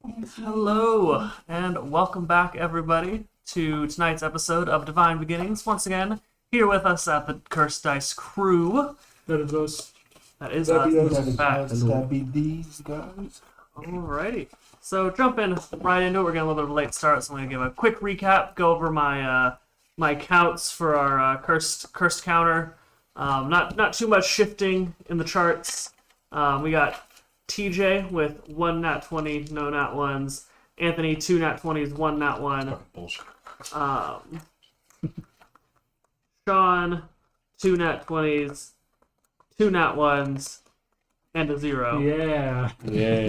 Hello, and welcome back, everybody, to tonight's episode of Divine Beginnings. Once again, here with us at the Cursed Dice crew. That is us. That is That us, be us. in fact. That be these guys. Alrighty. So, jumping right into it, we're getting a little bit of a late start, so I'm going to give a quick recap, go over my counts for our cursed counter. Not too much shifting in the charts. We got TJ with 1 nat 20, no nat 1s. Anthony, 2 nat 20s, 1 nat 1. Bullshit. Sean, 2 nat 20s, 2 nat 1s, and a 0. Yeah.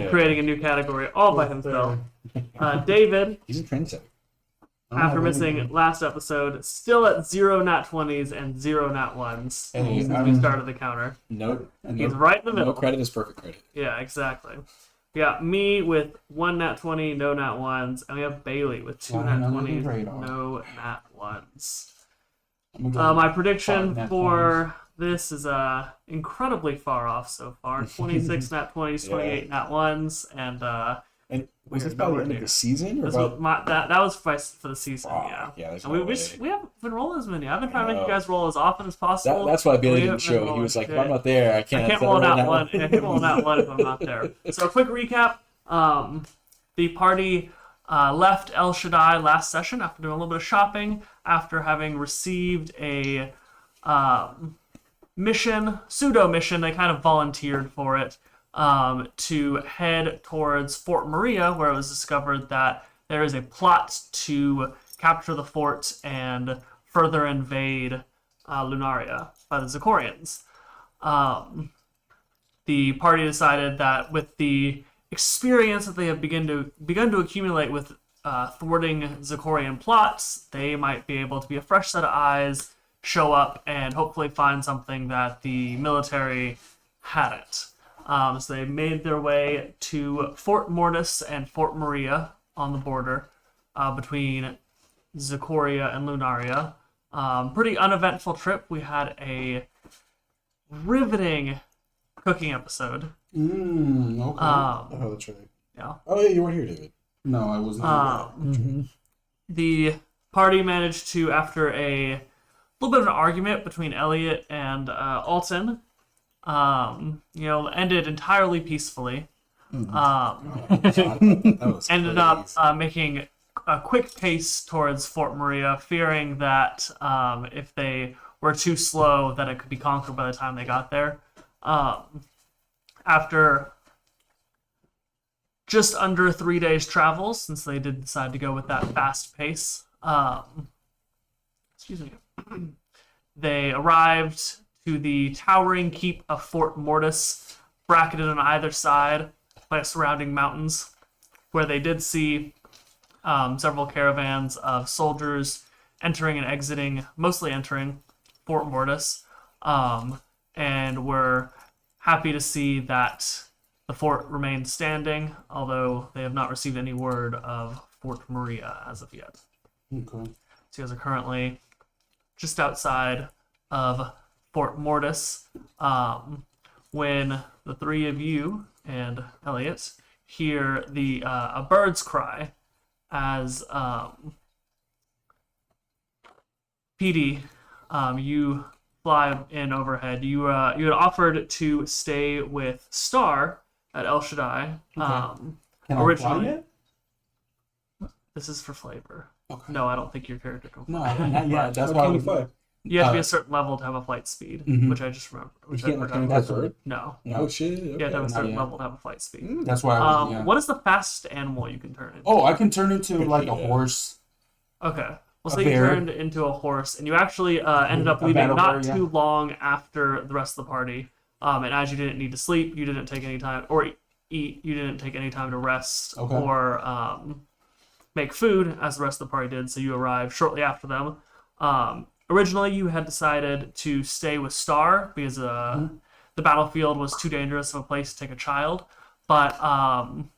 Creating a new category all by himself. David, He's a trendsetter. after missing last episode, still at 0 nat 20s and 0 nat 1s Hey, since we started the counter. He's right in the middle. No credit is perfect credit. Yeah, exactly. We got me with 1 nat 20, no nat 1s, and we have Bailey with 2 nat 20s, no nat 1s. My prediction for this is incredibly far off so far. 26 nat 20s, 28 nat 1s, And was this by the end of the season? Or This was that was for the season, Wow. yeah. There's And no we way. haven't been rolling as many. I've been trying to make you No. guys roll as often as possible. That's why Bailey We didn't haven't show. been He was like, rolling if I'm not there, I can't. I can't roll out one. I can't roll out one if I'm not there. So a quick recap. The party left El Shaddai last session after doing a little bit of shopping, after having received a pseudo mission. They kind of volunteered for it to head towards Fort Maria, where it was discovered that there is a plot to capture the fort and further invade Lunaria by the Zikorians. The party decided that with the experience that they have begun to accumulate with thwarting Zikorian plots, they might be able to be a fresh set of eyes, show up, and hopefully find something that the military hadn't. So they made their way to Fort Mortis and Fort Maria on the border between Zikoria and Lunaria. Pretty uneventful trip. We had a riveting cooking episode. Okay. Oh, that's right. Yeah. Oh, yeah, you weren't here, David. No, I wasn't. The party managed to, after a little bit of an argument between Elliot and Alton, ended entirely peacefully. That was Ended crazy. up making a quick pace towards Fort Maria, fearing that if they were too slow, that it could be conquered by the time they got there. After just under 3 days' travel, since they did decide to go with that fast pace, they arrived to the towering keep of Fort Mortis, bracketed on either side by surrounding mountains, where they did see several caravans of soldiers entering and exiting, mostly entering Fort Mortis, and were happy to see that the fort remained standing, although they have not received any word of Fort Maria as of yet. Okay. So you guys are currently just outside of Fort Mortis when the three of you and Elliot hear a bird's cry as PD, you fly in overhead. You had offered to stay with Star at El Shaddai. Can I Originally. fly yet? This is for flavor. Okay. No, I don't think your character can fly. No, not yet. That's How why can we you fly? You have to be a certain level to have a flight speed, which I just remembered. Which I can't, like, forgot. turn That's right. No. Oh, shit. You have to have a Okay. certain yet. level to have a flight speed. That's why I was. Yeah. What is the fastest animal you can turn into? Oh, I can turn into like a Yeah. horse. Okay. Well, A so you bear. turned into a horse, and you actually ended up A leaving battle not bear, yeah. too long after the rest of the party. And as you didn't need to sleep, you didn't take any time, or eat, you didn't take any time to rest Okay. or make food, as the rest of the party did, so you arrived shortly after them. Originally, you had decided to stay with Star because the battlefield was too dangerous of a place to take a child. But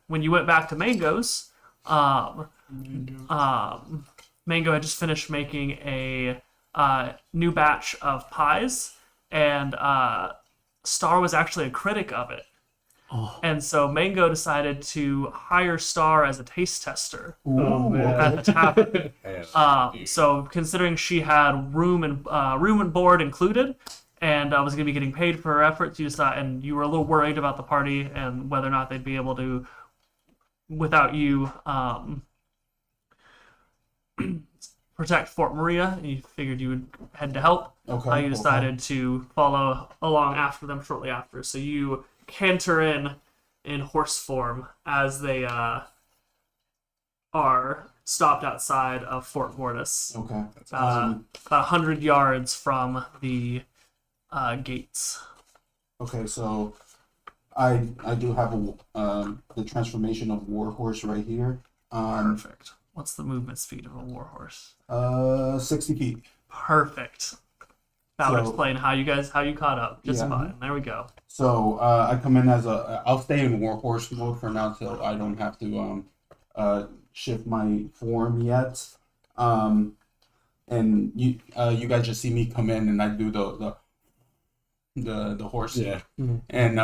when you went back to Mango's, Mango had just finished making a new batch of pies, and Star was actually a critic of it. And so Mango decided to hire Star as a taste tester Oh, man. at the tavern. Yeah. So considering she had room and board included, and was going to be getting paid for her efforts, you decided, and you were a little worried about the party and whether or not they'd be able to, without you, protect Fort Maria, and you figured you would head to help. Okay. You decided to follow along after them shortly after. So you canter in horse form as they are stopped outside of Fort Mortis, Okay. about 100 yards from the gates. Okay. So, I do have the transformation of Warhorse right here. Perfect. What's the movement speed of a warhorse? 60 feet. Perfect. That would So- explain how you caught up just Yeah. fine. There we go. So I come in as I'll stay in Warhorse mode for now, so I don't have to shift my form yet. And you guys just see me come in and I do the horse. Yeah. And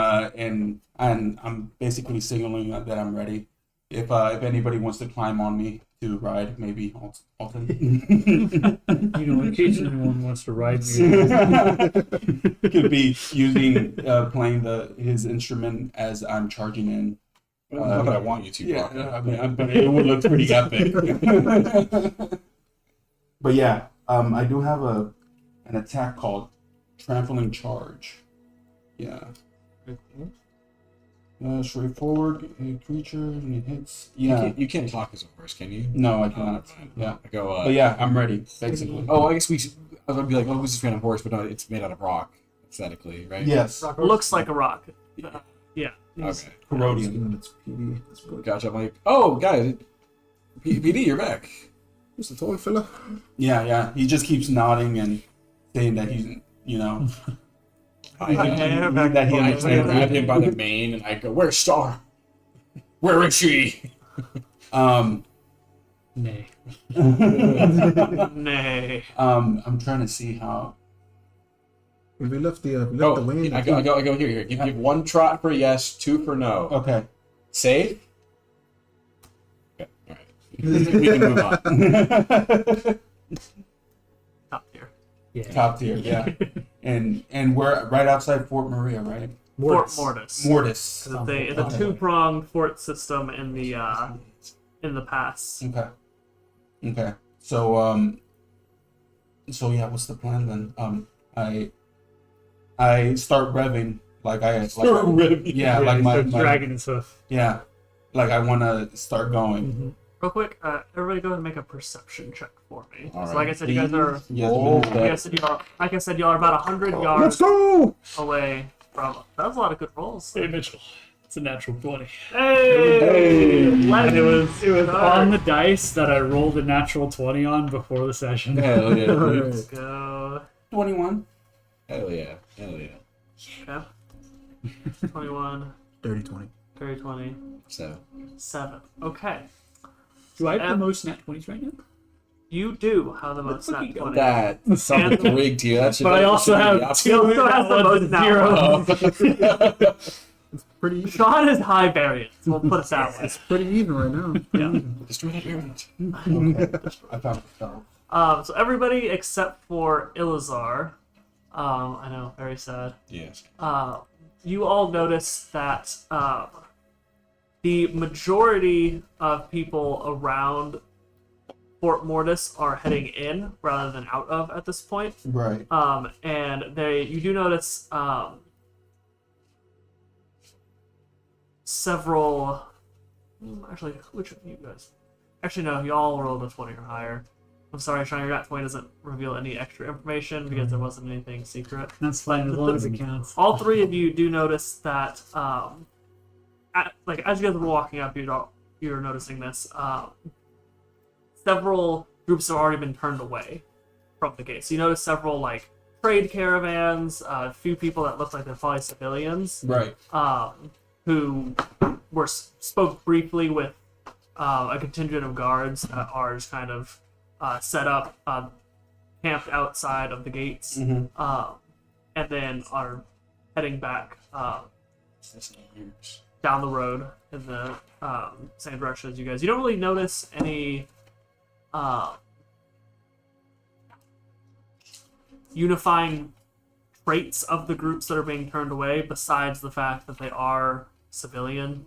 I'm basically signaling that I'm ready. If anybody wants to climb on me to ride, maybe Alton. In case anyone wants to ride me. Could be using playing his instrument as I'm charging in. Not that I want you to, Yeah, Brock. I mean, but it would look pretty epic. But yeah, I do have an attack called Trampling Charge. Yeah. Straightforward, a creature, and it hits. Yeah. You can't talk as a horse, can you? No, I cannot. Yeah. I go, But yeah, I'm ready, basically. Oh, I guess I was gonna be like, oh, who's this random horse? But no, it's made out of rock, aesthetically, right? Yes. Looks like a rock. Yeah. Okay. Corrodium. It's PD. That's good. Gotcha. I'm like, oh, guys, PD, you're back. Who's the toy fella? Yeah. He just keeps nodding and saying that he's, I that he I grab him by the mane and I go, where's Star? Where is she? Nay. Nay. I'm trying to see how. We left the Oh, wing. I go here. Give one trot for yes, two for no. Okay. Save? Okay, alright. We can move on. Top tier. Yeah. Top tier, yeah. And we're right outside Fort Maria, right? Fort Mortis. Mortis. It's a two-pronged fort system in the pass. Okay. So yeah, what's the plan then? I start revving yeah, like my dragging and stuff. yeah, like I want to start going. Real quick, everybody go ahead and make a perception check for me. All So right. like I said, you guys are. Yes, Like I said, y'all are about 100 yards go! away from. That was a lot of good rolls. Hey Mitchell, it's a natural 20. Hey! And it was Start. on the dice that I rolled a natural 20 on before the session. Hell yeah, dude. Let's go. 21. Hell yeah. Okay. 21, Dirty 20. 30, 20, So, 7. Okay. Do I have the most nat 20s right now? You do have the most nat 20. that's something rigged here. That's But I also have He also has the most nat zero. Pretty even. Sean is high variance. We'll put it that way. It's pretty even right now. Yeah. Destroy that variant. I found the spell. So everybody except for Ilazar, I know, very sad. Yes. You all notice that the majority of people around Fort Mortis are heading in rather than out of at this point. Right. And you do notice several. Actually, which of you guys? Actually, no, y'all rolled a 20 or higher. I'm sorry, Sean, your nat 20 doesn't reveal any extra information because there wasn't anything secret. That's fine as long as it counts. All three of you do notice that, as you guys were walking up, you're noticing this. Several groups have already been turned away from the gate. So you notice several trade caravans, a few people that look like they're probably civilians, Right. who spoke briefly with a contingent of guards that are just kind of set up, camped outside of the gates, Mm-hmm. and then are heading back down the road in the same direction as you guys. You don't really notice any unifying traits of the groups that are being turned away, besides the fact that they are civilian.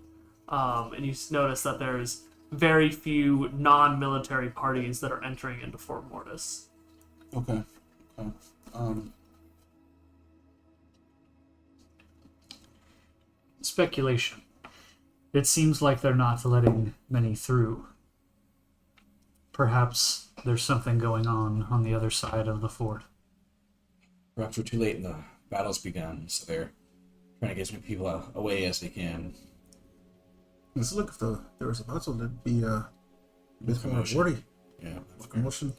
And you notice that there's very few non-military parties that are entering into Fort Mortis. Okay. Okay. Speculation. It seems like they're not letting many through. Perhaps there's something going on the other side of the fort. Perhaps we're too late and the battle's begun, so they're trying to get as many people away as they can. Let's look if there was a battle. There'd be a bit more Commotion. worry. Yeah. Commotion.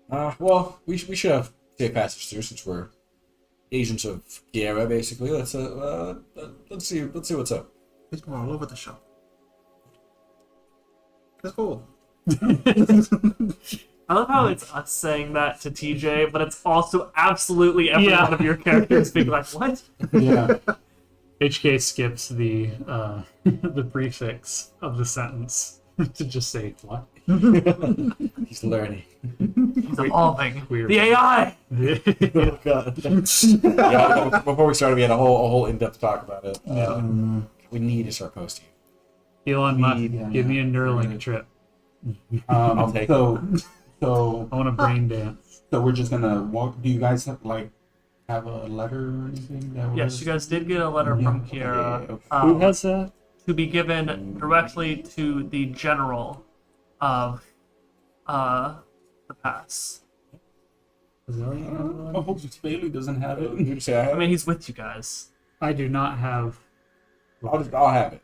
Well, we should have safe passage through since we're agents of Guerra, basically. Let's see what's up. Bit more all over the shop. Let's go. I love how it's us saying that to TJ, but it's also absolutely every Yeah. one of your characters being like, what? Yeah. HK skips the the prefix of the sentence to just say what. He's learning. He's evolving. Weird. The AI! Oh god. Yeah, before we started, we had a whole in-depth talk about it. We need to start posting. Elon Musk, Yeah. give me a Neuralink trip. I'll take So I want a brain dance. we're just gonna walk. Do you guys have a letter or anything? That Yes, you guys did get a letter from Kiera Yeah, okay. Who has that? to be given directly to the general of the pass. I hope Bailey doesn't have it. You say I have I mean, he's with you guys. I do not have. I'll have it. I have it.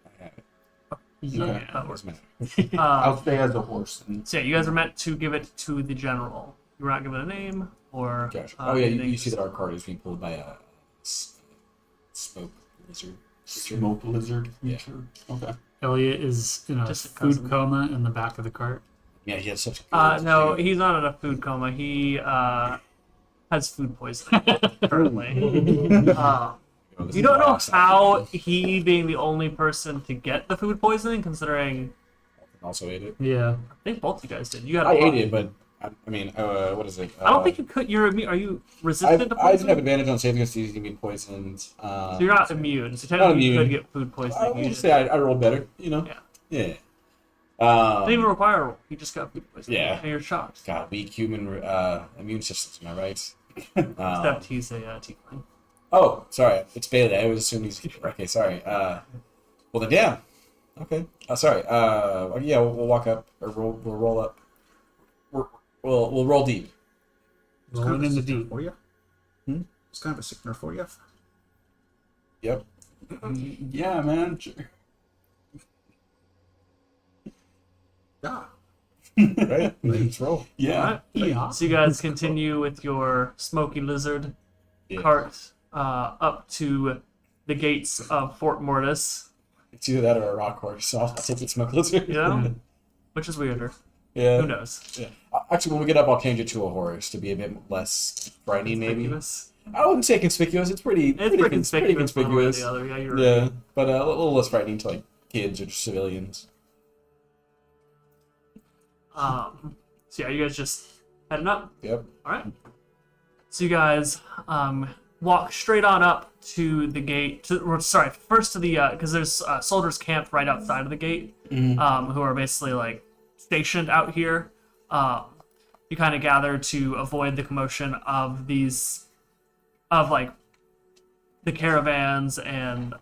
Yeah, Okay. that works. Doesn't matter. I'll stay as a horse. And So yeah, you guys are meant to give it to the general. You were not given a name or. Gotcha. Oh yeah, anything. you see that our card is being pulled by a smoke lizard. smoke lizard Yeah. creature. Okay. Elliot is in a Just a food cousin. coma in the back of the cart. Yeah, he has such. Good No, he's not in a food coma. He has food poisoning currently. You don't know how he, being the only person to get the food poisoning, considering Also ate it. Yeah. I think both you guys did. You got. I ate it, but I mean, what is it? I don't think you could. You're immune. Are you resistant to I didn't have poison? advantage on saving against these being poisoned. So you're not immune. So technically, you immune. could get food I poisoning. You would just say I rolled better. You know. Yeah. Yeah. didn't even require a roll. You just got food poisoning. Yeah. And you're shocked. God, weak human immune systems. Am I right? Except he's a tiefling. Oh, sorry. It's Bailey. I always assume he's okay. Sorry. Well then, damn. Okay. Sorry. Yeah, we'll walk up or we'll roll up. We'll roll deep. It's kind of Rolling a in the sickener deep. for you. Hmm? It's kind of a sickener for you. Yep. Yeah, man. Yeah. Right. Let's roll. Yeah. Alright. Yeah. So you guys continue with your smoky lizard Yeah. cart up to the gates of Fort Mortis. It's either that or a rock horse. So I'll take the smoke lizard. You know, which is weirder. Yeah. Who knows? Yeah. Actually, when we get up, I'll change it to a horse to be a bit less frightening, maybe. Conspicuous. I wouldn't say conspicuous. It's pretty. It's pretty conspicuous. Pretty One way or conspicuous. the other. Yeah, you're Yeah, right. but a little less frightening to like kids or civilians. So yeah, you guys just heading up. Yep. All right. So you guys walk straight on up to the gate. First to the because there's soldiers camped right outside of the gate, who are basically like stationed out here. You kind of gather to avoid the commotion of these, of like the caravans and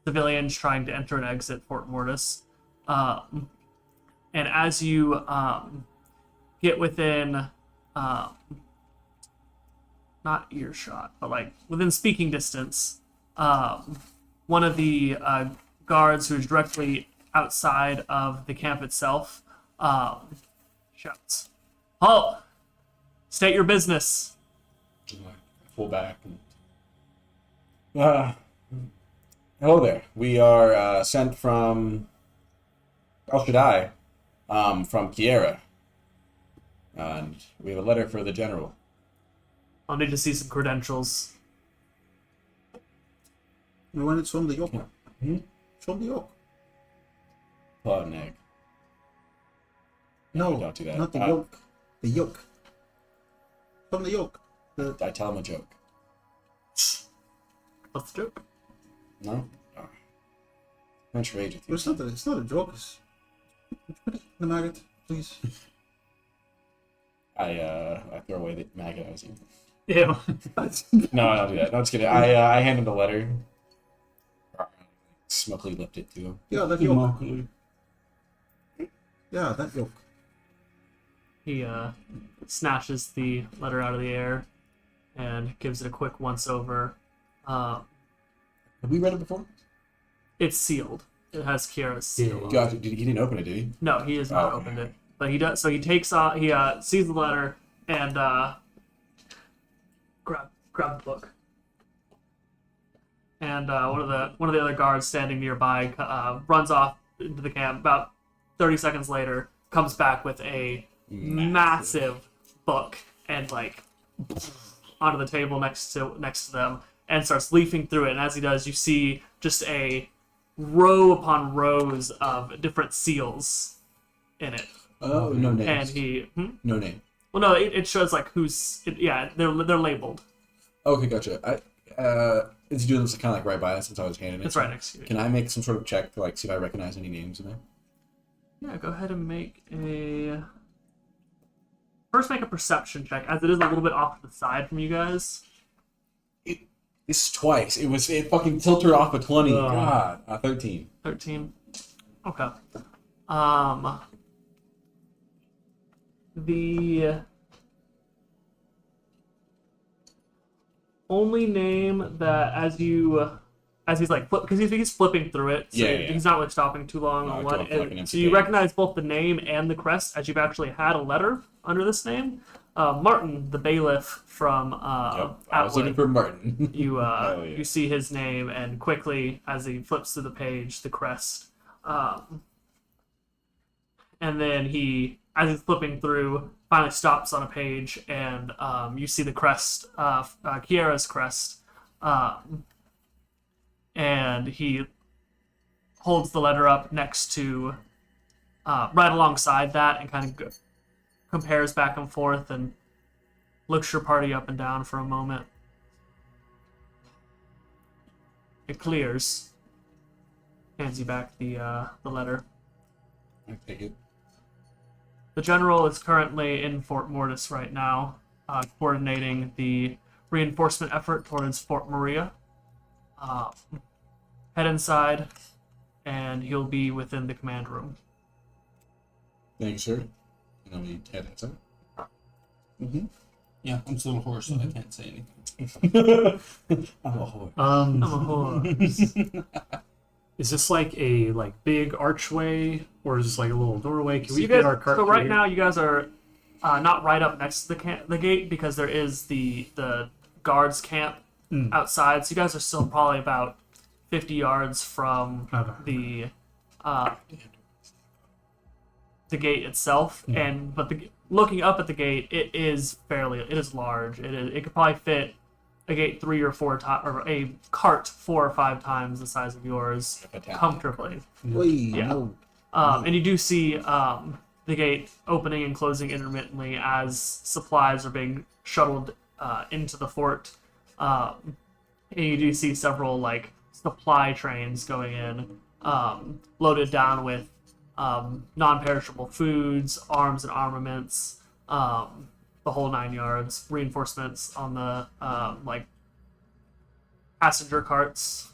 civilians trying to enter and exit Fort Mortis. And as you get within, not earshot, but like within speaking distance, one of the guards who is directly outside of the camp itself shouts, "Halt! State your business." Pull back. And... hello there. We are sent from El Shaddai, from Kiera, and we have a letter for the general. I'll need to see some credentials. You want it from the yolk? Hmm? From the yolk. Pull out an egg. No, don't do that. not the yolk. The yolk. From the yolk. I tell him a joke. What's the joke? No? Oh. French rage with you. It's not a joke. Put it in the maggot, please. I throw away the maggot I was eating. Ew. No, I don't do that. No, just kidding. I hand him the letter. Smugly lift it to him. Yeah, that yolk. Locally. Yeah, that yolk. He snatches the letter out of the air and gives it a quick once over. Have we read it before? It's sealed. It has Kiara's seal. on it. God, he didn't open it, did he? No, he has not Oh. opened it, but he does. So he takes off. He sees the letter and grab the book. And one of the other guards standing nearby runs off into the camp. About 30 seconds later, comes back with a massive book and like onto the table next to them and starts leafing through it. And as he does, you see just a row upon rows of different seals in it. Oh, no names. And he, No name. well, no, it shows like they're labeled. Okay, gotcha. Is he doing this kind of like right by us since I was handing it? It's right next to you. Can I make some sort of check to like see if I recognize any names in there? Yeah, go ahead and make a perception check, as it is a little bit off to the side from you guys. This is twice. It fucking tilted her off a 20. Oh. God. 13. 13. Okay. The only name that as he's like because he's flipping through it, so Yeah. he's not like stopping too long No, on I one. don't feel like an So empty you page. recognize both the name and the crest, as you've actually had a letter under this name. Martin, the bailiff from Yep. I was Atwood. looking for Martin. You yeah. you see his name, and quickly as he flips through the page, the crest, and then as he's flipping through, finally stops on a page, and you see the crest, Kiara's crest, and he holds the letter up next to, right alongside that, and kind of compares back and forth and looks your party up and down for a moment. It clears. Hands you back the letter. I take it. The general is currently in Fort Mortis right now, coordinating the reinforcement effort towards Fort Maria. Head inside, and he'll be within the command room. Thank you, sir. And then we head inside. Yeah, I'm still hoarse, so I can't say anything. I'm a whore. I'm a whore. Is this like a big archway, or is this like a little doorway? Can we You get guys, our cart so through right here? now, you guys are not right up next to the gate, because there is the guards camp outside. So you guys are still probably about 50 yards from Okay. the gate itself, but looking up at the gate, it is large. It could probably fit a gate 3 or 4 times, or a cart 4 or 5 times the size of yours comfortably. Wait, Yeah. no. And you do see the gate opening and closing intermittently as supplies are being shuttled into the fort. And you do see several supply trains going in, loaded down with non-perishable foods, arms and armaments, the whole 9 yards. Reinforcements on the passenger carts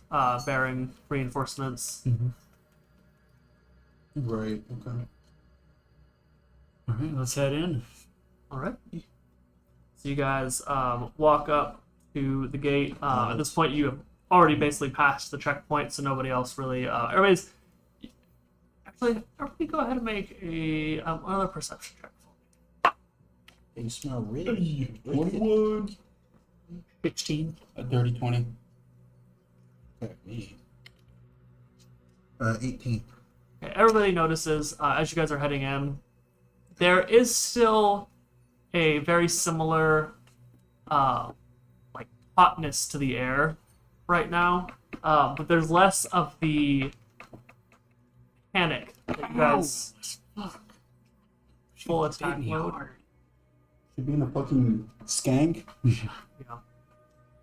bearing reinforcements. Right, okay. All right, let's head in. All right. So you guys walk up to the gate. At this point, you have already basically passed the checkpoint, so nobody else really. Everybody, go ahead and make another perception check for me. You smell rich. 21. 16. A dirty 20. Me. 18. Okay, everybody notices as you guys are heading in, there is still a very similar hotness to the air right now. but there's less of the panic that you guys full attack mode. Should be in a fucking skank.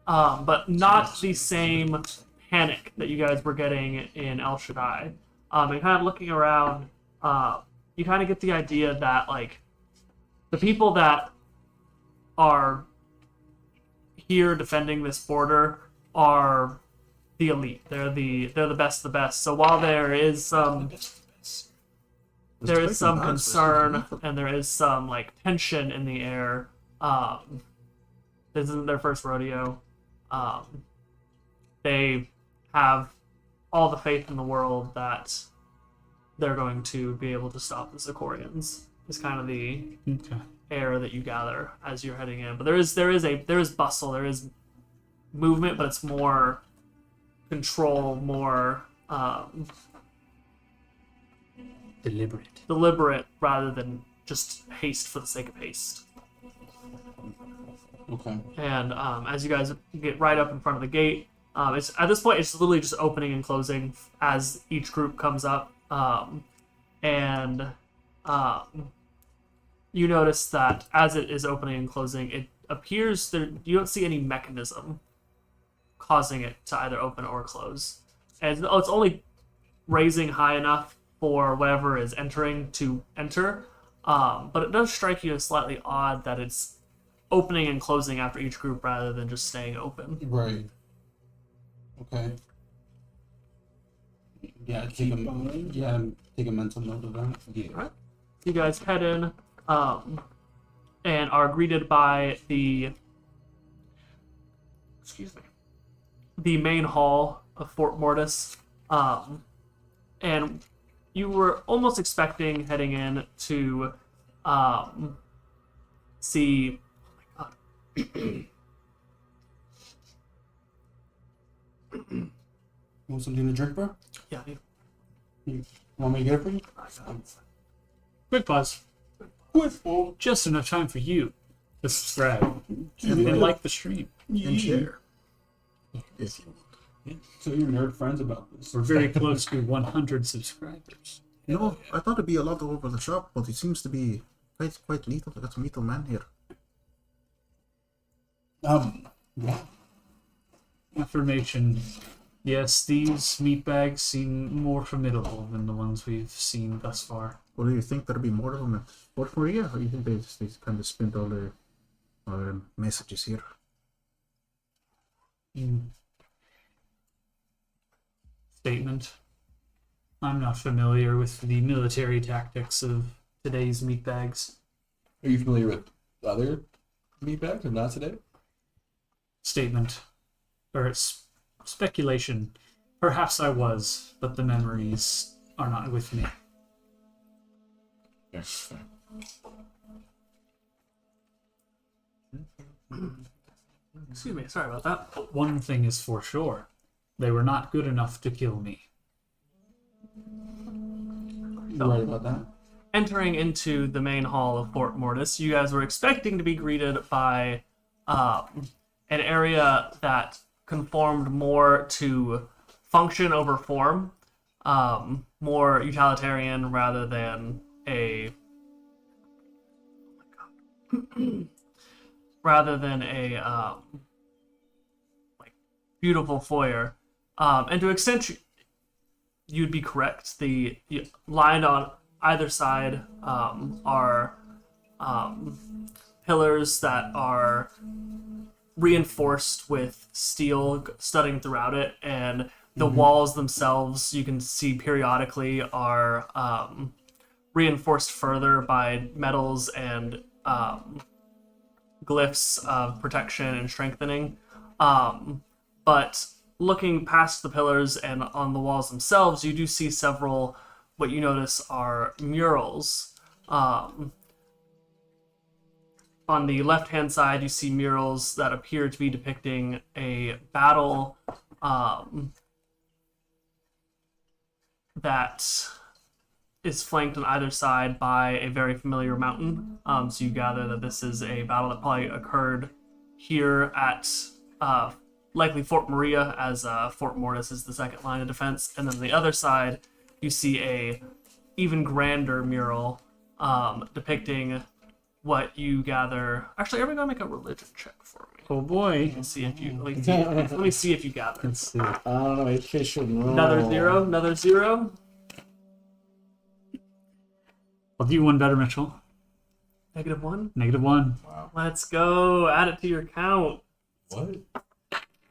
But not the same panic that you guys were getting in El Shaddai. And kind of looking around, you kind of get the idea that like the people that are here defending this border are the elite. They're the best of the best. So while there is some concern and there is some like tension in the air, this isn't their first rodeo. They have all the faith in the world that they're going to be able to stop the Zikorians. Is kind of the air that you gather as you're heading in. But there is bustle, there is movement, but it's more control, more deliberate rather than just haste for the sake of haste. Okay. And as you guys get right up in front of the gate, it's at this point it's literally just opening and closing as each group comes up, and you notice that as it is opening and closing, it appears that you don't see any mechanism causing it to either open or close. And it's only raising high enough for whatever is entering to enter, but it does strike you as slightly odd that it's opening and closing after each group rather than just staying open. Right. Okay. Yeah, take a mental note of that. Yeah. Alright. You guys head in, and are greeted by the main hall of Fort Mortis, and you were almost expecting heading in to see. Want something to drink, bro? Yeah. You want me to get it for you? Quick pause. Just enough time for you to subscribe and like the stream. And share. If you want. So your nerd friends about this. We're very close to 100 subscribers. You know, I thought it'd be a lot over the top, but it seems to be quite lethal. I got some lethal man here. Yeah. Affirmation. Yes, these meat bags seem more formidable than the ones we've seen thus far. Well, do you think there'll be more of them at Fort Maria, or do you think they kind of spent all their messages here? Statement. I'm not familiar with the military tactics of today's meat bags. Are you familiar with other meat bags or not today? Statement. Or it's speculation. Perhaps I was, but the memories are not with me. Fair. Excuse me, sorry about that. One thing is for sure. They were not good enough to kill me. You're right about that. Entering into the main hall of Fort Mortis, you guys were expecting to be greeted by an area that conformed more to function over form, more utilitarian rather than a like beautiful foyer. And to an extent, you'd be correct. The lined on either side are pillars that are reinforced with steel studding throughout it, and the walls themselves you can see periodically are reinforced further by metals and glyphs of protection and strengthening. But looking past the pillars and on the walls themselves, you do see several what you notice are murals. On the left-hand side, you see murals that appear to be depicting a battle that is flanked on either side by a very familiar mountain. So you gather that this is a battle that probably occurred here at likely Fort Maria, as Fort Mortis is the second line of defense. And then on the other side, you see a even grander mural depicting what you gather. Actually, everybody gonna make a religion check for me. Oh boy. And see if you let me see if you gather. Let's see. I don't know. HK should roll. Another zero. I'll do one better, Mitchell. -1. -1. Wow. Let's go. Add it to your count. What?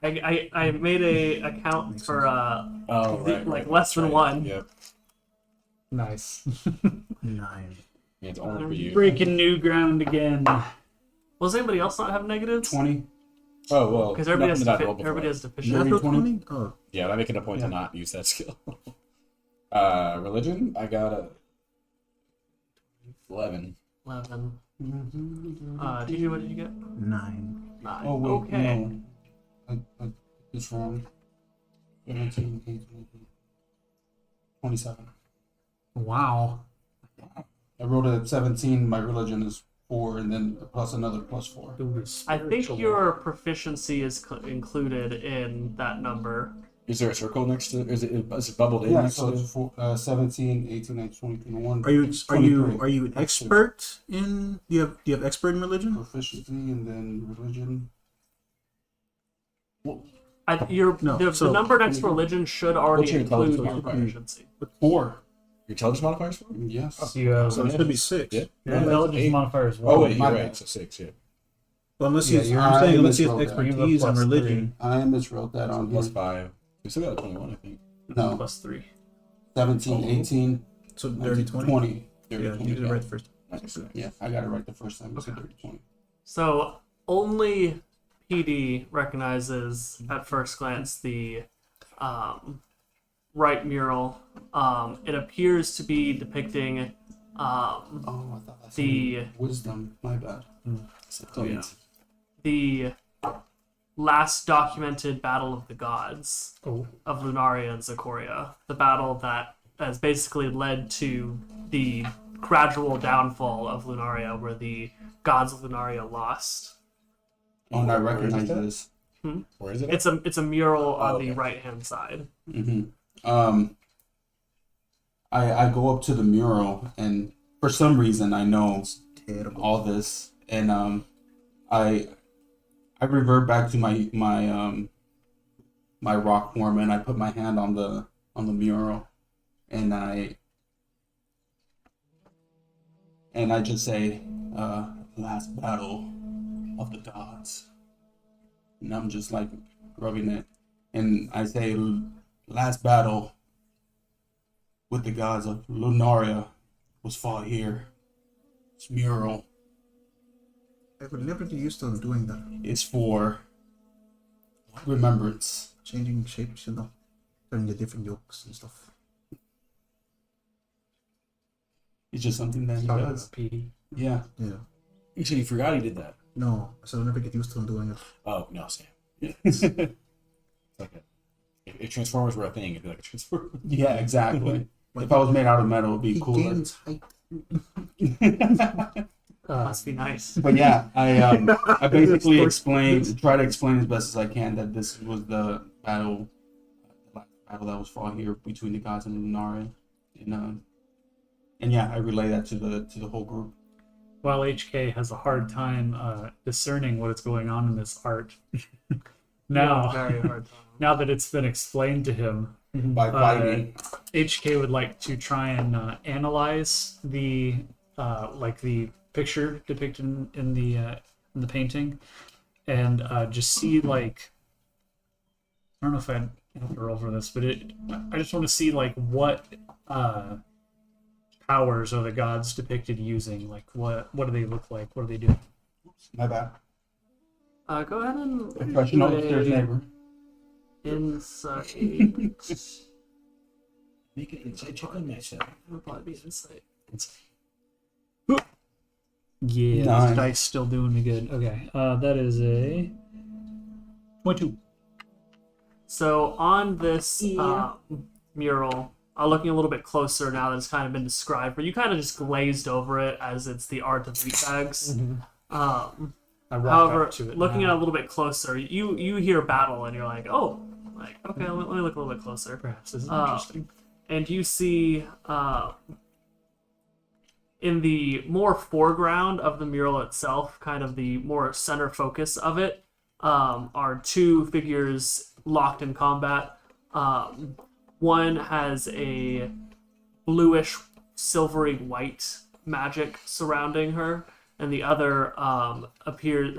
I made a account for Oh, right. like right, less than right. one. Yep. Nice. 9. Yeah, it's only for you. Breaking new ground again. Well, does anybody else not have negatives? 20. Oh, well. Because everybody has nothing that I rolled before. everybody has deficient. Natural Natural 20? 20? Oh, Yeah, I'm making a point to not use that skill. Religion, I got a 11. 11. Mm-hmm. TJ, what did you get? 9. 9. Oh, wait, okay. no. I it's wrong. 17, 18, 27. Wow. I rolled a 17. My religion is 4, and then plus another plus 4. I think your proficiency is included in that number. Is there a circle next to? Is it bubbled in Yeah, next so to? it's 17, 18, 19, 20, 21. Are you 23. an expert in? Do you have expert in religion? Proficiency and then religion. The number next to religion should already What's your include intelligence your modifier? proficiency. 4. Your intelligence modifiers? Yes. You have So it should be 6. Yeah. your intelligence Eight. modifier as well. Oh wait, my you're bad. right. So 6. Yeah. Well, unless Yeah, he's, you're I'm saying unless he misrolled has that. expertise on plus religion. I miswrote that on Plus here. 5. We still got a 21, I think. No, +3. 17, 18, So 19, 30, 20. 20. 30, Yeah, 20. you did it right the first. Nice. Yeah, I got it right the first time. It's 30, 20. So only PD recognizes at first glance the right mural. It appears to be depicting Oh, I thought that's The- wisdom. My bad. Oh yeah. the last documented battle of the gods Oh. of Lunaria and Zakoria. The battle that has basically led to the gradual downfall of Lunaria, where the gods of Lunaria lost. Oh, and I Where is recognize it at? this. Where is it? It's a mural on okay. the right hand side. I go up to the mural, and for some reason I know Terrible. all this, and I revert back to my rock form, and I put my hand on the mural, and I just say, last battle of the gods, and I'm just like rubbing it, and I say, last battle with the gods of Lunaria was fought here. This mural I would never get used to them doing that. is for remembrance. Changing shapes, turning the different yolks and stuff. It's just something that he Talking does. about PD. Yeah. Yeah. You said you forgot he did that. No, I said I'll never get used to them doing it. Oh no, Sam. Yeah. It's okay. If Transformers were a thing, it'd be like a Transformer. Yeah, exactly. If I was made out of metal, it'd be He cooler. gains height. Must be nice. But yeah, I basically try to explain as best as I can that this was the battle, the last battle that was fought here between the gods and Lunaria, and yeah, I relay that to the whole group. While HK has a hard time discerning what is going on in this art. now, Very hard time. now that it's been explained to him, By fighting, HK would like to try and analyze the the picture depicted in the painting, and just see I don't know if I have to roll for this, but I just want to see what powers are the gods depicted using. What do they look like? What are they doing? my bad. Go ahead and Professional upstairs neighbor. insight. Make an inside check on myself. It'll probably be insight. Yeah, Nine. this dice still doing me good. Okay, that is a 22. So on this mural, looking a little bit closer now that it's kind of been described, but you kind of just glazed over it as it's the art of meat bags. I walk However, up to it. looking now. at it a little bit closer, you hear battle, and you're like, oh, like okay, let me look a little bit closer. Perhaps this is Uh, interesting. And you see in the more foreground of the mural itself, kind of the more center focus of it, are two figures locked in combat. One has a bluish, silvery white magic surrounding her, and the other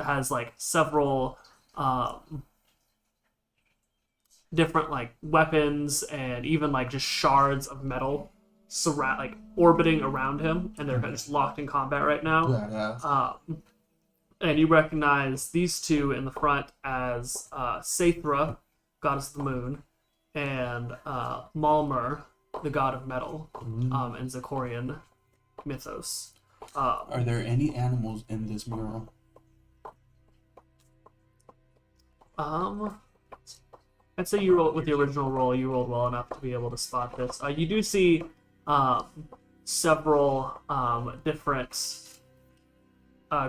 has like several different like weapons and even like just shards of metal surround like orbiting around him, and they're just locked in combat right now. Badass. And you recognize these two in the front as Sathra, goddess of the moon, and Malmer, the god of metal, in Zachorian mythos. Are there any animals in this mural? I'd say you roll with the original roll. You rolled well enough to be able to spot this. You do see several different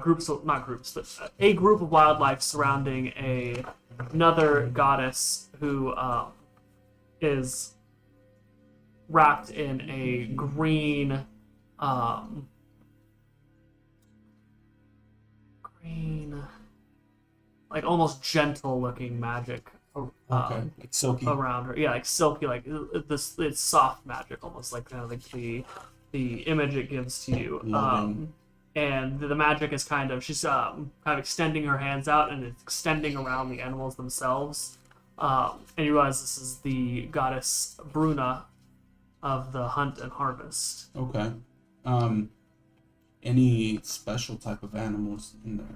groups, not groups, but a group of wildlife surrounding another goddess who is wrapped in a green, like almost gentle-looking magic. Okay, like silky. Around her, yeah, like silky, like this. It's soft magic, almost like kind of like the image it gives to you. Loving. And the magic is kind of she's kind of extending her hands out and it's extending around the animals themselves. And you realize this is the goddess Bruna of the hunt and harvest. Okay. Any special type of animals in there?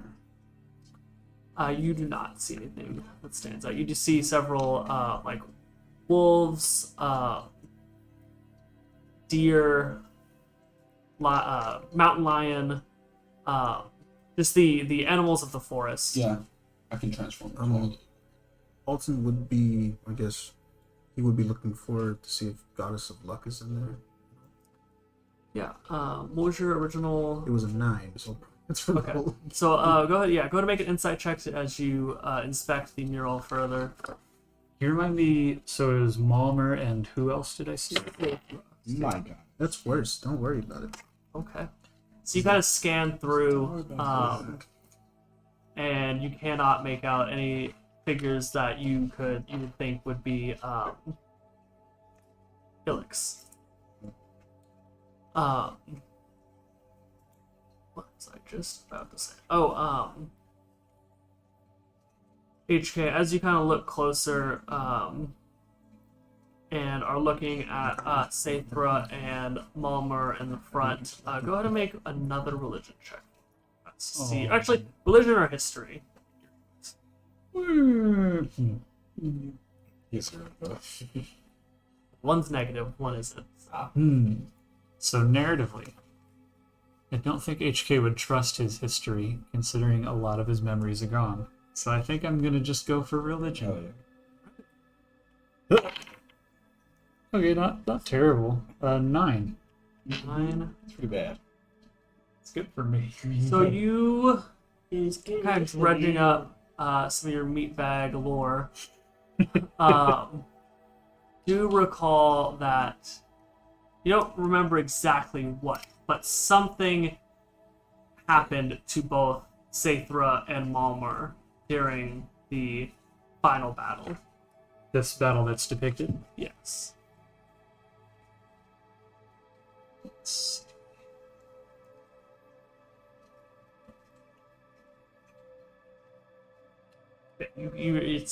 You do not see anything that stands out. You just see several like wolves, deer, mountain lion, just the animals of the forest. Yeah, I can transform. As well. Alton would be, I guess, he would be looking forward to see if Goddess of Luck is in there. Yeah. What was your original? It was a 9, so it's for the Okay. whole. So go ahead. Yeah, go ahead and make an insight check as you inspect the mural further. Can you remind me? So it was Malmer and who else did I see? My God. That's worse. Don't worry about it. Okay. So you kind of scan through, and you cannot make out any figures that you would think would be Ilix. What was I just about to say? Oh, HK, as you kind of look closer, and are looking at Sathra and Malmer in the front, go ahead and make another religion check. Let's see. Actually, religion or history? Yes, sir. One's negative, one isn't. So narratively, I don't think HK would trust his history, considering a lot of his memories are gone. So I think I'm gonna just go for religion. Hell yeah. Okay, not terrible. 9. 9. It's pretty bad. It's good for me. So you kind of dredging up some of your meat bag lore. Do recall that you don't remember exactly what, but something happened to both Sathra and Malmer during the final battle. This battle that's depicted. Yes. It's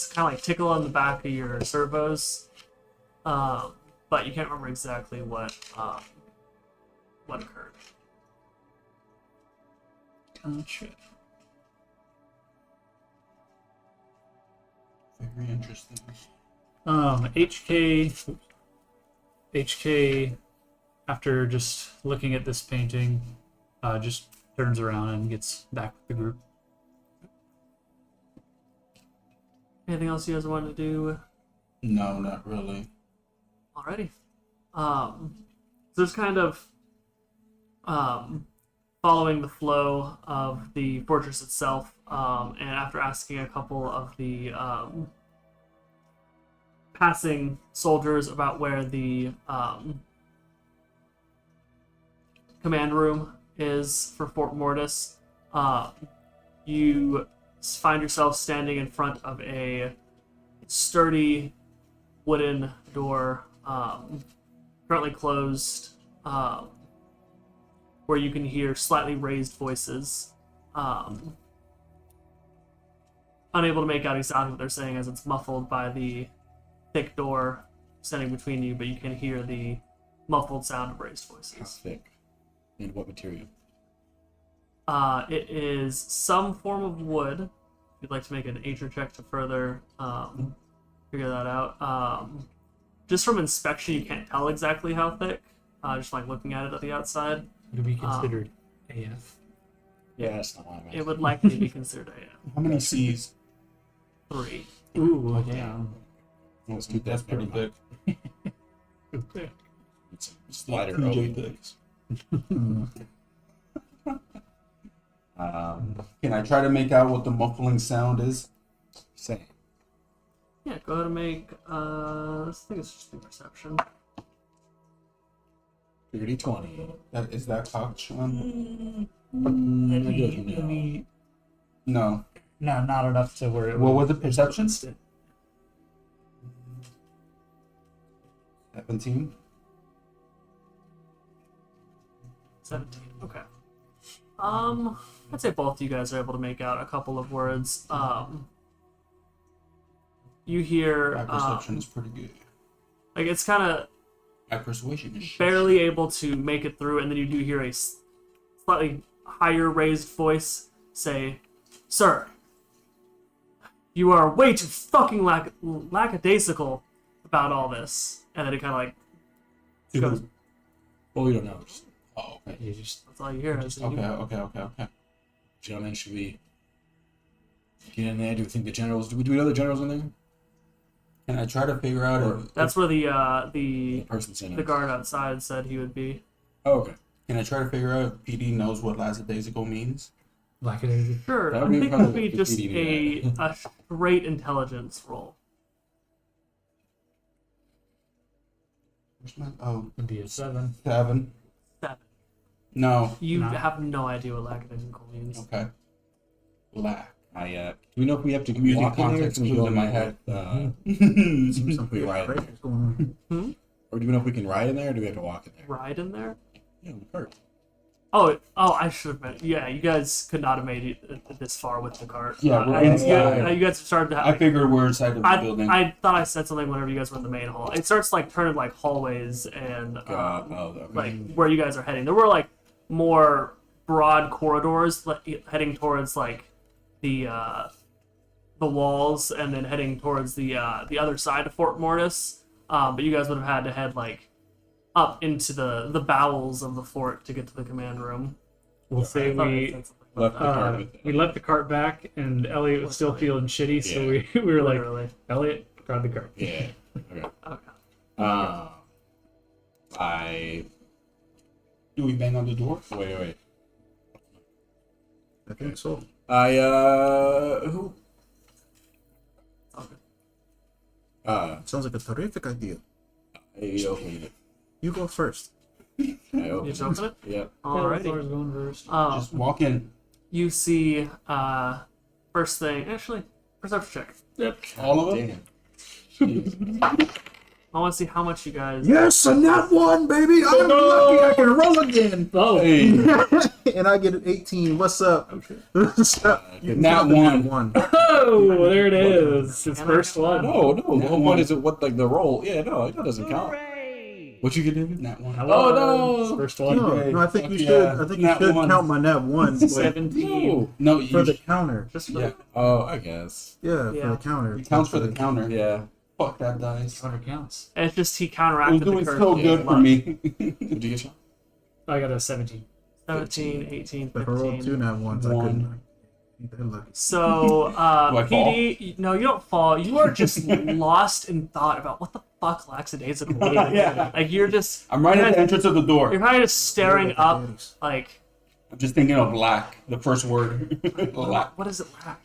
kind of like tickle on the back of your servos, but you can't remember exactly what occurred. Gotcha. Very interesting. HK, after just looking at this painting, just turns around and gets back with the group. Anything else you guys want to do? No, not really. Alrighty. So there's kind of following the flow of the fortress itself, and after asking a couple of the passing soldiers about where the command room is for Fort Mortis, you find yourself standing in front of a sturdy wooden door, currently closed, where you can hear slightly raised voices. Unable to make out exactly what they're saying as it's muffled by the thick door standing between you, but you can hear the muffled sound of raised How voices. thick? And what material? It is some form of wood. If you'd like to make an nature check to further figure that out. Just from inspection, you can't tell exactly how thick. Just like looking at it at the outside, Would it be considered AF? Yeah, that's not what I it meant. would likely be considered a How many C's? 3. Ooh, damn. It's too That's pretty thick. Okay. It's It's like slider PJ open. thick. Um, Can I try to make out what the muffling sound is? same. Yeah, go ahead and make. I think it's just the perception. 30-20. Is that cocked, Sean? Let me. No. No, not enough to where it. What was would- the perception? 17. 17. Okay. I'd say both of you guys are able to make out a couple of words. You hear My perception is pretty good. like it's kind of My persuasion is shit. barely able to make it through, and then you do hear a slightly higher raised voice say, "Sir, you are way too fucking lackadaisical about all this." And then it kind of like To goes. who? Well, we don't know. Just, Oh, okay. You just. That's all you hear. Okay. gentlemen, should we get in there? Do we think the generals? Do we know the generals in there? Can I try to figure out if, That's where the The person's in the it. guard outside said he would be. Oh, okay. can I try to figure out if PD knows what lackadaisical means? Like it is. Sure, That I would be think it would probably be just defeating a straight intelligence roll. Where's my, oh, Would be a 7. 7. 7. No. You No. have no idea what lackadaisical means. Okay. Lack. Do we know if we have to I'm using walk in there? context Can we clues go in my head. Seems something Right. crazy is going on. Or do we know if we can ride in there, or do we have to walk in there? Ride in there? Yeah, we cart. Oh, I should have been. Yeah, you guys could not have made it this far with the cart. Yeah, we're You guys started to have. I figured we're inside of the building. I thought I said something whenever you guys were in the main hall. It starts like turning like hallways and Okay. like where you guys are heading. There were like more broad corridors heading towards like the walls and then heading towards the other side of Fort Mortis. But you guys would have had to head like up into the bowels of the fort to get to the command room. We'll say I thought I we said something about left the cart with we left the cart back, and Elliot was still feeling shitty, so Yeah. we were that. like, Literally. Elliot, grab the cart. Yeah. Okay. Okay. I Do we bang on the door? wait. I think so. Who? Sounds like a terrific idea. I opened it. You go first. I You opened just open it? Yep. Alrighty. Going first. Just walk in. You see, first thing, actually, perception check. Yep. All of them? Damn. I want to see how much you guys. Yes, and that one, baby. I'm lucky I can roll again. Oh, Hey. And I get an 18. What's up? What's up? You Nat got the one. one. oh, there it is. It's Can I first get one. No. The That whole one. point is what like the roll. Yeah, no, that doesn't count. What you get in? That one. Hello. Oh, no. First one. No, I think you Fuck should. yeah. I think you Nat should one. count my nat one but 17. No, for you the counter. Just for yeah. Oh, I guess. Yeah, Yeah. for the counter. It counts for the counter. Yeah. Fuck that dice. Counter counts. And it's just he It was counteracted the doing curse. so with good his for luck. me. What did you get, Sean? I got a 17. 17, 18, But I rolled 2 15. nat ones. I One. couldn't. Ain't that lucky. So, I fall? PD, no, you don't fall. You are just lost in thought about what the fuck lackadaisical means. Yeah. Like, you're just. I'm right at the entrance of the You're door. kind of just staring Like up, daddies. like, I'm just thinking of lack. The first word. Lack. What does it lack?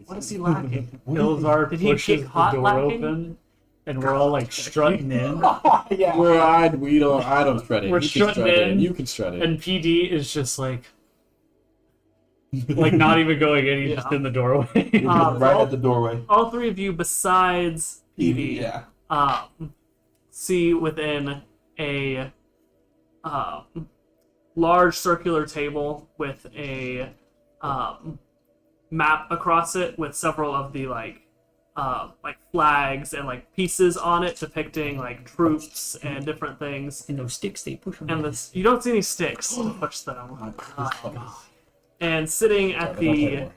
What is he lacking? Ilzar Did he pushes get the caught door lacking? open, and we're all like strutting in. Yeah. I don't shred it. We're You can strutting shred it. in, You can shred it. And PD is just like not even going in. He's Yeah. just in the doorway. Right at the doorway. All three of you, besides PD, Yeah. see within a large circular table with a map across it with several of the like flags and like pieces on it depicting like troops and different things. And those sticks, they push them. And this, you don't see any sticks to push them. And sitting at the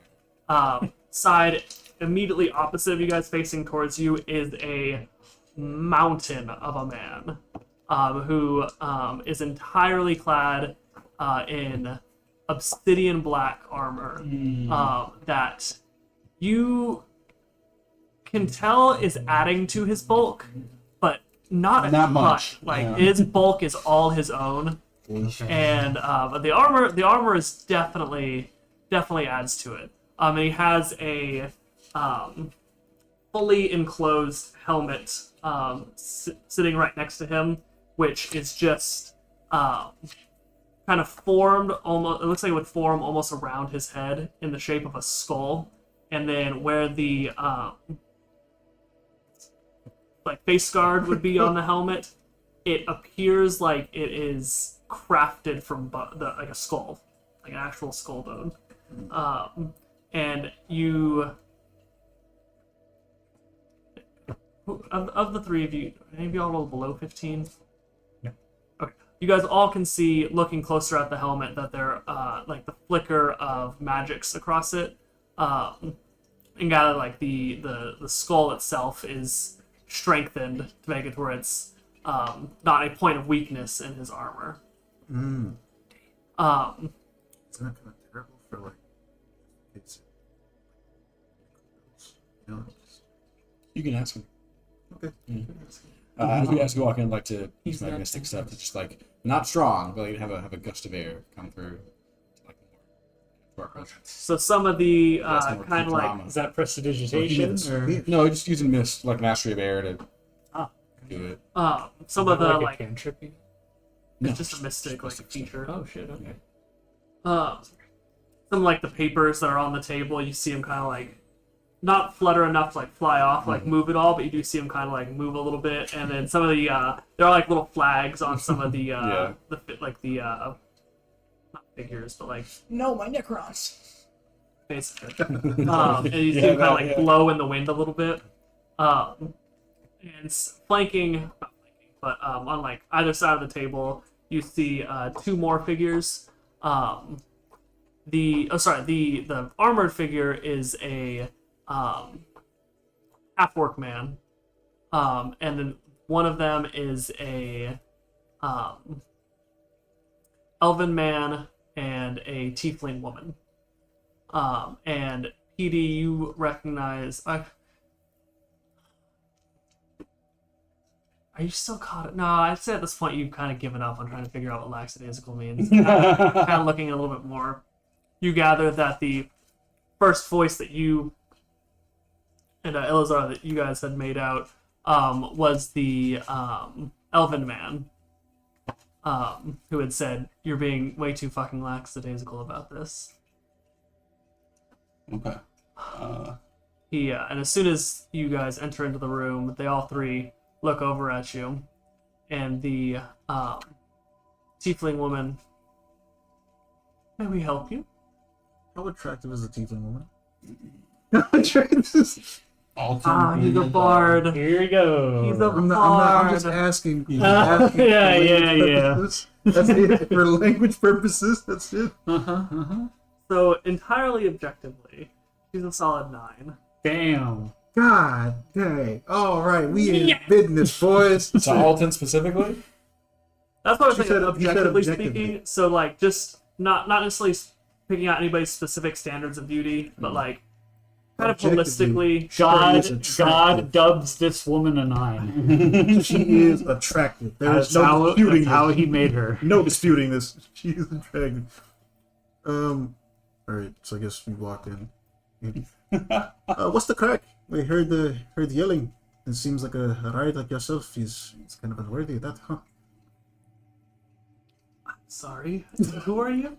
side immediately opposite of you guys, facing towards you, is a mountain of a man who is entirely clad in obsidian black armor that you can tell is adding to his bulk, but not Not much. Like Yeah. his bulk is all his own, and but the armor is definitely adds to it. And he has a fully enclosed helmet sitting right next to him, which is just kind of formed almost. It looks like it would form almost around his head in the shape of a skull, and then where the like face guard would be on the helmet, it appears like it is crafted from like a skull, like an actual skull bone. And you, of the three of you, any of y'all roll below 15? No. Okay. You guys all can see, looking closer at the helmet, that there like the flicker of magics across it, and gather like the skull itself is strengthened to make it where it's not a point of weakness in his armor. Isn't that kind of terrible for like it's you know? You can ask him. Okay. As we walk in, like to use He's not- magnetic stuff to just like not strong, but like have a gust of air come through, like more to our presence. So some of the That's more kind of like drama. Is that prestidigitation? Or? No, just using like mastery of air to Ah. do it. some of the like a like cantrip? it's No, just a mystic like stuff. feature. Oh shit! Okay. Some like the papers that are on the table, you see them kind of like not flutter enough to like fly off, like move at all, but you do see them kind of like move a little bit. And then some of the there are like little flags on some of the Yeah. not figures, but like No, my Necrons. basically. And you see Yeah, them kind of like yeah. blow in the wind a little bit. And flanking, not flanking, but on like either side of the table, you see two more figures. The armored figure is a half-orc man, and then one of them is a elven man and a tiefling woman. And PD, you recognize. Are you still caught? No, I'd say at this point you've kind of given up on trying to figure out what lackadaisical means. kind of looking a little bit more. You gather that the first voice that you and Elazar that you guys had made out was the elven man who had said, "You're being way too fucking lackadaisical about this." Okay. He and as soon as you guys enter into the room, they all three look over at you, and the tiefling woman, "May we help you?" How attractive is the tiefling woman? How attractive is He's a bard. Here we go. He's a I'm just bard. asking. Yeah, for yeah, language yeah. purposes. That's it. For language purposes, that's it. So entirely objectively, she's a solid 9. Damn. God dang. All right, we in business, boys. To Alton specifically. That's what I was She thinking, said- you said objectively objectively. speaking. So like, just not necessarily picking out anybody's specific standards of beauty, but like, kind of Objectively. holistically. God, is attractive. God dubs this woman a 9. She is attractive. There That's is no disputing how this. he made her. No disputing this. She is attractive. All right. So I guess we walked in. What's the crack? We heard the yelling. It seems like a riot like yourself. He's kind of unworthy of that, huh? Sorry. Who are you?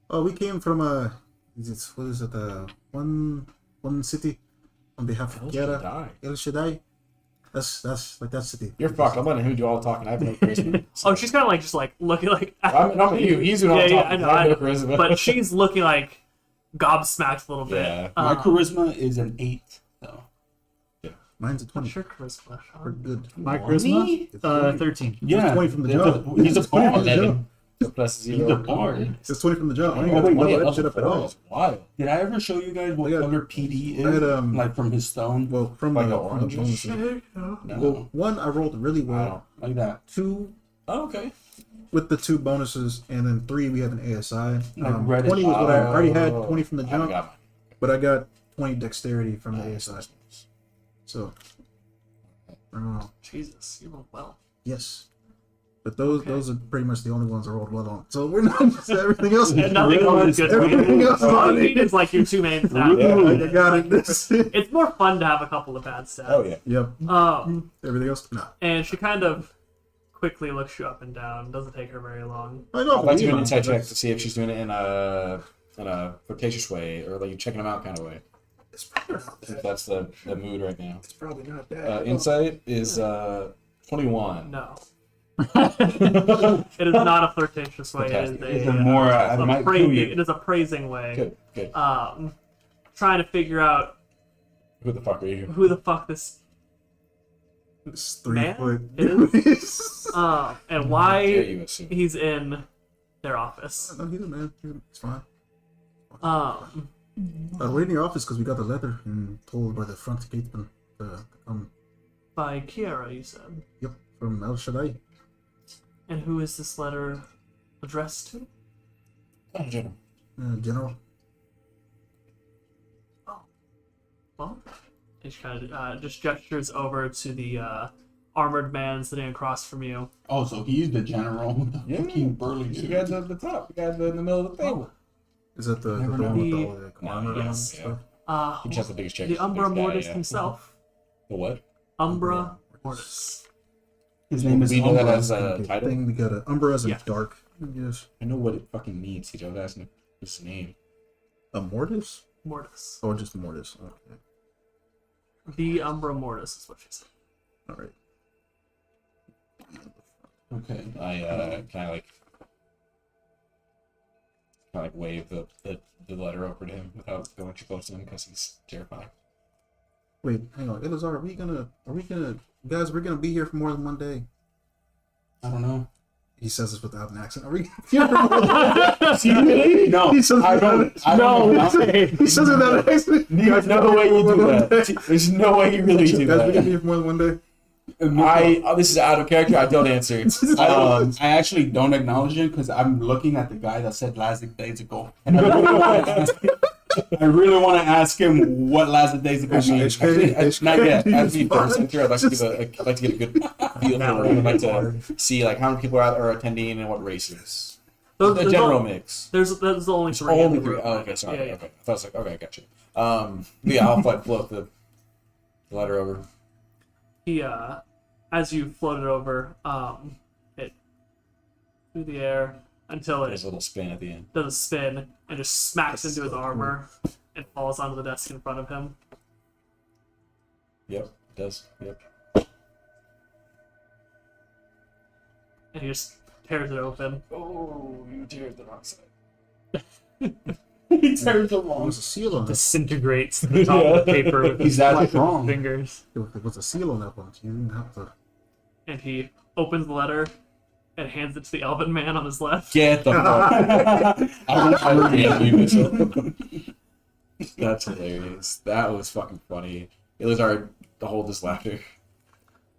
Oh, we came from what is it? One city on behalf of El Gera, Shaddai. El Shaddai. That's like that city. You're fucked. I'm letting him do all the talking. I have no charisma. Oh, she's kind of like just like looking like. I'm not you. He's doing all the Yeah, talking. I have know. no charisma. But she's looking like gobsmacked a little bit. Yeah. My charisma is an 8, though. Mine's a 20. What's your charisma, We're Sean? good. My Money? charisma, 13. Yeah. 20 from the He's jump. He's a bard. 11 plus He's 0. a bard. It's 20 from the jump. I ain't Oh, got to wait, level that shit up at all. That's wild. Did I ever show you guys what I got- color PD is? I had, like from his stone? Well, from Like the, a from the orange? bonuses. No. Well, one I rolled really well. Like that. 2 Oh, okay. with the 2 bonuses, and then 3 we have an ASI. Like reddish. 20 was what I already had. Oh. 20 from the I haven't jump, got mine. but I got 20 dexterity from the ASI. So, Jesus, you rolled well. yes. But those are pretty much the only ones I rolled well on. So we're not just everything else. And nothing else is good. Everything else is All you on need is like your 2 main stats. Yeah. Like I got it. This. It's more fun to have a couple of bad stats. Oh, yeah. Yep. Everything else, no. And she kind of quickly looks you up and down. Doesn't take her very long. I know. I'd like to do an insight check to see if she's doing it in a flirtatious way or like checking them out kind of way. It's probably not If that. that's the mood right now. It's probably not that. Insight is 21. No. It is not a flirtatious way. Fantastic. It It's is a more, I might kill praising. you. It is a praising way. Good, good. Trying to figure out Who the fuck are you? who the fuck this It's 3 man foot. is, and why Dare you assume? he's in their office. No, he's a man. It's fine. We're in your office because we got the letter and told by the front gateman to come. By Kiara, you said. Yep, from El Shaddai. And who is this letter addressed to? General. Well, and she kind of just gestures over to the armored man sitting across from you. Oh, so he's the general. Yeah. Fucking burly You dude. got the top. You got in the middle of the table. Is that the Never one with know. all the armor and Yes. stuff? He just has the biggest check. The Umbra Biggest guy, Mortis yeah. himself. The what? Umbra Mortis. His name is We know that Umbra. as a Okay, title. thing. We got a Umbra as a Yeah. dark. Yes. I know what it fucking means. He just asking his name. A Mortis? Mortis. Or just Mortis? Okay. The Umbra Mortis is what she said. Alright. Okay. I kind of like wave the letter over to him without going too close to him because he's terrifying. Wait, hang on. Elazar, guys, we're gonna be here for more than one day. I don't know. He says this without an accent. Are we gonna be here for more than Really? No. He says I don't. I don't know. He says it without an accent. There's no way you do that. There's no way you really do Guys, we're gonna be that. here for more than one day. This is out of character. I don't answer. I actually don't acknowledge it because I'm looking at the guy that said Lazic days ago, and I really want to ask him what Lazic days ago means. Not yet. As we first enter, I'd like to get a good feel for it. I'd like to see like how many people are attending and what races. The general mix. There's the only three. in Only the 3. room. Oh, okay, sorry. Yeah, yeah. Okay, I thought it was like okay, I got you. Yeah, I'll float the letter over. He as you float it over, it through the air until There's it a little spin at the end. does a spin and just smacks into his armor and falls onto the desk in front of him. Yep, it does. Yep. And he just tears it open. Oh, you teared the wrong side. He turns There along. was a seal on it. Disintegrates the top of the paper with He's his that strong. Fingers. There was a seal on that one. So you didn't have to. And he opens the letter and hands it to the elven man on his left. Get the fuck. I don't you, Mitchell. That's hilarious. That was fucking funny. It was hard to hold his laughter.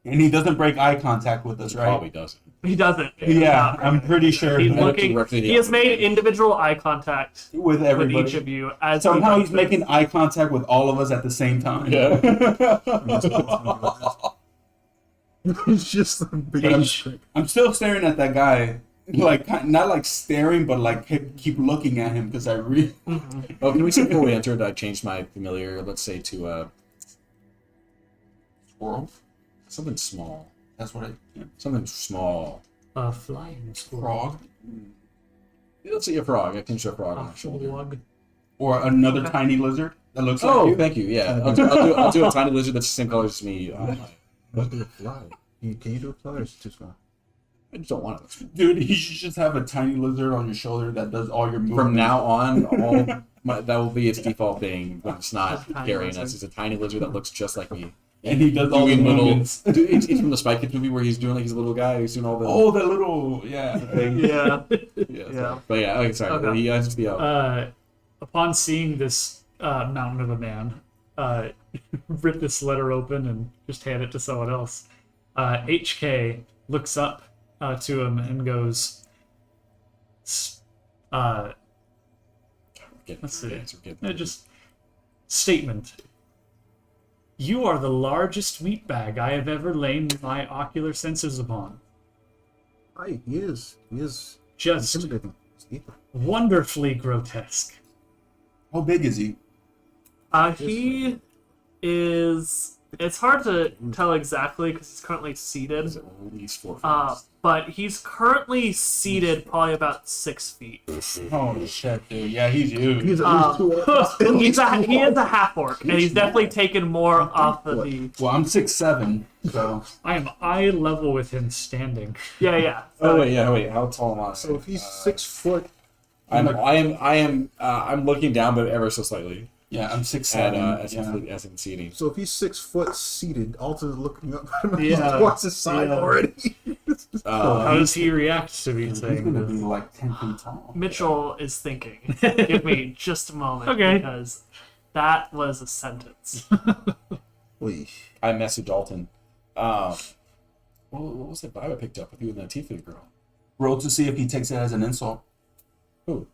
And he doesn't break eye contact with us, right? Probably doesn't. He doesn't. Yeah, I'm pretty sure. He's I looked looking. directly at the He has elven made man. individual eye contact With with everybody. each of you. As Somehow he he's does making eye contact with all of us at the same time. Yeah. It's just a big But I'm- trick. I'm still staring at that guy like not like staring, but like keep looking at him because I really. Oh, can we say before we entered, I changed my familiar, let's say, to Squirrel. something small. That's what I. Yeah. Something small. A flying squirrel. Frog. Let's say a frog. I changed to a frog on A my shoulder. frog. Or another tiny lizard that looks like Oh, you. thank you. Yeah, I'll do a tiny lizard that's the same color as me. Let's do a fly. Can you do a fly or is it too small? I just don't want it. Dude, you should just have a tiny lizard on your shoulder that does all your movements. From now on, that will be its default thing when it's not Tiny carrying lizard. us. It's a tiny lizard that looks just like me. And he does all the Doing little. movements. Dude, it's from the Spy Kids movie where he's doing like he's a little guy. He's doing all the. Oh, that little thing. Yeah. Yeah. But yeah, okay, sorry. Okay. He has to be out. Upon seeing this mountain of a man, rip this letter open and just hand it to someone else. HK looks up to him and goes, Getting let's the see. answer, getting just statement. You are the largest meat bag I have ever lain my ocular senses upon. Aye, he is. He is Just intimidating. Steve. wonderfully grotesque. How big is he? He is. It's hard to tell exactly because he's currently seated. Is it at least 4 feet? But he's currently seated probably about 6 feet. Oh shit, dude. Yeah, he's huge. He's at least 2 He is a half orc, and he's definitely taken more off of the. Well, I'm 6'7", so I am eye level with him standing. Yeah. Oh wait, yeah, wait. How tall am I? So if he's 6 foot, I'm looking down, but ever so slightly. yeah, I'm At 6'7". as in seating. so if he's 6 foot seated, Alta is looking up at him. Yeah. He's twice his size Yeah. already. How does he react to me He's saying gonna be this? like 10 feet tall. Mitchell is thinking. Give me just a moment, Okay. because that was a sentence. Wait. I messaged Dalton. What was that vibe I picked up with you and that Tifa girl? Roll to see if he takes it as an insult. Who?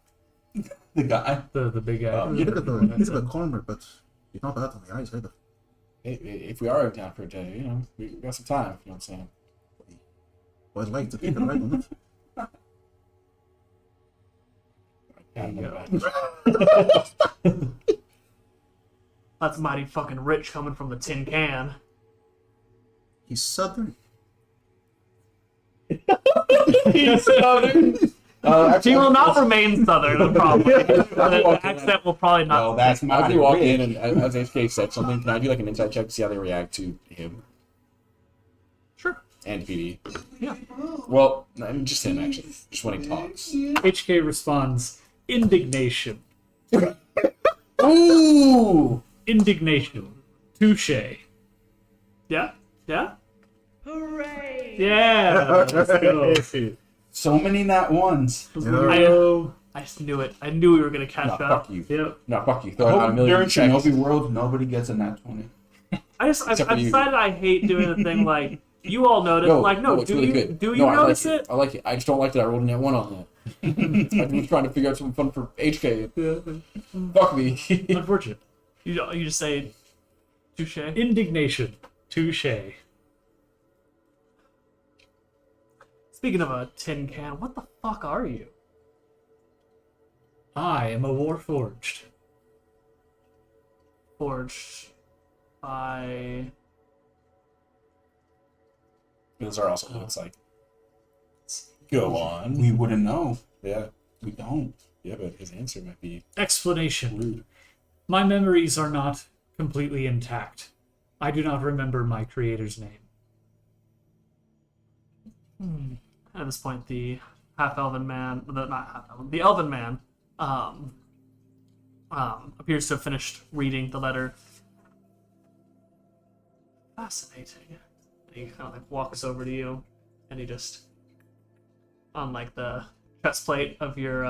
The guy. The big guy. He's a bit calmer, but he's not bad on the eyes either. If we are down for a day, you know, we got some time. You know what I'm saying? Well, I'd like to take a ride on it. That's mighty fucking rich coming from the tin can. He's southern. He will not remain southern, probably. The accent will probably not. Well, that's As my we walk in and as HK said something, can I do like an inside check to see how they react to him Sure. and PD? Yeah. Well, I mean, just him actually, just when he talks. HK responds, indignation. Ooh! Indignation. Touche. Yeah. Hooray! Yeah. Let's go. So many not ones. I just knew it. I knew we were gonna catch No, up. fuck you. Yep. No, fuck you. I Throw out a hope million during checks. Shinobi World, nobody gets a nat 20. I've Except for you. decided I hate doing the thing like you all notice. No, like no, it's do really you good. do you No, I notice like it? I like it. I just don't like that I rolled a net 1 on that. I'm just trying to figure out something fun for HK. Fuck me. Unfortunate. You just say touche. Indignation. Touche. Speaking of a tin can, what the fuck are you? I am a warforged. Forged by Those are also what it's like. Go on. We wouldn't know. Yeah. We don't. Yeah, but his answer might be Explanation. rude. My memories are not completely intact. I do not remember my creator's name. at this point the half-elven man, not half-elven, the elven man, appears to have finished reading the letter. Fascinating. And he kind of like walks over to you, and he just, on like the chest plate of your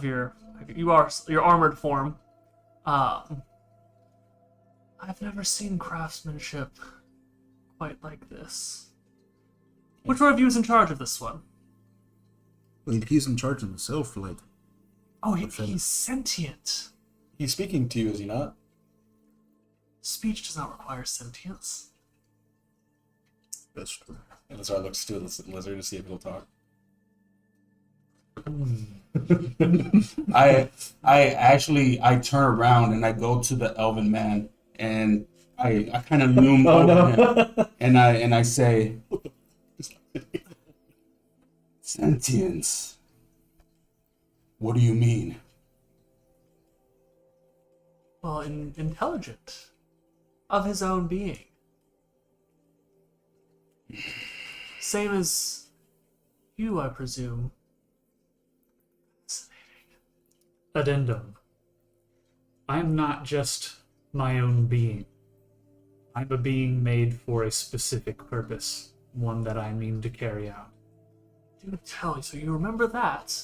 your armored form. I've never seen craftsmanship quite like this. Which one of you is in charge of this one? Well, he's in charge of himself, like. Oh, he's sentient. He's speaking to you, is he not? Speech does not require sentience. That's true. And Lazar looks to the lizard to see if he'll talk. I turn around and I go to the elven man and I kind of loom over him and I say, sentience. What do you mean? Well, intelligent. Of his own being. Same as you, I presume. Addendum. I am not just my own being. I'm a being made for a specific purpose, one that I mean to carry out. Do tell me, so you remember that?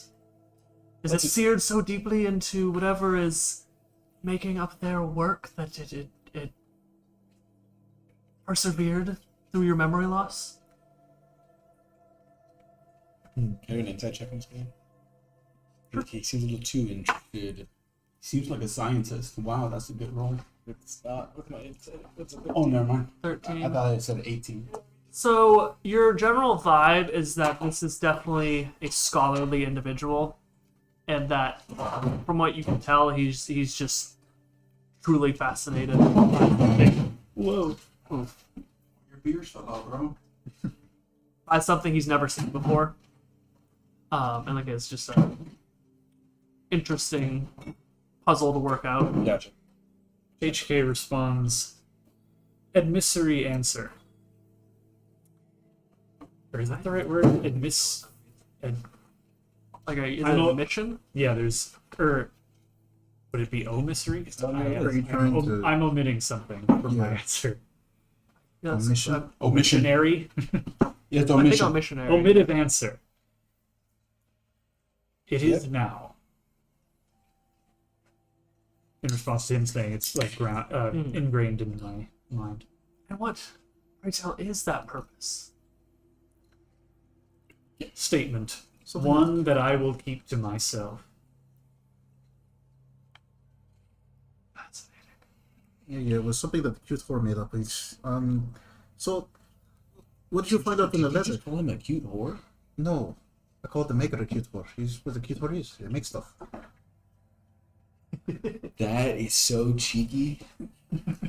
Is it seared so deeply into whatever is making up their work that it persevered through your memory loss? Can I do an insight check on this game? He seems a little too interested. Seems like a scientist. Wow, that's a good roll. It's not with my insight. Oh, never mind. 13. I thought it said 18. So your general vibe is that this is definitely a scholarly individual, and that from what you can tell, he's just truly fascinated. Whoa. Your beers fell out, bro. By something he's never seen before. And like it's just a interesting puzzle to work out. Gotcha. HK responds, admissory answer. Or is that the right word? Like is it I know- a mission? Yeah, there's would it be omissory? Are you trying to- I'm omitting something from my Yeah. answer. Yeah, it's, Omission? Omission. Missionary. Yeah, it's I think omission. I'm missionary. Omittive answer. It is now. In response to him saying it's like ingrained in my mind. And what, pray tell, is that purpose? Statement. Something One that I will keep to myself. Fascinating. Yeah, it was something that Q4 made up. So, what did you find out in the Did you letter? just call him a cute whore? No, I called the maker a Q4. He's what the Q4 is. It makes stuff. That is so cheeky.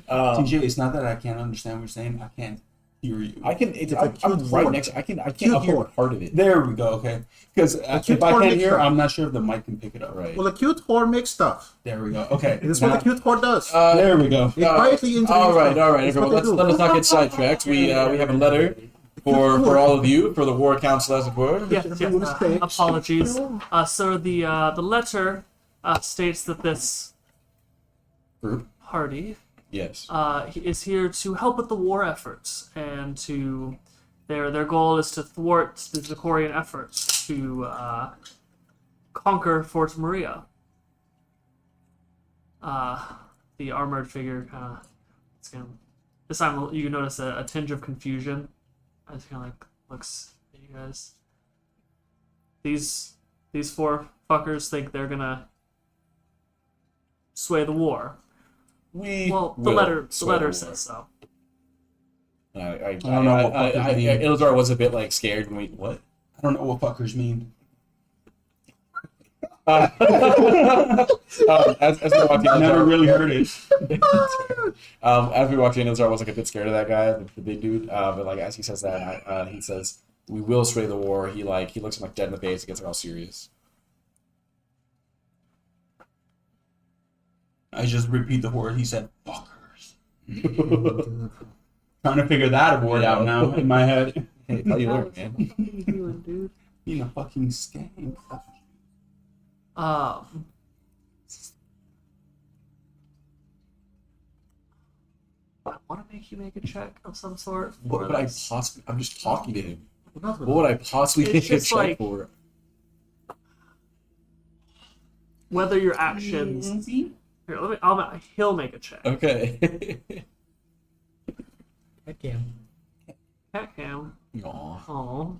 TJ, it's not that I can't understand what you're saying. I can't hear you. I can. It's a I'm cute right whore. next. I can't Cute hear whore. part of it. There we go. Okay. Because cute if I whore can't makes hear, stuff. I'm not sure if the mic can pick it up. Right. Well, a Q4 makes stuff. There we go. Okay. This is now- what the Q4 does. there we go. It quietly engineers all right, stuff. all right, It's everyone. what they Let's do. not get sidetracked. We have a letter for all of you for the War Council, as it were. Yes, Everyone yes. mistakes. Apologies. So the letter states that this Group. party Yes. is here to help with the war efforts, and to their goal is to thwart the Zikorian efforts to conquer Fort Maria. The armored figure kind of this time you notice a tinge of confusion as he kind of like looks at you guys. These four fuckers think they're gonna sway the war. Well, the will letter sway the war. says so. I don't know what fuckers mean. Ilzar was a bit like scared when we what? I don't know what fuckers mean. As we walked in, Never really heard it. as we walked in, Ilzar was like a bit scared of that guy, the big dude. But like as he says that, he says, "We will sway the war." He looks like dead in the face. He gets like all serious. I just repeat the word he said. Fuckers. Trying to figure that word out now in my head. Hey, how you learn, man? What are you doing, dude? Being a fucking scam. I want to make you make a check of some sort. What would I possibly? I'm just talking to him. Not What would I possibly It's make a just check like- for? Whether your actions. Here, he'll make a check. Okay. I can. Heck him. Aw, Oh.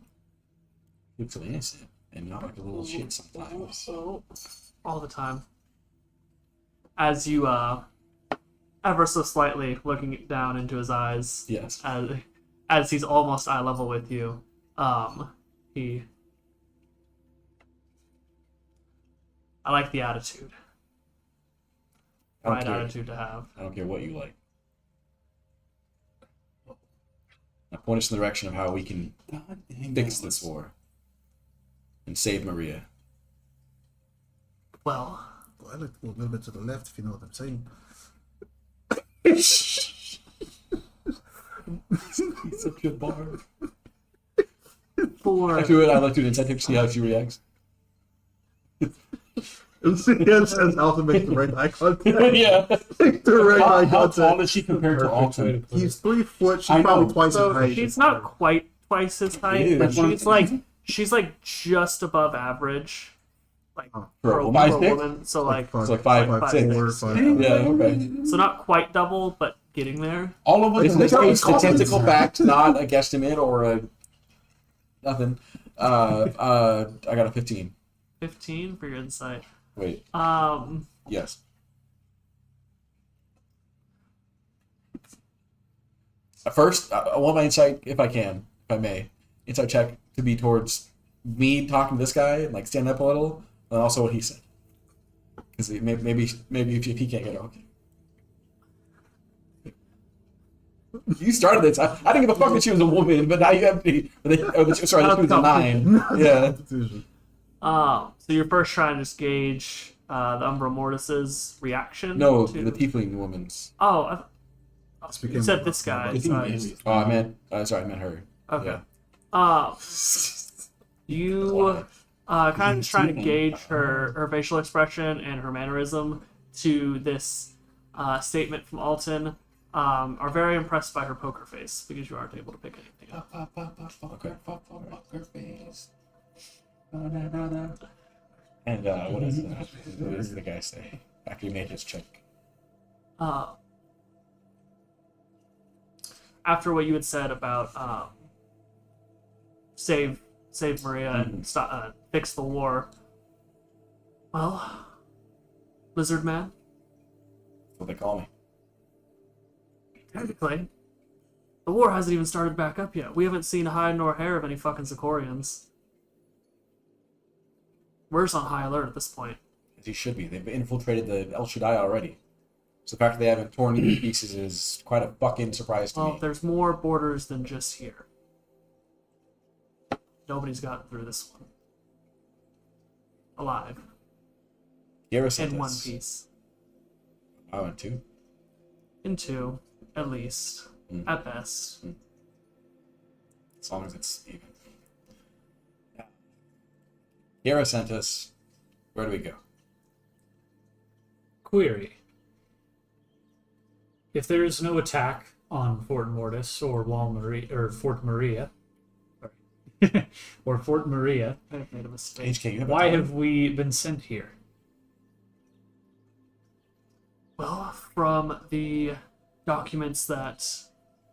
he looks so innocent and not like a little shit sometimes. All the time. As you ever so slightly looking down into his eyes, Yes. as he's almost eye level with you, he I like the attitude. I don't Right care. attitude to have. I don't care what you like. Now point us in the direction of how we can God dang fix it. this war and save Maria. Well, Well, I like to go a little bit to the left, if you know what I'm saying. He's such a bard. for I'd like to do an incentive to see how she reacts. Yes, as Alpha makes the right eye contact. Yeah. The right eye How tall contact. is she compared to Perfect way to Alton? put it. He's 3 foot. She's I know. probably twice so his height. she's not quite twice his height, Yeah, but that's what she's like just above average, like For a woman? for a 5'6"? woman. So like It's like 5'6". 4, 5. Yeah, okay. so not quite double, but getting there. All of us It's in a this statistical fact, not a guesstimate or a nothing. I got a 15. 15 for your insight. Wait, yes. First, I want my insight, if I can, if I may, insight check to be towards me talking to this guy and like stand up a little, and also what he said. Because maybe if he can't get it, okay. You started this. I didn't give a fuck that she was a woman, but now you have the. Sorry, this was a 9. Yeah. So you're first trying to just gauge the Umbra Mortis's reaction. No, to... the tiefling woman's. Oh, Speaking you said of- this guy. I think Sorry. maybe. Oh, I meant. Sorry, I meant her. Okay. Yeah. You kind of just trying to gauge her facial expression and her mannerism to this statement from Alton. Are very impressed by her poker face because you aren't able to pick anything up. And what does the guy say after he made his check? After what you had said about save Maria and stop, fix the war. Well, Lizard Man, That's what they call me. technically, the war hasn't even started back up yet. We haven't seen hide nor hair of any fucking Zikorians. We're just on high alert at this point. As he should be. They've infiltrated the El Shaddai already. So the fact that they haven't torn into pieces is quite a fucking surprise to Well, me. there's more borders than just here. Nobody's gotten through this one alive Garrus sent in one us. piece. I went 2. In 2, at least. At best. As long as it's even. Yeah. Garrus sent us. Where do we go? Query. If there is no attack on Fort Mortis or Wall Maria or Fort Maria, sorry, or Fort Maria, I've made a mistake. HK, you have a why time? have we been sent here? Well, from the documents that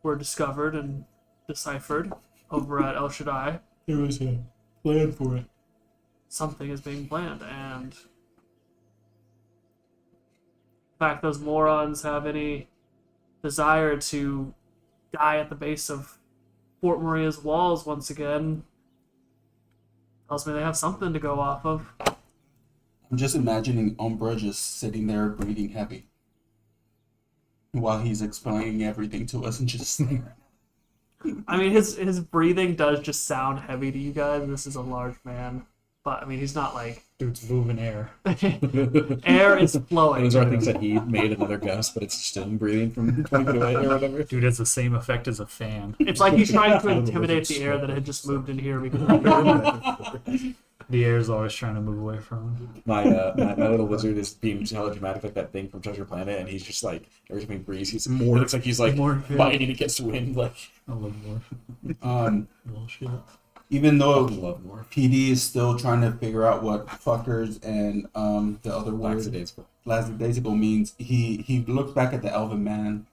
were discovered and deciphered over at El Shaddai, There was a plan for it. something is being planned, and the fact those morons have any desire to die at the base of Fort Maria's walls once again tells me they have something to go off of. I'm just imagining Umbra just sitting there breathing heavy while he's explaining everything to us and just I mean, his breathing does just sound heavy to you guys. This is a large man, but I mean, he's not like Dude's moving air. air is flowing. Those are things that he made another gust, but it's still breathing from 20 feet away or whatever. Dude has the same effect as a fan. It's like he's trying to intimidate the air that had just moved in here. Because The air's always trying to move away from him. My little wizard is being hella dramatic like that thing from Treasure Planet, and he's just like every time he breathes, it looks like he's like biting against the wind. Like I love more. Bullshit. even though love more. PD is still trying to figure out what fuckers and the other word Lackadaisical. lackadaisical means, he looks back at the elven man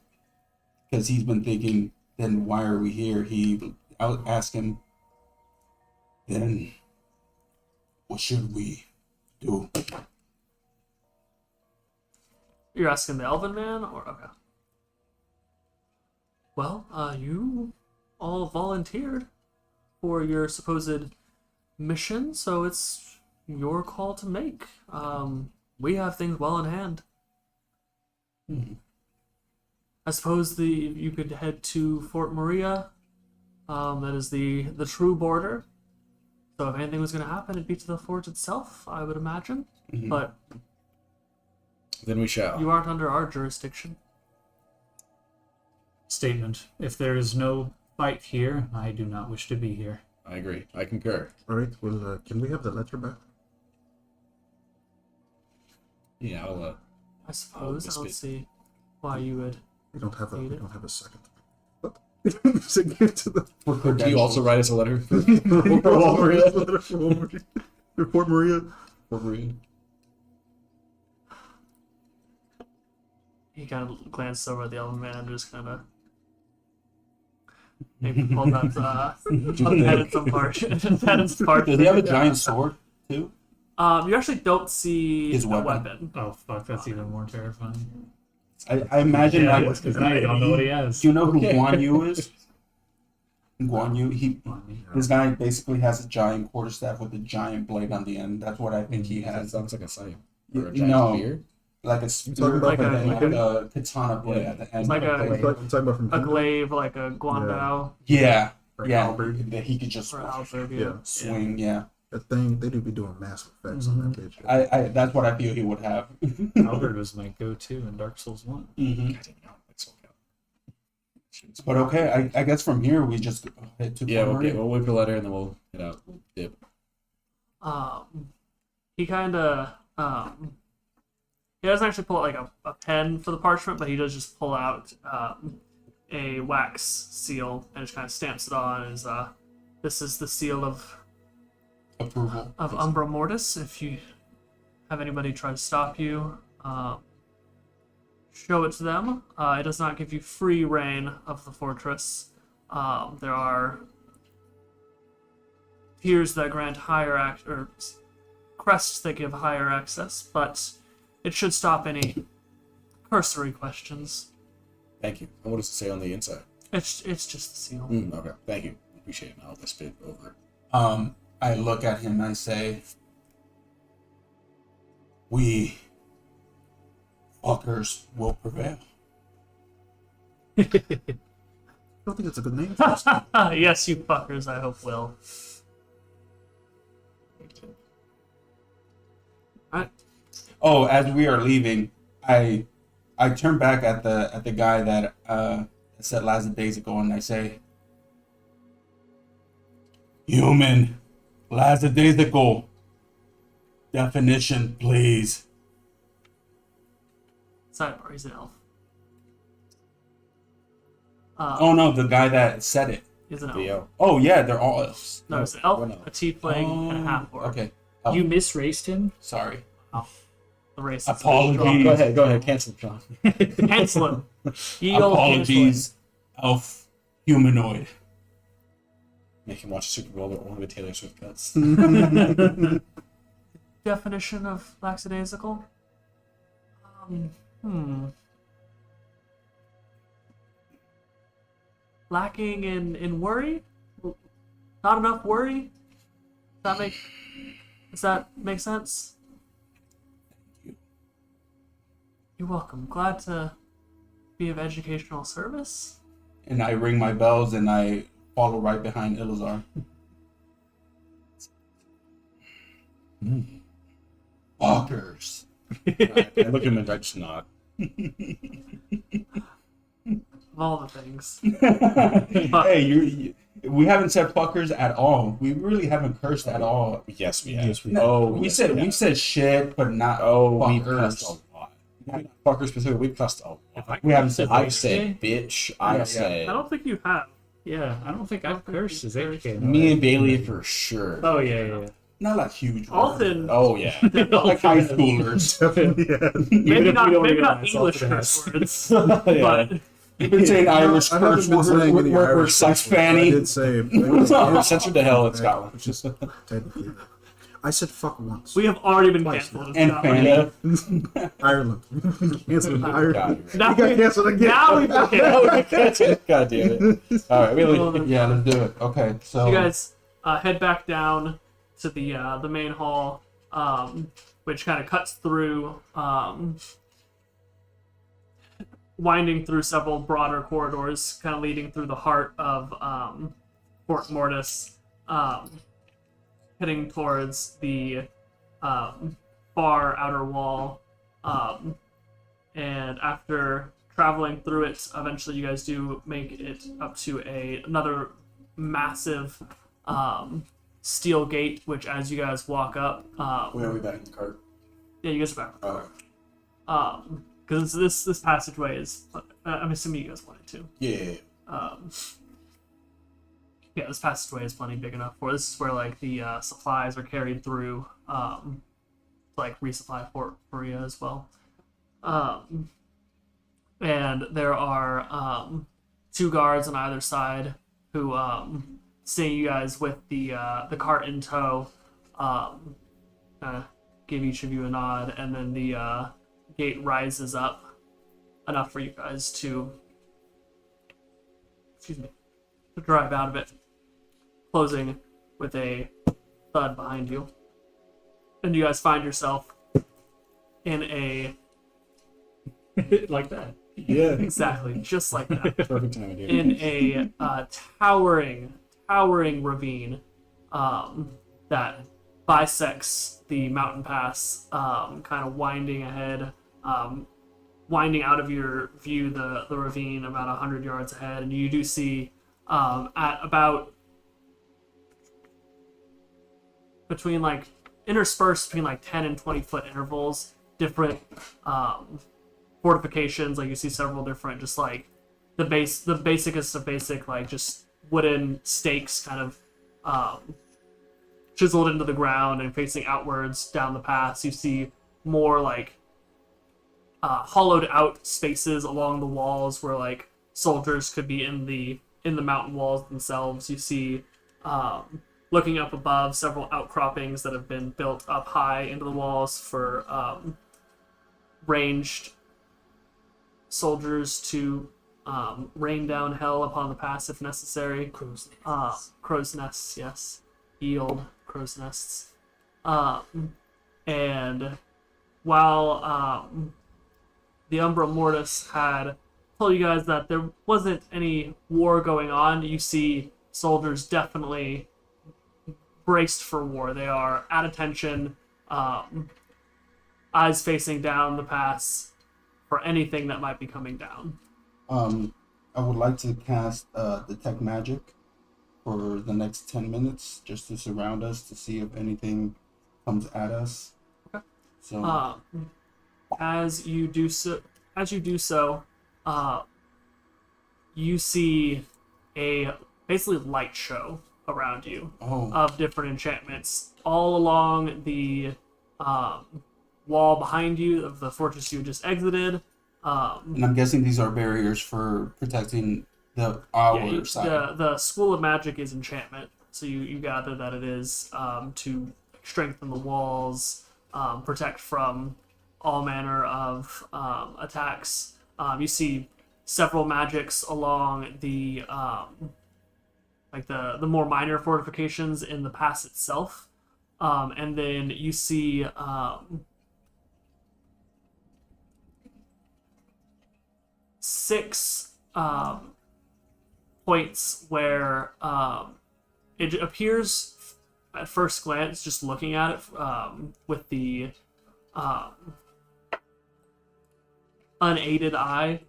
because he's been thinking, then why are we here? I'll ask him, then what should we do? you're asking the Elven Man, or okay. Well, you all volunteered for your supposed mission, so it's your call to make. We have things well in hand. I suppose you could head to Fort Maria. That is the true border. So if anything was going to happen, it'd be to the fort itself, I would imagine. But Then we shall. you aren't under our jurisdiction. Statement. If there is no fight here, I do not wish to be here. I agree. I concur. All right. Well, can we have the letter back? Yeah, I'll, I suppose. I don't misfit. see why you would. We don't have a. Need We it? don't have a second. What? So give it to the. do you also write us a letter? For Fort Maria. For Maria? He kind of glanced over at the elven man and just kind of maybe pulled out head in some part. Head in some part. Does he have a giant sword too? You actually don't see His a weapon. weapon. Oh fuck, that's even more terrifying. I imagine Yeah, like. because now you don't know what he has. Do you know who Okay. Guan Yu is? Guan Yu, this guy basically has a giant quarterstaff with a giant blade on the end. That's what I think he That has. sounds like a sign. Y- Or a giant no. spear. Like a spear, talking about like like a katana blade at the end. like a- I'm talking about from A glaive, like a guandao Yeah, Or yeah. halberd. That he could just or halberd. Yeah. swing. Yeah, That thing, they do be doing massive effects on that bitch. I that's what I feel he would have. Halberd was my go-to in Dark Souls 1. Mhm. I didn't know. It's okay. But okay, I guess from here we just head to Yeah, Fort okay. Maria. We'll whip the letter and then we'll get out. Dip. He kind of he doesn't actually pull out like a pen for the parchment, but he does just pull out a wax seal and just kind of stamps it on as this is the seal of Approval. Umbra Mortis. If you have anybody try to stop you, show it to them. It does not give you free reign of the fortress. There are tiers that grant higher or crests that give higher access, but it should stop any cursory questions. Thank you. And what does it say on the inside? It's just the seal. Okay. Thank you. Appreciate it. I'll just spit over. I look at him and I say, "We fuckers will prevail." I don't think it's a good name for us. Yes, you fuckers, I hope will. Alright. Oh, as we are leaving, I turn back at the guy that said last days ago, and I say, "Human, last days ago. Definition, please." Sidebar, he's an elf. Oh no, the guy that said it. He's an elf. Theo. Oh yeah, they're all elves. No, it's an elf, we're not. a tiefling, and a half-orc. Okay. You misraced him? Sorry. The race. Apologies. Go ahead. Cancel it, John. Cancel him. Ye old Apologies, elf humanoid. Make him watch a Super Bowl, but only with Taylor Swift cuts. canceling. Definition of lackadaisical? Lacking in worry? Not enough worry? Does that make sense? You're welcome. Glad to be of educational service. And I ring my bells and I follow right behind Ilazar. Fuckers. Alright, I look at him and I just nod. Of all the things. Hey, we haven't said fuckers at all. We really haven't cursed at all. Yes, we have. Yes, we No, Oh, we yes, said we we have. said shit, but not We've fuckers. cussed a lot. Fucker specifically, we've cussed a lot. We haven't said I fuckers. said bitch. I Yeah. said I don't think you have. Yeah, I don't think I've cursed as AFK. me and Bailey for sure. Oh, yeah. Not like huge. Alton. Oh yeah. Like high schoolers. Definitely, yeah. Maybe if not, we don't maybe not realize English Alton curse has. words. But You've been saying Irish I haven't curse been words. saying any We're Irish sex curse words, but I fanny. did say We're censored to hell in Scotland. which is technically. I said fuck once. we have already been Twice. canceled. And fanny. Ireland. Canceled in Ireland. God, You got canceled again. Now we've been canceled. God damn it. All right, Bailey. Yeah, let's do it. Okay, so You guys head back down to the main hall. which kind of cuts through, winding through several broader corridors, kind of leading through the heart of Fort Mortis, heading towards the far outer wall. And after traveling through it, eventually you guys do make it up to another massive steel gate, which as you guys walk up, Where are we back in the cart? yeah, you guys are back. Oh. Because this passageway is, I'm assuming you guys wanted to. Yeah. Yeah, this passageway is plenty big enough for. This is where like the supplies are carried through, to, like resupply Fort Maria as well. And there are 2 guards on either side who, seeing you guys with the cart in tow, give each of you a nod, and then the gate rises up enough for you guys to, to drive out of it, closing with a thud behind you. And you guys find yourself in a Like that. Yeah. exactly just like that, Perfect time, dude. in a towering ravine that bisects the mountain pass, kind of winding ahead, winding out of your view the ravine about 100 yards ahead, and you do see at about between like interspersed between like 10 and 20 foot intervals different fortifications. Like you see several different, just like the basicest of basic, like just wooden stakes kind of chiseled into the ground and facing outwards down the pass. You see more like hollowed out spaces along the walls where like soldiers could be in the mountain walls themselves. You see looking up above several outcroppings that have been built up high into the walls for ranged soldiers to rain down hell upon the pass if necessary. Crow's nests, yes. Yield crow's nests. And while the Umbra Mortis had told you guys that there wasn't any war going on, you see soldiers definitely braced for war. They are at attention, eyes facing down the pass for anything that might be coming down. I would like to cast detect magic for the next 10 minutes just to surround us to see if anything comes at us. Okay. So As you do so, you see a basically light show around you of different enchantments all along the wall behind you of the fortress you just exited. and I'm guessing these are barriers for protecting our side. The School of Magic is enchantment, so you gather that it is to strengthen the walls, protect from all manner of attacks. You see several magics along the like the more minor fortifications in the pass itself, and then you see six points where it appears at first glance, just looking at it with the unaided eye,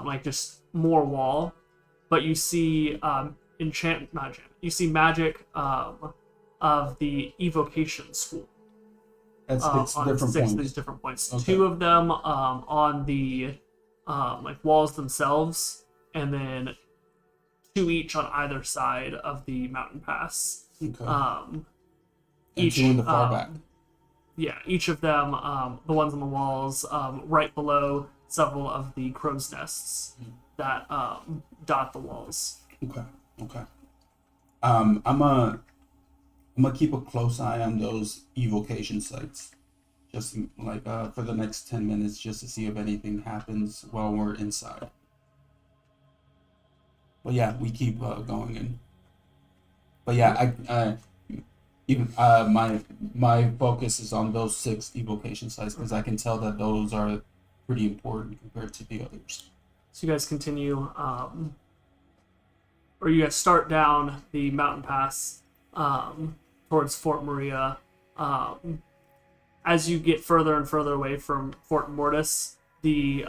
like just more wall, but you see you see magic of the evocation school. That's On different six points. of these different points. Okay. 2 of them on the like walls themselves, and then 2 each on either side of the mountain pass. Okay. And and 2 in the far back. Yeah, each of them, the ones on the walls, right below several of the crow's nests that dot the walls. Okay. I'm gonna keep a close eye on those evocation sites, just like for the next 10 minutes, just to see if anything happens while we're inside. But yeah, we keep going in. But yeah, even my focus is on those 6 evocation sites because I can tell that those are pretty important compared to the others. So you guys continue, or you guys start down the mountain pass towards Fort Maria. As you get further and further away from Fort Mortis, the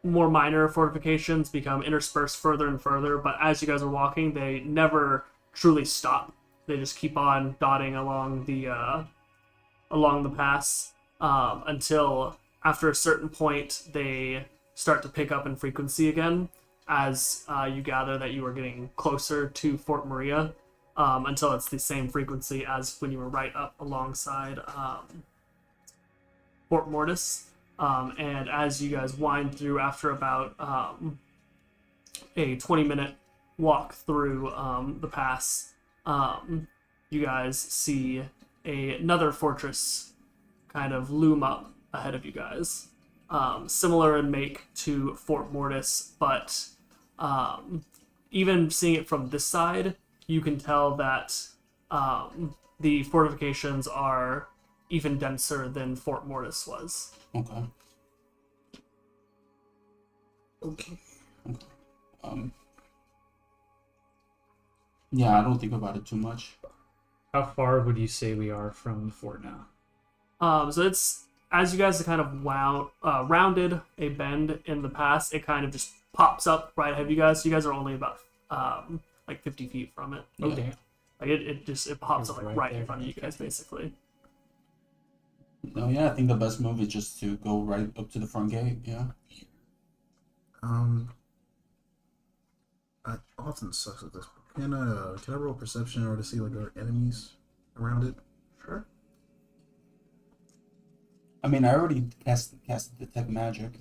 more minor fortifications become interspersed further and further, but as you guys are walking, they never truly stop. They just keep on dotting along the pass until after a certain point they start to pick up in frequency again as you gather that you are getting closer to Fort Maria, until it's the same frequency as when you were right up alongside Fort Mortis. And as you guys wind through after about a 20-minute walk through the pass, you guys see another fortress kind of loom up ahead of you guys. Similar in make to Fort Mortis, but even seeing it from this side, you can tell that the fortifications are even denser than Fort Mortis was. Okay. Okay. Yeah, I don't think about it too much. How far would you say we are from the fort now? So it's as you guys have kind of rounded a bend in the pass, it kind of just pops up right ahead of you guys. So you guys are only about like 50 feet from it. Oh, damn. Like it pops It's up like right right there. in front of you guys, basically. No, yeah, I think the best move is just to go right up to the front gate. Yeah. I often sucks at this. Can I roll perception or to see like our enemies around it? Sure. I mean, I already cast detect magic.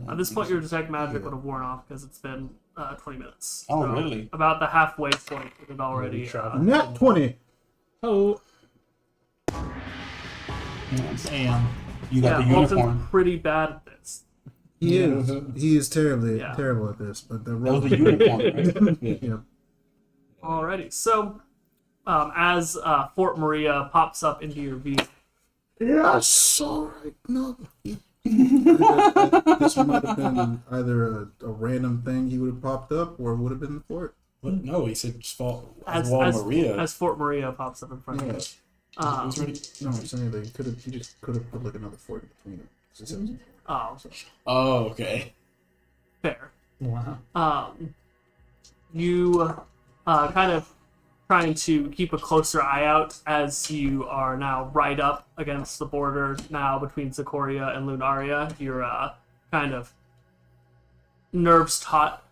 At this point, your detect magic would have worn off because it's been 20 minutes. Oh, So really? About the halfway point, it had already. Nat 20. Oh, Damn. You got the Alton's unicorn. pretty bad at this. He is. He is terribly Yeah. terrible at this. But the That roll. was the unicorn, right? Yeah. Alrighty, so as Fort Maria pops up into your view, Yes. Sorry. No. This might have been either a random thing he would have popped up, or it would have been the fort. What? No, he said just fall. as, Wall as, Maria. as Fort Maria pops up in front of you. It Um, was already- No, I'm saying that he just could have put like another fort in between it. 'Cause it says- oh, Oh, okay. fair. wow. You kind of trying to keep a closer eye out as you are now right up against the border now between Zikoria and Lunaria. You're kind of nerves taut,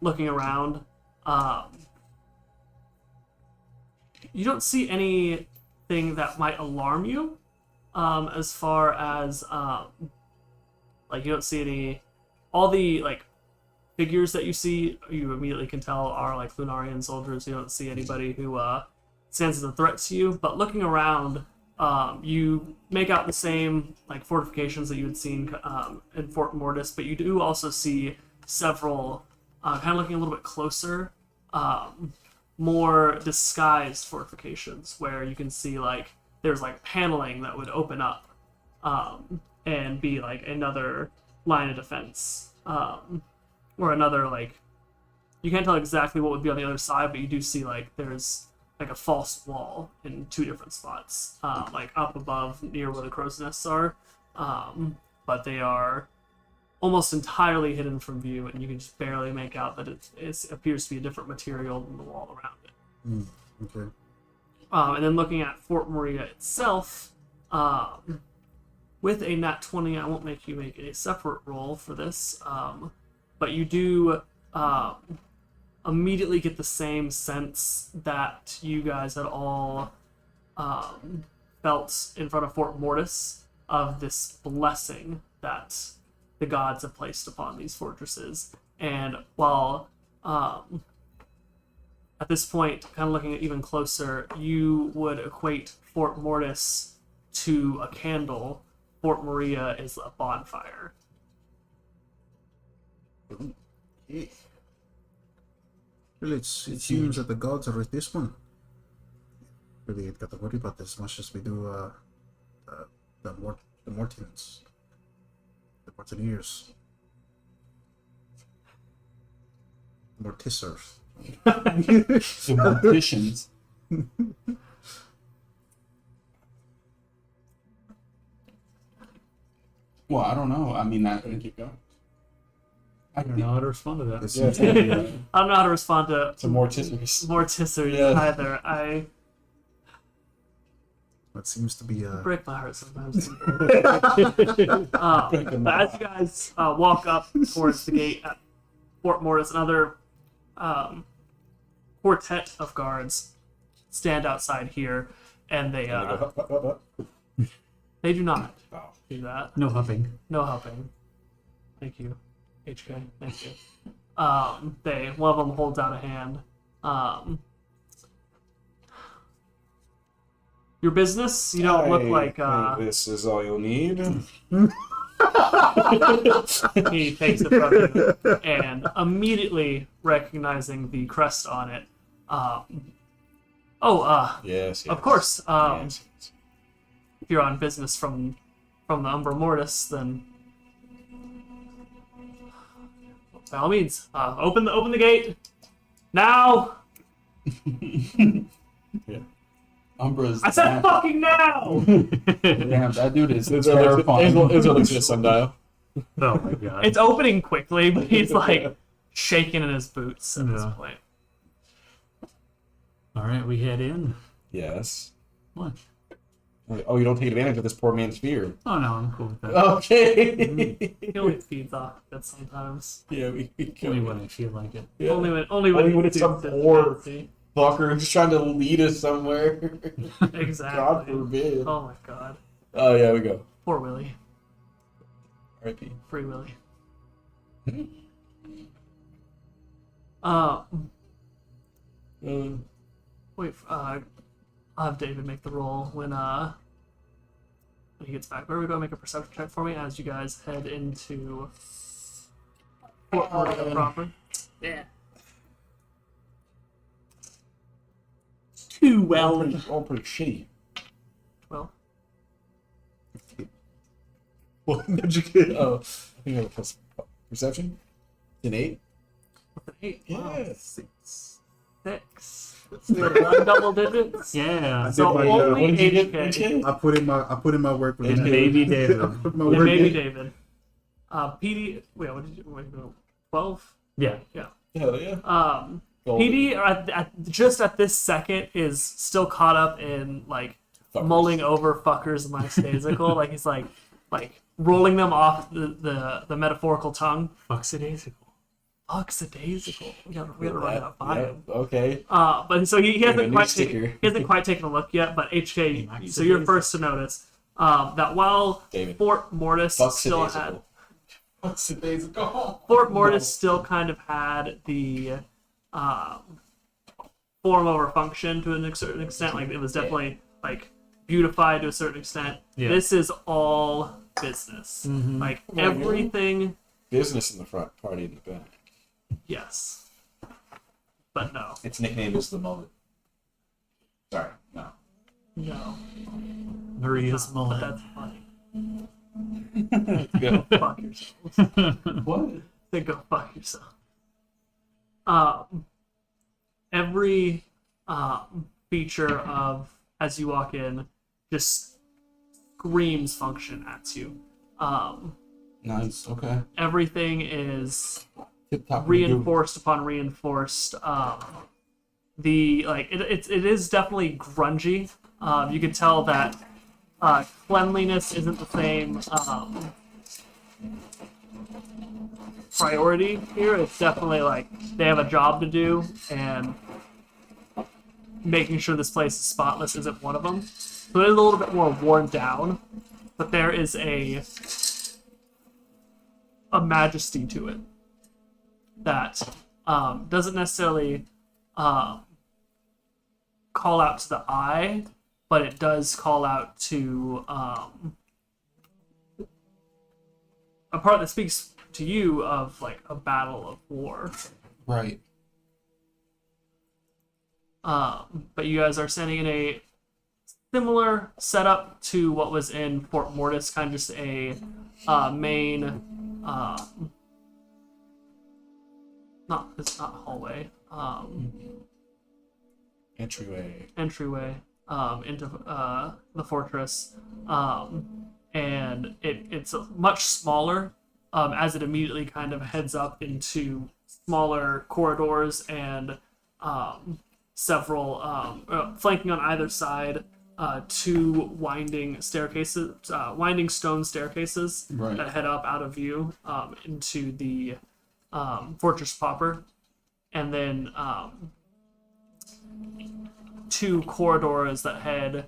looking around. You don't see anything that might alarm you, as far as like you don't see any. All the like figures that you see, you immediately can tell are like Lunarian soldiers. You don't see anybody who stands as a threat to you. But looking around, you make out the same like fortifications that you had seen in Fort Mortis, but you do also see several, kind of looking a little bit closer, more disguised fortifications where you can see like there's like paneling that would open up and be like another line of defense. Or another, like, you can't tell exactly what would be on the other side, but you do see, like, there's, like, a false wall in 2 different spots, like, up above near where the crow's nests are, but they are almost entirely hidden from view, and you can just barely make out that it appears to be a different material than the wall around it. Okay. And then looking at Fort Maria itself, with a nat 20, I won't make you make a separate roll for this, but you do immediately get the same sense that you guys had all felt in front of Fort Mortis of this blessing that the gods have placed upon these fortresses. And while at this point, kind of looking at even closer, you would equate Fort Mortis to a candle. Fort Maria is a bonfire. Yeah. Well, it seems that the gods are with this one. really got to worry about this much as we do the Mortons, the Mortineers, Mortisers. The morticians. Well, I don't know. I mean, Keep going. I don't know how to respond to that. This Yeah, seems it's to be, I don't know how to respond to Some more tissues. mortissers Yeah. either. I what seems to be break my heart sometimes. But as you guys walk up towards the gate at Fort Mortis, another quartet of guards stand outside here, and they And they go, "Hup, hup, hup, hup." they do not Oh. do that. No huffing. No helping. Thank you, HK. Thank you. One of them holds out a hand. Your business? You don't look like. I think this is all you'll need. He takes it from you, and immediately recognizing the crest on it. Yes. Of course. Yes. If you're on business from the Umbra Mortis, then by all means, open the gate now. Umbra's. I said fucking now. Damn, that dude is It's really terrifying. to a sundial. Oh my god. It's opening quickly, but he's like shaking in his boots at this Yeah. point. All right, we head in. Yes. What? Oh, you don't take advantage of this poor man's fear. Oh no, I'm cool with that. Okay. He only feeds off it sometimes. Yeah, we Only when I feel like it. Yeah. Only when it's it some suits his poor fancy. fucker who's trying to lead us somewhere. God Exactly. forbid. Oh my god. Oh, yeah, we go. Poor Willie. R.I.P. Free Willie. Wait. I'll have David make the roll when he gets back. Where are we going? Make a perception check for me as you guys head into Fort Morgan proper. Yeah. Too well. All pretty shitty. Well, What did you get? Oh, I think I have a plus perception. An 8? with an 8. Yeah. Wow. 6. 6. One double digits. Yeah. So did my, only What did you get? HK. I put in my work with And that. baby David. I put my And work maybe in. David. PD. Wait, what did you go? 12. Yeah. Yeah. Hell yeah. PD just at this second is still caught up in like Fuckers. mulling over fuckers in lackadaisical. Like he's like rolling them off the metaphorical tongue. Fucksidasical. Fuckadaisical. We gotta run that by Yeah, him. okay. But so he a hasn't new quite sticker. he hasn't quite taken a look yet. But HK, so you're first to notice that while David. Fort Mortis still had Fucksidasical. Fort Mortis still kind of had the form over function to a certain extent. Like it was definitely like beautified to a certain extent. Yeah. This is all business. Like everything. Business in the front, party in the back. Yes, but no, Its nickname is the mullet. Sorry, no. no. Maria's But mullet. that's funny. Go. Fuck yourselves. What? Then go fuck yourself. Every feature of as you walk in just screams function at you. Nice. Okay. Everything is Tip top. reinforced upon reinforced. The like it is definitely grungy. You can tell that cleanliness isn't the same priority here. It's definitely like they have a job to do, and making sure this place is spotless isn't one of them. So it is a little bit more worn down, but there is a majesty to it that doesn't necessarily call out to the eye, but it does call out to a part that speaks to you of like a battle of war. Right. But you guys are standing in a similar setup to what was in Fort Mortis, kind of just a main, it's not hallway, entryway into the fortress, and it's much smaller, as it immediately kind of heads up into smaller corridors and several flanking on either side, two winding staircases, winding stone staircases Right. that head up out of view into the fortress proper, and then two corridors that head,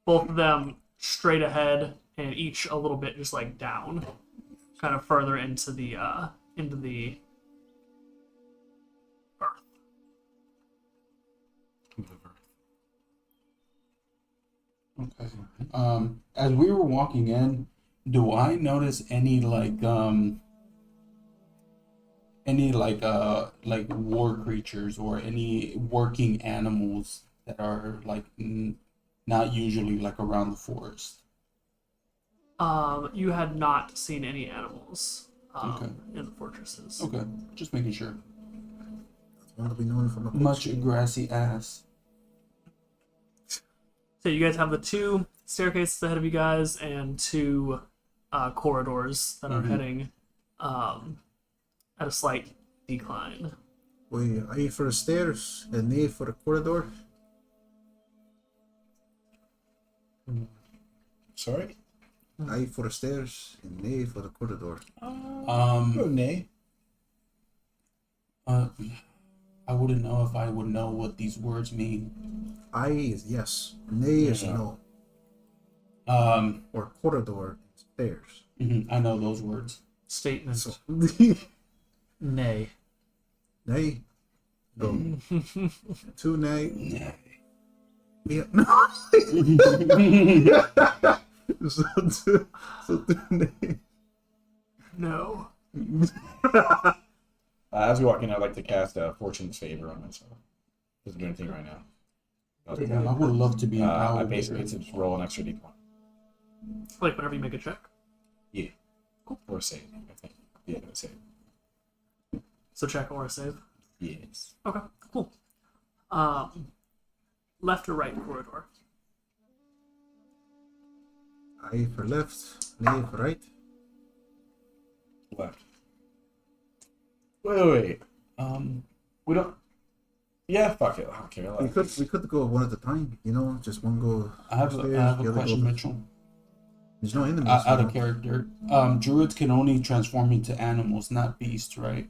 both of them straight ahead and each a little bit just like down, kind of further into the earth. Okay. As we were walking in, do I notice any like war creatures or any working animals that are like not usually like around the forest? You had not seen any animals Okay. in the fortresses. Okay, just making sure. Want to be known from a Much grassy ass. So you guys have the two staircases ahead of you guys and two corridors that are heading at a slight decline. We A for the stairs and A for the corridor. Sorry? A for the stairs and A for the corridor. Oh, nay. I wouldn't know if I would know what these words mean. I is yes. Nay is Yeah. no. Or corridor and stairs. I know those words. Statement. So Nay. nay. No. Two nay. Yeah. Yeah. so two nay. No. As we walk in, I'd like to cast Fortune's Favor on myself. Doesn't do anything right now. I would love to be I empowered. basically get to just roll an extra d20. Like whenever you make a check. Yeah. Or a save, I think. Yeah, a save. So check or a save. Yes. Okay, cool. Left or right corridor? A for left, nay for right. Left. Wait. We don't. Yeah, fuck it. I don't care. We could go one at a time, you know, just one go I have upstairs, a the other question, go. Mitchell. There's no enemies. Out you of know. character. Druids can only transform into animals, not beasts, right?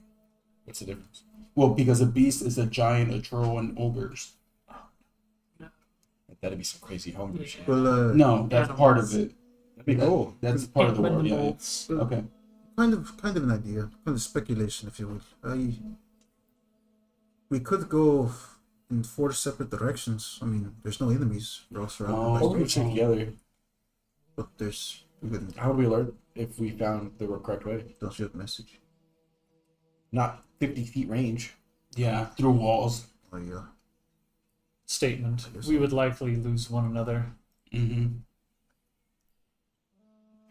What's the difference? Well, because a beast is a giant, a troll, and ogres. That'd be some crazy homebrew shit. Well, No, that's part of it. That'd be cool. That's part of the Ant-Man word. Yeah. bolts. Okay. kind of an idea, kind of speculation, if you would. We could go in 4 separate directions. I mean, there's no enemies. We're all surrounded Oh, Or we by could check together. but there's we couldn't How would we learn if we found the correct way? don't shoot message. Not 50 feet range. Yeah, through walls. Oh yeah. Statement. We would likely lose one another. Mm-hmm.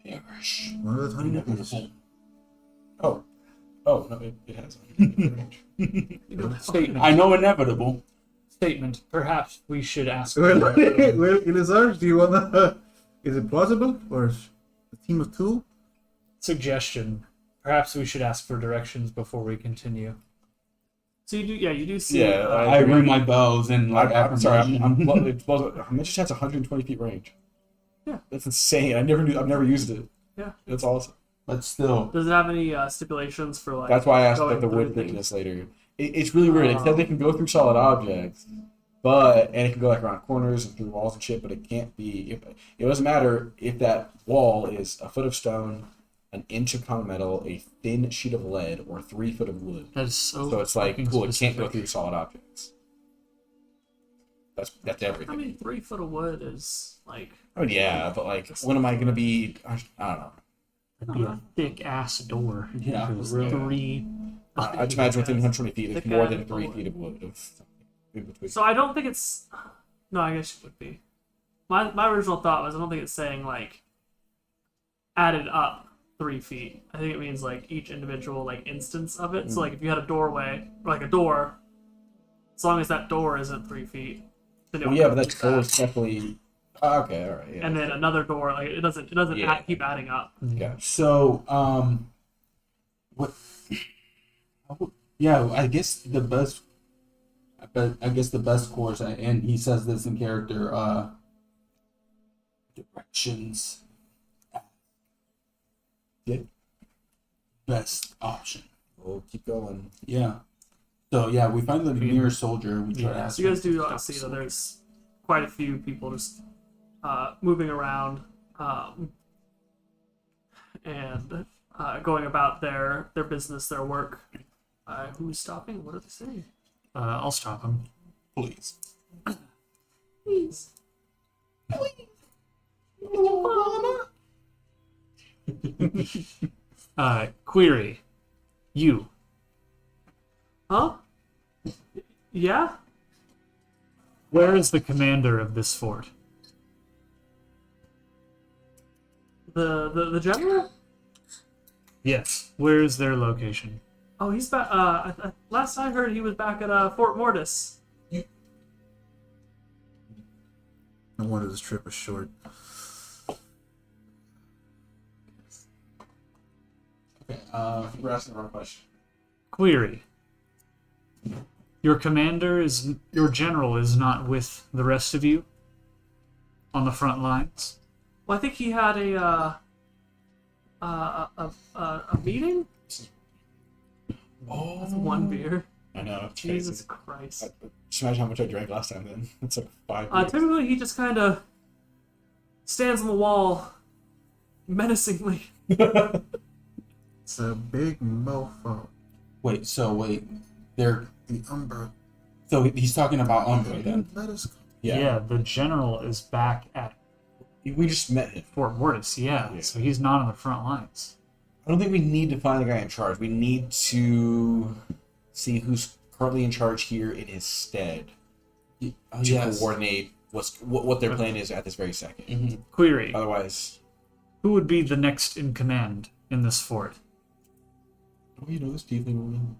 Perish. One at a time, please. Inevitable. Oh, no, it has. Statement. I know inevitable. Statement. Perhaps we should ask. Well, Elizar, do you wanna? Is it plausible or a team of 2? Suggestion. Perhaps we should ask for directions before we continue. So you do see. Yeah, I ring my bells and like. I'm sorry. affirmation. Mitch has 120 feet range. Yeah. That's insane. I've never used it. Yeah. That's awesome. But still, Does it have any stipulations for like? That's why I asked going about the through wood things? thickness later. It's really weird. It says they can go through solid objects, and it can go like around corners and through walls and shit. But it can't be. It doesn't matter if that wall is a foot of stone, an inch of common metal, a thin sheet of lead, or 3 foot of wood. That is so. So it's like fucking cool. It can't go specific. through solid objects. That's everything. I mean, 3 foot of wood is like. I mean, yeah, but like, when am I gonna be? I don't know. That'd be a thick ass door. Yeah. If it was 3. I just imagine within 120 feet, it's Thick more ass than 3 wood. feet of wood. in between. So I don't think it's. No, I guess it would be. My original thought was I don't think it's saying like added up 3 feet. I think it means like each individual like instance of it. So like if you had a doorway or like a door, as long as that door isn't 3 feet, then it Well, would yeah, but complete that's cool. It's definitely okay. All right. Yeah. And then another door, like it doesn't Yeah. keep adding up. Yeah. So, what? Yeah, I guess the best. I guess the best course, and he says this in character. Directions. Yeah. Best option. We'll keep going. Yeah. So yeah, we find the nearest soldier. We try to ask. So you guys him. do see that there's quite a few people just moving around and going about their business, their work. Who's stopping? What are they saying? I'll stop him. Please. Please. Query. You. Huh? Yeah? Where is the commander of this fort? The general? Yes. Where is their location? Oh, he's back. Last I heard, he was back at Fort Mortis. No wonder this trip is short. Okay. We're asking the wrong question. Query. Your your general is not with the rest of you on the front lines? Well, I think he had a meeting. Oh, That's 1 beer. I know. It's Jesus crazy. Christ. Just imagine how much I drank last time. Then it's like 5 beers. Typically, he just kind of stands on the wall menacingly. It's a big mofo. Wait. They're The Umbra. so he's talking about Umbre then. Let us go. Yeah. The general is back at We just met him. Fort Mortis, Yeah. so he's not on the front lines. I don't think we need to find the guy in charge. We need to see who's currently in charge here in his stead to coordinate what their plan is at this very second. Mm-hmm. Query. Otherwise, Who would be the next in command in this fort? oh, you know this tiefling woman.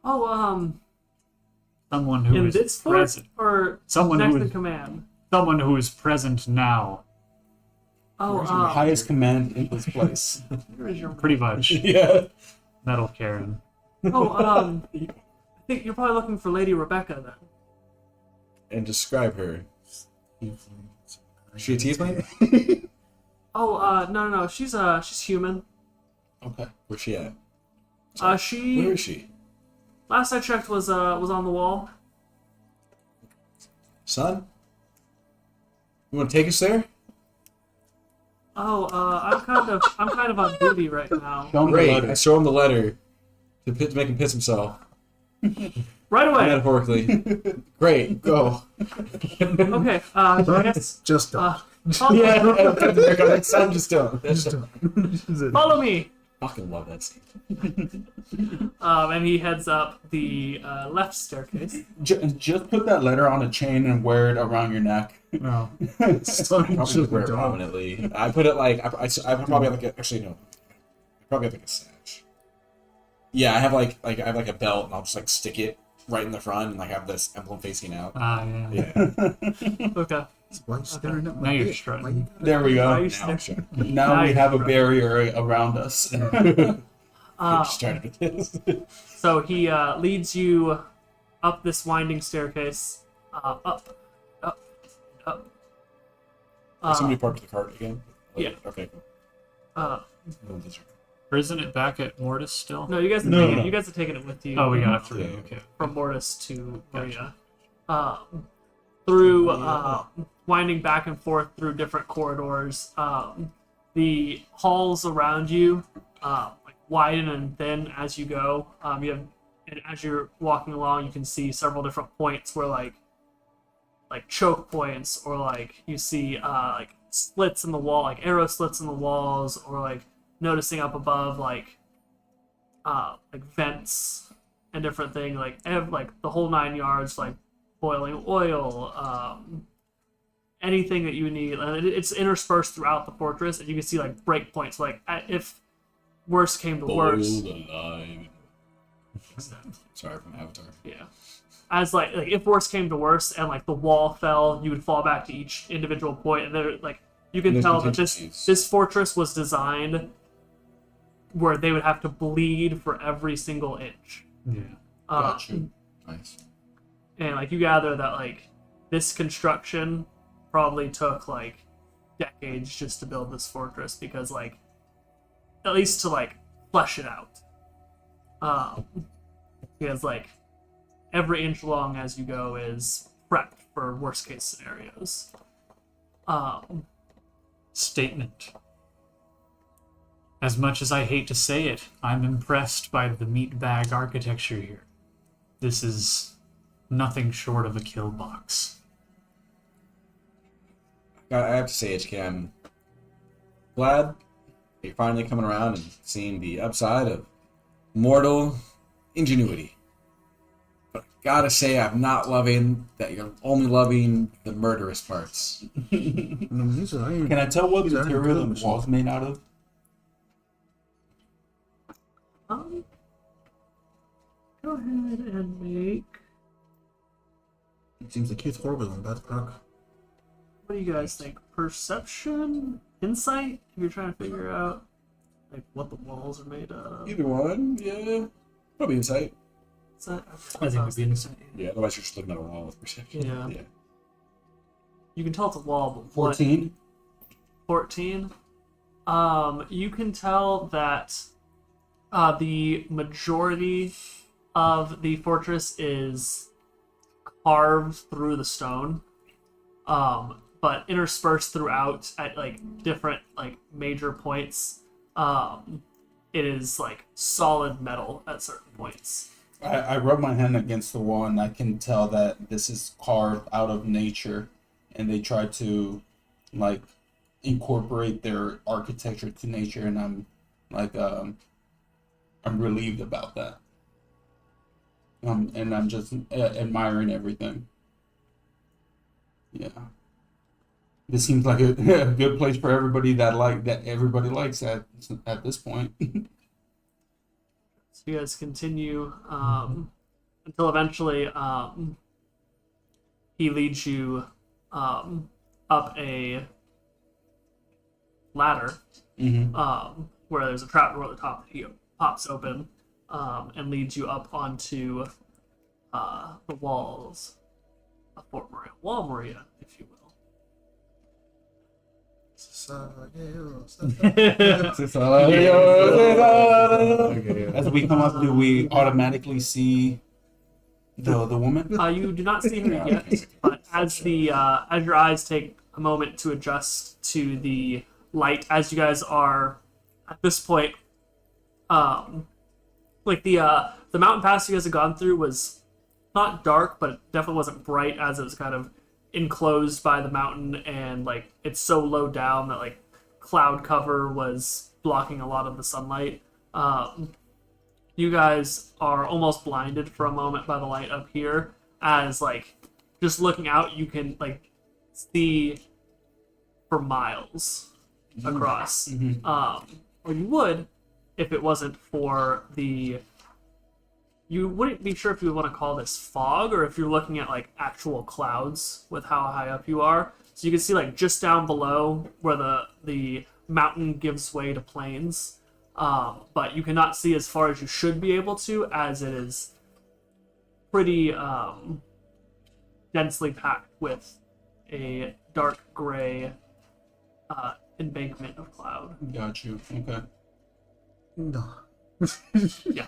Oh, Someone who in is this fort present. or Someone next who in is command? someone who is present now. Oh, The highest command in this place. where is your? Pretty much. Yeah. Metal Karen. Oh, I think you're probably looking for Lady Rebecca then. And describe her. Is she a tiefling? Oh, no, she's human. Okay. Where's she at? She Where is she? last I checked was on the wall. Son? You want to take us there? Oh, I'm kind of on duty right now. Show me the Great. letter. I show him the letter to make him piss himself. Right away. Metaphorically. Great. Go. Okay. I guess. Just don't. Yeah. Son, just don't. Just don't. Follow me. Fucking love that scene. And he heads up the left staircase. Just put that letter on a chain and wear it around your neck. No. Probably wear it prominently. I put it like I probably have like actually no. I probably have like a sash. Yeah, I have like a belt and I'll just like stick it right in the front and like have this emblem facing out. Yeah. Yeah. Okay. Why you staring at Now my you're dick? strutting. Why you There we Now go. you Now, sure. Now we have a barrier around us. I just started with this. So he leads you up this winding staircase. Up. Somebody parked the cart again. Yeah. Okay. Cool. No, these are- Or isn't it back at Mortis still? No, you guys are No, taking no. you guys are taking it with you. Oh, we got it through. Yeah. Okay. From Mortis to Maria. Through winding back and forth through different corridors. The halls around you like widen and thin as you go. And as you're walking along, you can see several different points where like choke points, or like you see like slits in the wall, like arrow slits in the walls, or like noticing up above like vents and different thing, like the whole 9 yards, like boiling oil, anything that you need, and it's interspersed throughout the fortress, and you can see like breakpoints, like if worst came to worst. alive. Sorry, from Avatar. Yeah. As like if worst came to worst and like the wall fell, you would fall back to each individual point, and there like you can There's tell that contingencies. this fortress was designed where they would have to bleed for every single inch. Yeah. Got you. Nice. And like you gather that like this construction probably took like decades just to build this fortress, because like at least to like flesh it out. Because like every inch long as you go is prepped for worst case scenarios. Statement. As much as I hate to say it, I'm impressed by the meat bag architecture here. This is nothing short of a kill box. I have to say, HK, I'm glad you're finally coming around and seeing the upside of mortal ingenuity. But I gotta say, I'm not loving that you're only loving the murderous parts. These are iron. Can I tell what These are iron material killing the wall's made out of? Go ahead and make. It seems like he's horrible on that clock. What do you guys think? Perception, insight? If you're trying to figure out like what the walls are made of. Either one, yeah. Probably insight. Is that, I think it'd be insane. Yeah, otherwise you're just looking at a wall with perception. Yeah. You can tell it's a wall, but what- 14. 14. You can tell that the majority of the fortress is carved through the stone, but interspersed throughout at like different like major points. It is like solid metal at certain points. I rub my hand against the wall and I can tell that this is carved out of nature, and they try to like incorporate their architecture to nature, and I'm like I'm relieved about that. And I'm just admiring everything. Yeah. This seems like a good place for everybody that everybody likes at this point. So you guys continue until eventually he leads you up a ladder where there's a trapdoor at the top that he pops open and leads you up onto the walls of Fort Maria. Wall Maria, if you will. As we come up, do we automatically see the woman? You do not see her yet, but as your eyes take a moment to adjust to the light, as you guys are at this point, like the mountain pass you guys have gone through was not dark, but it definitely wasn't bright, as it was kind of enclosed by the mountain, and like it's so low down that like cloud cover was blocking a lot of the sunlight. You guys are almost blinded for a moment by the light up here, as like just looking out you can like see for miles across. Or you would if it wasn't for the, you wouldn't be sure if you would want to call this fog or if you're looking at like actual clouds with how high up you are. So you can see like just down below where the mountain gives way to plains, but you cannot see as far as you should be able to, as it is pretty densely packed with a dark gray embankment of cloud. Got you. Okay. No. Yeah.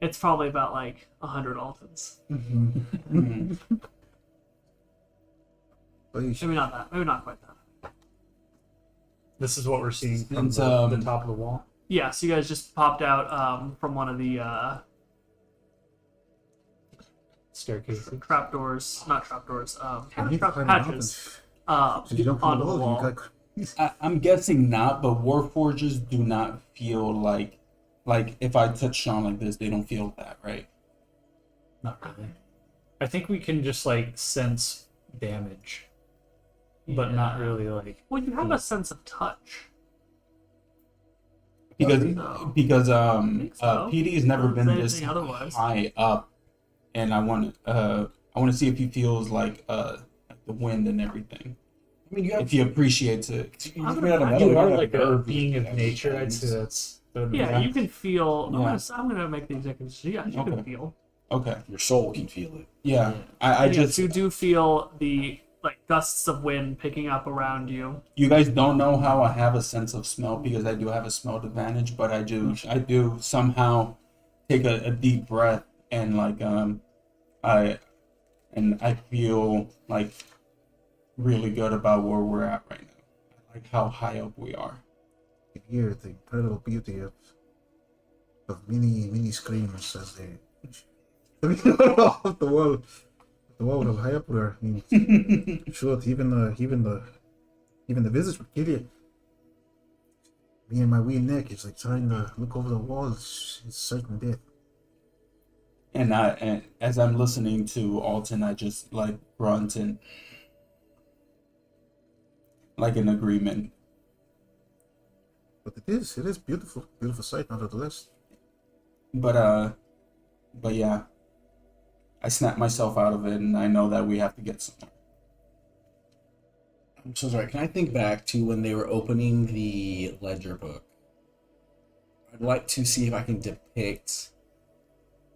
It's probably about like 100 altons. Maybe not that. Maybe not quite that. This is what we're seeing from It's, the top of the wall. Yeah, so you guys just popped out from one of the Staircase. trapdoors. Not trapdoors. You need to climb the Hatches. mountains. If you don't climb Onto the the wall, wall. you I'm guessing not, but warforges do not feel like Like if I touch Sean like this, they don't feel that, right? Not really. I think we can just like sense damage, but not Yeah. really like. Well, you have a sense of touch. Because So, because think so. PD has never Doesn't been say this anything otherwise. high up, and I want to see if he feels like the wind and everything. I mean, you have If he appreciates it. you're I'm made out of gonna- metal. You don't are have like a nerves. being of Yeah, nature. I'd things. say that's. that would be- Yeah, you can feel. Yeah. I'm gonna make the executive. Yeah, you Okay. can feel. Okay. Your soul can feel it. Yeah. I Yes, just you do feel the like gusts of wind picking up around you. you guys don't know how I have a sense of smell because I do have a smell advantage, but I do somehow take a deep breath and like I feel like really good about where we're at right now. I like how high up we are. You can hear the incredible beauty of mini screams as they off the wall of high up there. I mean, sure, even the visage would kill you. Me and my wee neck is like trying to look over the walls. It's certain death. And as I'm listening to Alton, I just like grunt and like an agreement. But it is beautiful sight nonetheless. But yeah, I snap myself out of it, and I know that we have to get somewhere. I'm so sorry. Can I think back to when they were opening the ledger book? I'd like to see if I can depict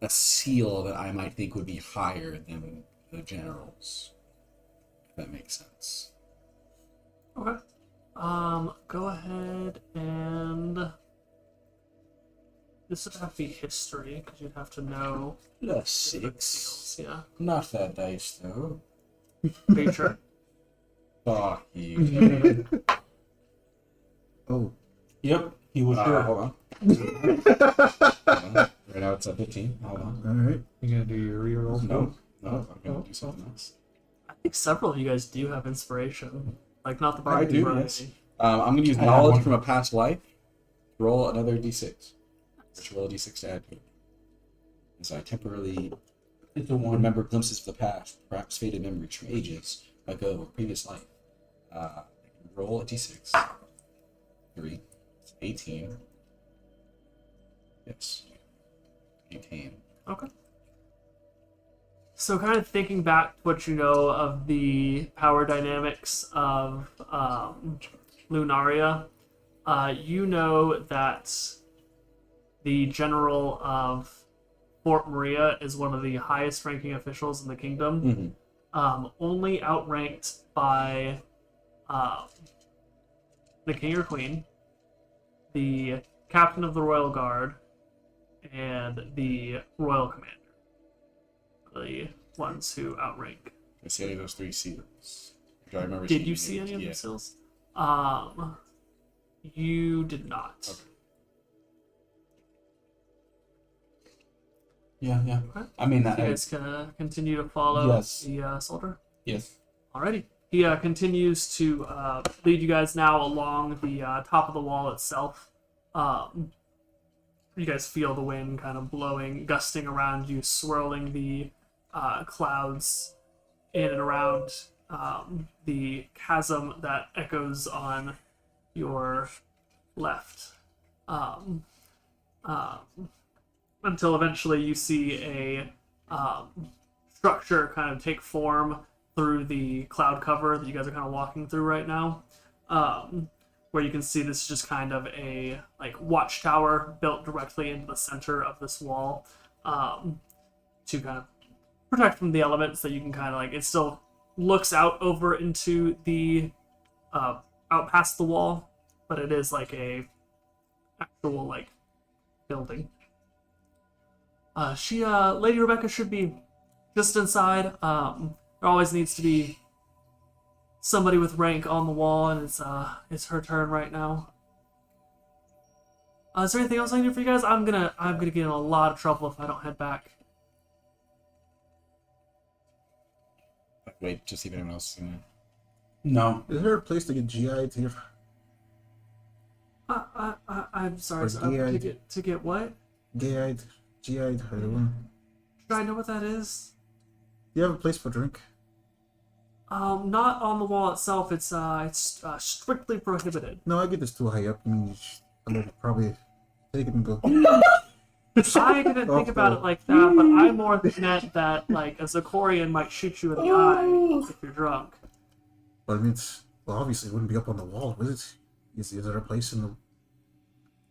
a seal that I might think would be higher than the general's. If that makes sense. Okay. Go ahead and this would have to be history because you'd have to know. Plus different 6. seals. Yeah. Not that dice though. Are you sure? Fuck you. Oh, Yep, he was sure. Hold on. Hold on. Right now it's at 15. Hold on. all right. You gonna do your reroll? No, I'm gonna do something else. I think several of you guys do have inspiration. Like not the I bard. do, but- yes. I'm gonna use I have knowledge one. from a past life. Roll another d6. Which roll a d6 to add to it. As I temporarily It's a one. remember glimpses of the past, perhaps faded memories from ages ago or previous life. Roll a d6. 3. It's 18. Yes. 18. Okay. So, kind of thinking back to what you know of the power dynamics of Lunaria, you know that the general of Fort Maria is one of the highest ranking officials in the kingdom, only outranked by the king or queen, the captain of the royal guard, and the royal commander. The ones who outrank. I see any of those 3 seals. Do I remember Did seeing you see any of yeah. the seals? You did not. Okay. Yeah. Okay. I mean, You I, guys can continue to follow Yes. the soldier. yes. Alrighty. He continues to lead you guys now along the top of the wall itself. You guys feel the wind kind of blowing, gusting around you, swirling the clouds in and around the chasm that echoes on your left. Until eventually you see a structure kind of take form through the cloud cover that you guys are kind of walking through right now, where you can see this is just kind of a like watchtower built directly into the center of this wall, to kind of protect from the elements. That you can kind of like, it still looks out over into the out past the wall, but it is like a actual like building. Lady Rebecca should be just inside. There always needs to be somebody with rank on the wall, and it's her turn right now. Is there anything else I can do for you guys? I'm gonna get in a lot of trouble if I don't head back. Wait, just see if anyone else is gonna... No. Is there a place to get GI'd here? I I'm sorry. Or So, gay-eyed. to get what? Gay-eyed, G-eyed, I don't know. Do I know what that is? Do you have a place for drink? Not on the wall itself. It's strictly prohibited. No, I get this too high up. I mean, I'm gonna probably take it and go. I didn't think about it like that, but I more meant that like a Zikorian might shoot you in the eye if you're drunk. But I mean, well, obviously it wouldn't be up on the wall, would it? Is there a place in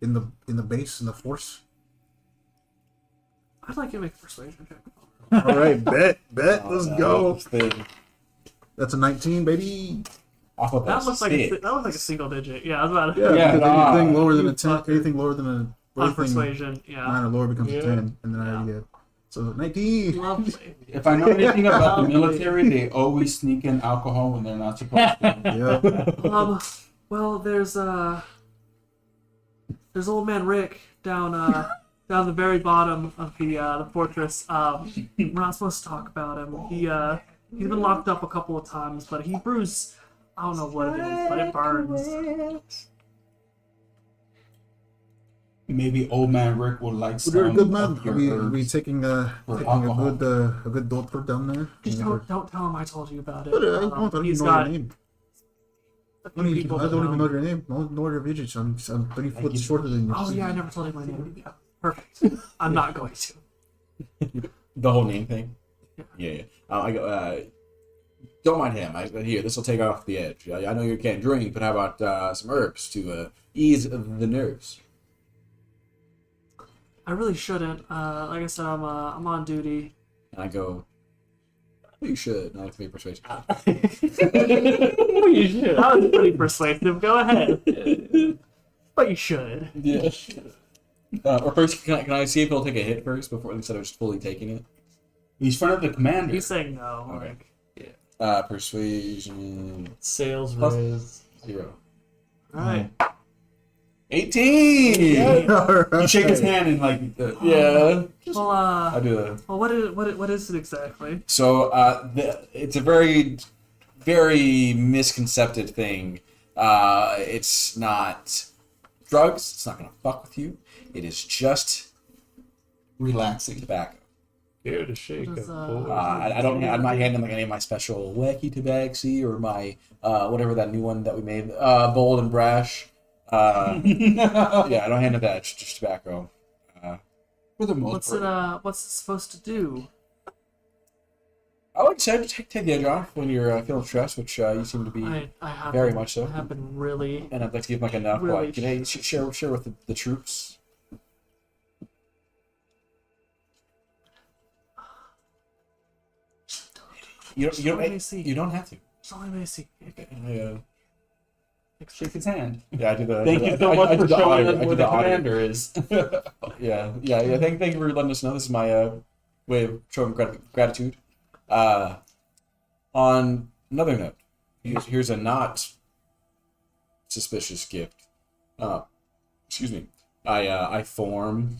the base in the force? I'd like you to make a persuasion check. All right, bet, let's no, go. this thing. That's a 19, baby. Off of That a looks like stick. that looks like a single digit. Yeah, I was about to. Yeah, Yeah, because nah. anything lower than a 10, fucker. anything lower than a On anything persuasion, yeah. 9 or lower becomes Yeah. a 10, and then I get so 19. Lovely. If I know anything about the military, they always sneak in alcohol when they're not supposed to. Yeah. Well, there's old man Rick down down the very bottom of the fortress. We're not supposed to talk about him. He's been locked up a couple of times, but he brews. I don't know what it is, but it burns. Maybe old man Rick would like some You're a good man. of your Are we herbs. taking for a alcohol. good doctor down there? Just don't tell him I told you about it. But I don't He's even know your got name. a I few don't people even, I that don't even know. know your name. No your digits. I'm 30 foot shorter than you. Oh yeah, I never told him my name. Yeah, perfect. I'm not going to. The whole name thing. Yeah. Yeah. I go. Don't mind him. Here, this will take off the edge. I know you can't drink, but how about some herbs to ease the nerves? I really shouldn't. Like I said, I'm on duty. And I go. You should. Not to be persuasive. You should. That was pretty persuasive. Go ahead. But you should. Yeah. Or first, can I see if he'll take a hit first before instead of just fully taking it? He's front of the commander. He's saying no. Okay. Like, Persuasion Sales Plus- raise. 0. all right. 18. All right. You shake his hand and like Yeah. Well, I do that. well, what is it exactly? So it's a very, very misconcepted thing. It's not drugs. It's not gonna fuck with you. It is just relaxing. tobacco. Here to shake What is, a boy. I'm not handing like any of my special wacky tobacco or my whatever that new one that we made, bold and brash. Yeah, I don't hand it that. It's just tobacco. For the most part. What's it supposed to do? I would say take the edge off when you're feeling stressed, which you seem to be, I have very been, much so. I have been really. and I'd like to give like enough. Really? Like, hey, share with the troops. You Let me see. don't have to. Just let me see. Yeah, Shake his hand. I do the. Thank you so I much do for the showing honor- us I do where the the honor. commander is. Yeah. Thank you for letting us know. This is my way of showing gratitude. On another note, here's a not suspicious gift. Excuse me. I form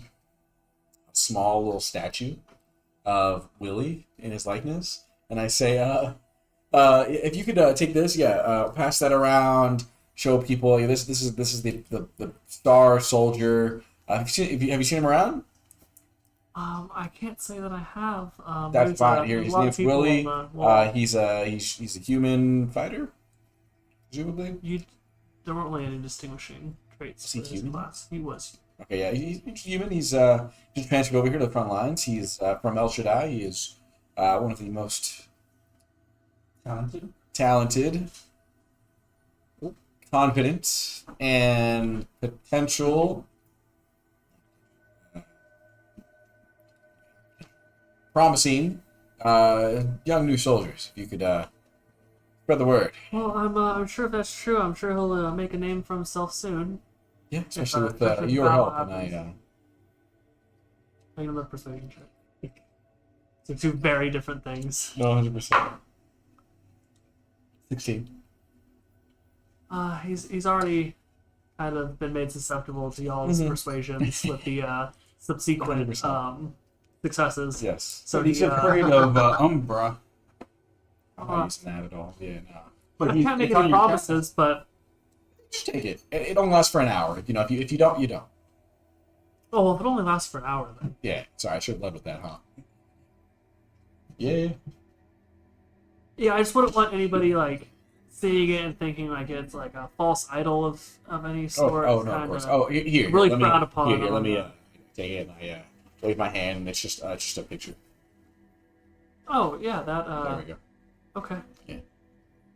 a small little statue of Willie in his likeness, and I say, if you could take this, pass that around, show people. This is the Star Soldier. Have you seen him around? I can't say that I have. That's there's fine. a- Here, there's his a lot of name's people Willie. on the wall. He's a human fighter, presumably. There weren't really any distinguishing traits. Is he for his human? class. He was. Okay, yeah, he's human. He's just transferred over here to the front lines. He's from El Shaddai. He is one of the most talented, confident, and potential promising young new soldiers. If you could spread the word. Well, I'm sure if that's true, I'm sure he'll make a name for himself soon. Yeah, especially with especially if your battle help. And happens. Make another persuasion check. So two very different things. No, 100%. 16. He's already kind of been made susceptible to y'all's persuasions with the subsequent 100%. Successes. Yes. So He's he, afraid of Umbra. I'm not using that at all. Yeah, no. But I can't make any promises, but Just take it. It only lasts for an hour. You know, if you don't, you don't. Oh, well, if it only lasts for an hour, then. Yeah. Sorry, I should have led with that, huh? Yeah. Yeah, I just wouldn't want anybody like seeing it and thinking like it's like a false idol of any sort. Oh no, of course. Oh, here. really let frowned me, upon Here, on let me that. take it. And I wave my hand, and it's just a picture. Oh yeah, that. There we go. Okay. Yeah.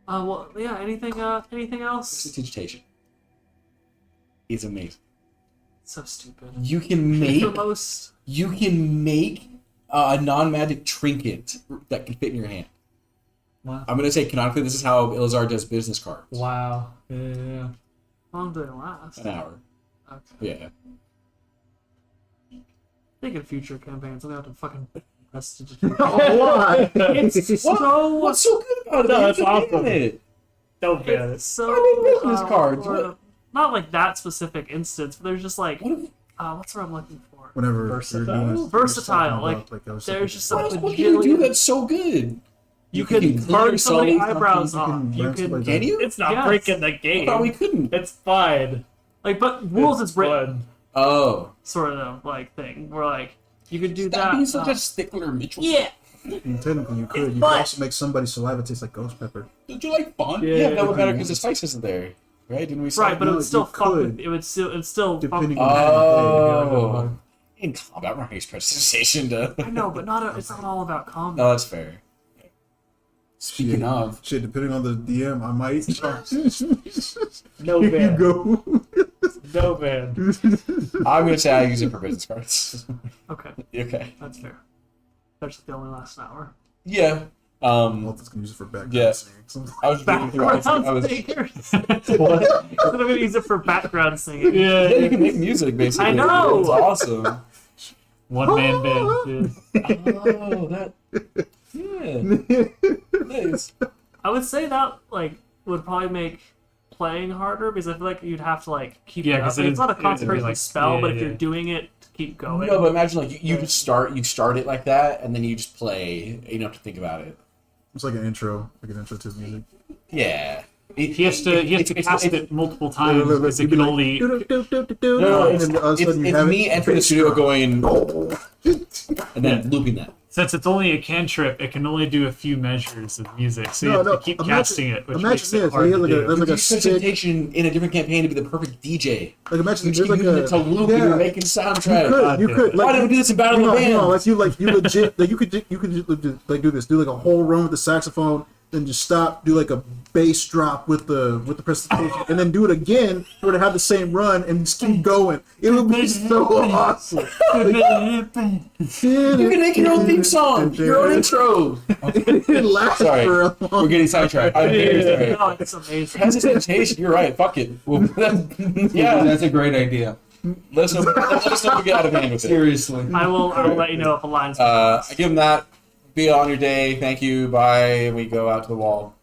Well, yeah. Anything else? Prestidigitation. It's amazing. So stupid. You can The make most. a non-magic trinket that can fit in your hand. Wow. I'm gonna say canonically, this is how Ilazar does business cards. Wow. Yeah. How long do they last? An hour. Okay. Yeah. I think in future campaigns, I'm gonna have to fucking prestidigitate. Why? It's so. What's so good about it? No, You that's can awesome. ban it. Don't get It's it. so. I mean, business cards, or- what? Not like that specific instance, but there's just like. What if- What's the word I'm looking for? Whenever Versatile. you're doing Versatile, you're talking about, I was there's thinking- just what can you do that's so good? You can can clean burn yourself, somebody's something, eyebrows you off. can You burn can, somebody's Can you? It's not Yes. breaking the I game. thought we couldn't. It's fine. like, but rules is written Fun. Oh. sort of like thing where like you could do Stop that. being such a stickler, Mitchell. Yeah. And technically, you could. You could fun. also make somebody's saliva taste like ghost pepper. Don't you like fun? Yeah, that would Yeah. matter because the spice isn't there. Right? Didn't we say? Right, but it No, would still you fuck with could. it. Would still it's still fuck Depending with on Oh. In combat, we're not using prestidigitation to. I know, but it's not all about combat. No, that's fair. Speaking of, Shit, depending on the DM, I might. No Here you ban. go. No ban. I'm gonna say I use it for business cards. Okay, Okay. that's fair. That's the only last an hour. Yeah. Walter's gonna use it for background Yeah. singing. I was reading through. I Background was. singers. What? I'm gonna use it for background singing. Yeah, you can make music basically. I know! It's awesome. One man band. Yeah. Oh, that. Yeah. Nice. I would say that like would probably make playing harder because I feel like you'd have to like keep Yeah, it up. 'cause Like, it it's not a is- it would be concentration like- spell, yeah, but if yeah. you're doing it to keep going. No, but imagine like you just start it like that, and then you just play. You don't have to think about it. It's like an intro to his music. Yeah. He has to cast it multiple times Look, because you'd it be can like, only. No, and then all of a sudden you have me it. entering the studio going, and then looping that. Since it's only a cantrip, it can only do a few measures of music, so you No, have no, to keep imagine- casting it, which imagine makes it this, hard he to has like a- do. there's like a Use stick. presentation in a different campaign to be the perfect DJ. Like imagine You're there's like using it to a loop and you're making soundtrack. you could Why like did we do this in Battle of the hang on, Bands? like you legit like you could like do this, do like a whole run with the saxophone, then just stop, do like a bass drop with the presentation, and then do it again or to have the same run and just keep going. It would be so awesome. You can make your own theme song, your own intro. It lasts Sorry, for a we're long. getting sidetracked. I'm very sorry. No, it's amazing. Presentation, you're right. Fuck it. Well, yeah, that's a great idea. let us know if we get out of hand with it. Seriously. I will let you know if a line's I give them that. Be on your day. Thank you. Bye. We go out to the wall.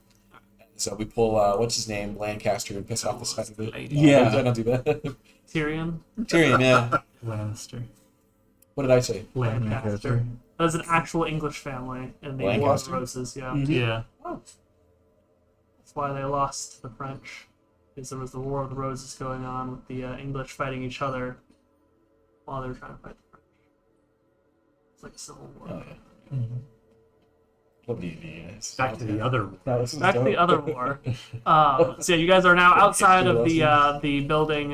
So we pull what's his name, Lancaster, and piss off the side of it. Yeah. I don't do that. Tyrion Tyrion, yeah. Lannister. What did I say? Lancaster. That was an actual English family in the War of the Lancaster? Roses. Yeah, Yeah. that's why they lost to the French. Because there was the War of the Roses going on with the English fighting each other while they were trying to fight the French. It's like a civil war. Oh yeah. Back to the other. Back to the other war. So yeah, you guys are now outside of the building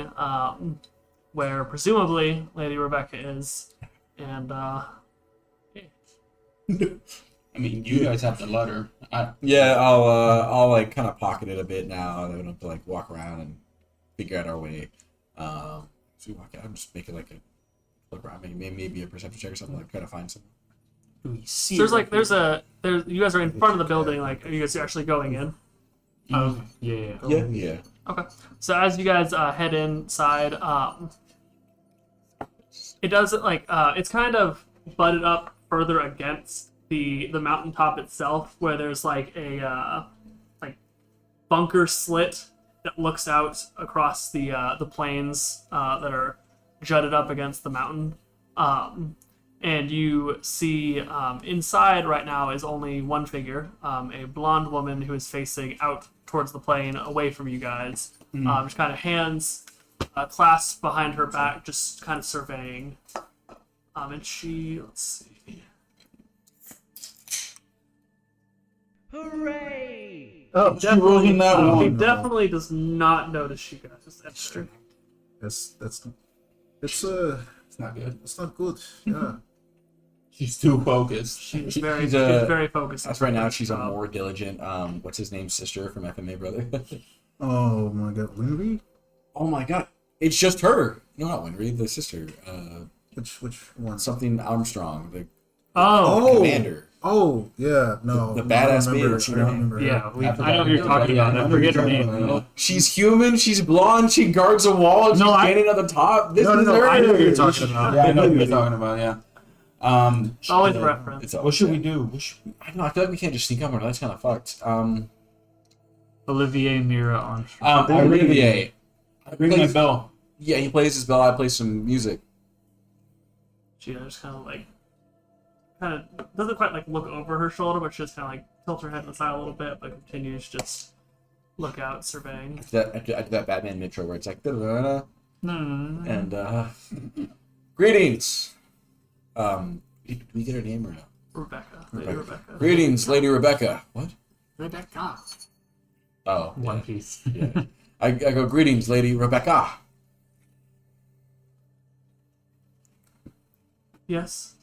where presumably Lady Rebecca is, and I mean, you guys have the letter. Yeah, I'll like kind of pocket it a bit now. I don't have to like walk around and figure out our way. So we walk out. I'm just making like a look around, maybe a perception check or something, like try to find something. so you guys are in front of the building. Like, are you guys actually going in? Yeah. Yeah. Okay. So as you guys head inside, it doesn't like it's kind of butted up further against the mountaintop itself, where there's like a like bunker slit that looks out across the plains that are jutted up against the mountain. And you see inside right now is only one figure, a blonde woman who is facing out towards the plain, away from you guys. Just kind of hands clasped behind her back, just kind of surveying. And she, let's see. Hooray! Oh, Definitely, that he one. definitely does not notice you guys enter. It's It's not good. it's not good. Yeah. She's too focused. She's She- very, she's she's a- very focused. As right now, she's a Um, more diligent. What's his name? Sister from FMA brother. Oh my God, Winry? Oh my god, it's just her. No, not Winry, the sister. Which one? Something Armstrong, the Oh, commander. Oh yeah, no. The no, I badass don't remember. bitch, I don't remember. Yeah, I I know who you're talking Yeah, about. I I know forget who her you're name. talking about. She's human. She's blonde. She guards a wall. And No, she's I- standing at the top. This No, is her. I know who you're talking about. Yeah, I know who you're talking about. Yeah. always a reference. It's all- What should we do? What should we... I don't know. I feel like we can't just sneak up on her. That's kind of fucked. Olivier Mira Armstrong. Olivier. Ring my bell. Yeah, he plays his bell. I play some music. She just kind of doesn't quite like look over her shoulder, but she just kind of like tilts her head to the side a little bit, but continues to just look out, surveying. I do that Batman intro where it's like, da-da-da-da, No. and greetings. Did we get her name or no? Rebecca. Lady Rebecca. Greetings, Lady Rebecca. What? Rebecca. Oh, One yeah. Piece. Yeah. I go, greetings, Lady Rebecca. Yes.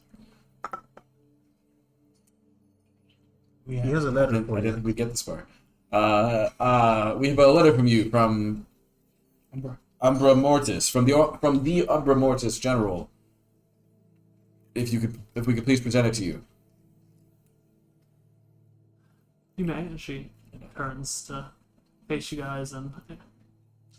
He has a letter for I didn't you. think we'd get this far. We have a letter from you from Umbra Mortis, from the Umbra Mortis General. If we could please present it to you. You may. And she turns to face you guys and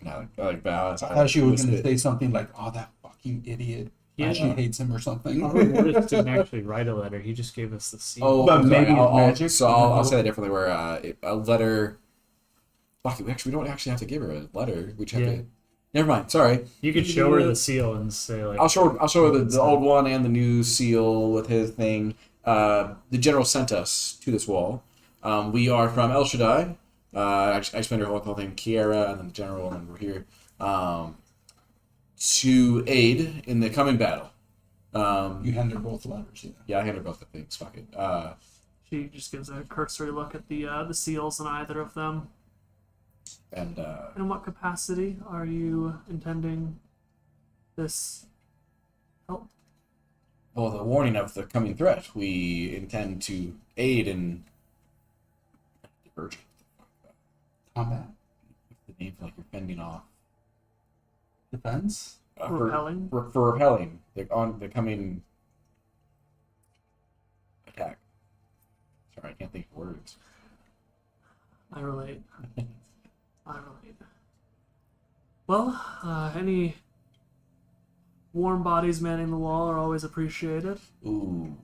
And I like bow. I thought she was going to say something like, "Oh, that fucking idiot." Yeah. She hates him or something. Mortis didn't actually write a letter. He just gave us the seal. Oh, But I'm sorry, maybe it's I'll- magic. So I'll say that differently. Where a letter. Fuck it, we don't actually have to give her a letter. We just have Yeah. to. Never mind. Sorry. You could show her the seal and say like, I'll show her the old one and the new seal with his thing. The general sent us to this wall. We are from El Shaddai. I explained her whole thing, Kiera, and then the general, and then we're here to aid in the coming battle. You hand her both letters. Yeah. Yeah, I handed both the things. Fuck it. she just gives a cursory look at the seals in either of them. And In what capacity are you intending this help? well, the warning of the coming threat. We intend to aid in diversion. Combat. The name like you're fending off. Defense. Repelling? For repelling the coming attack. Sorry, I can't think of words. I relate. Well, any warm bodies manning the wall are always appreciated. Ooh.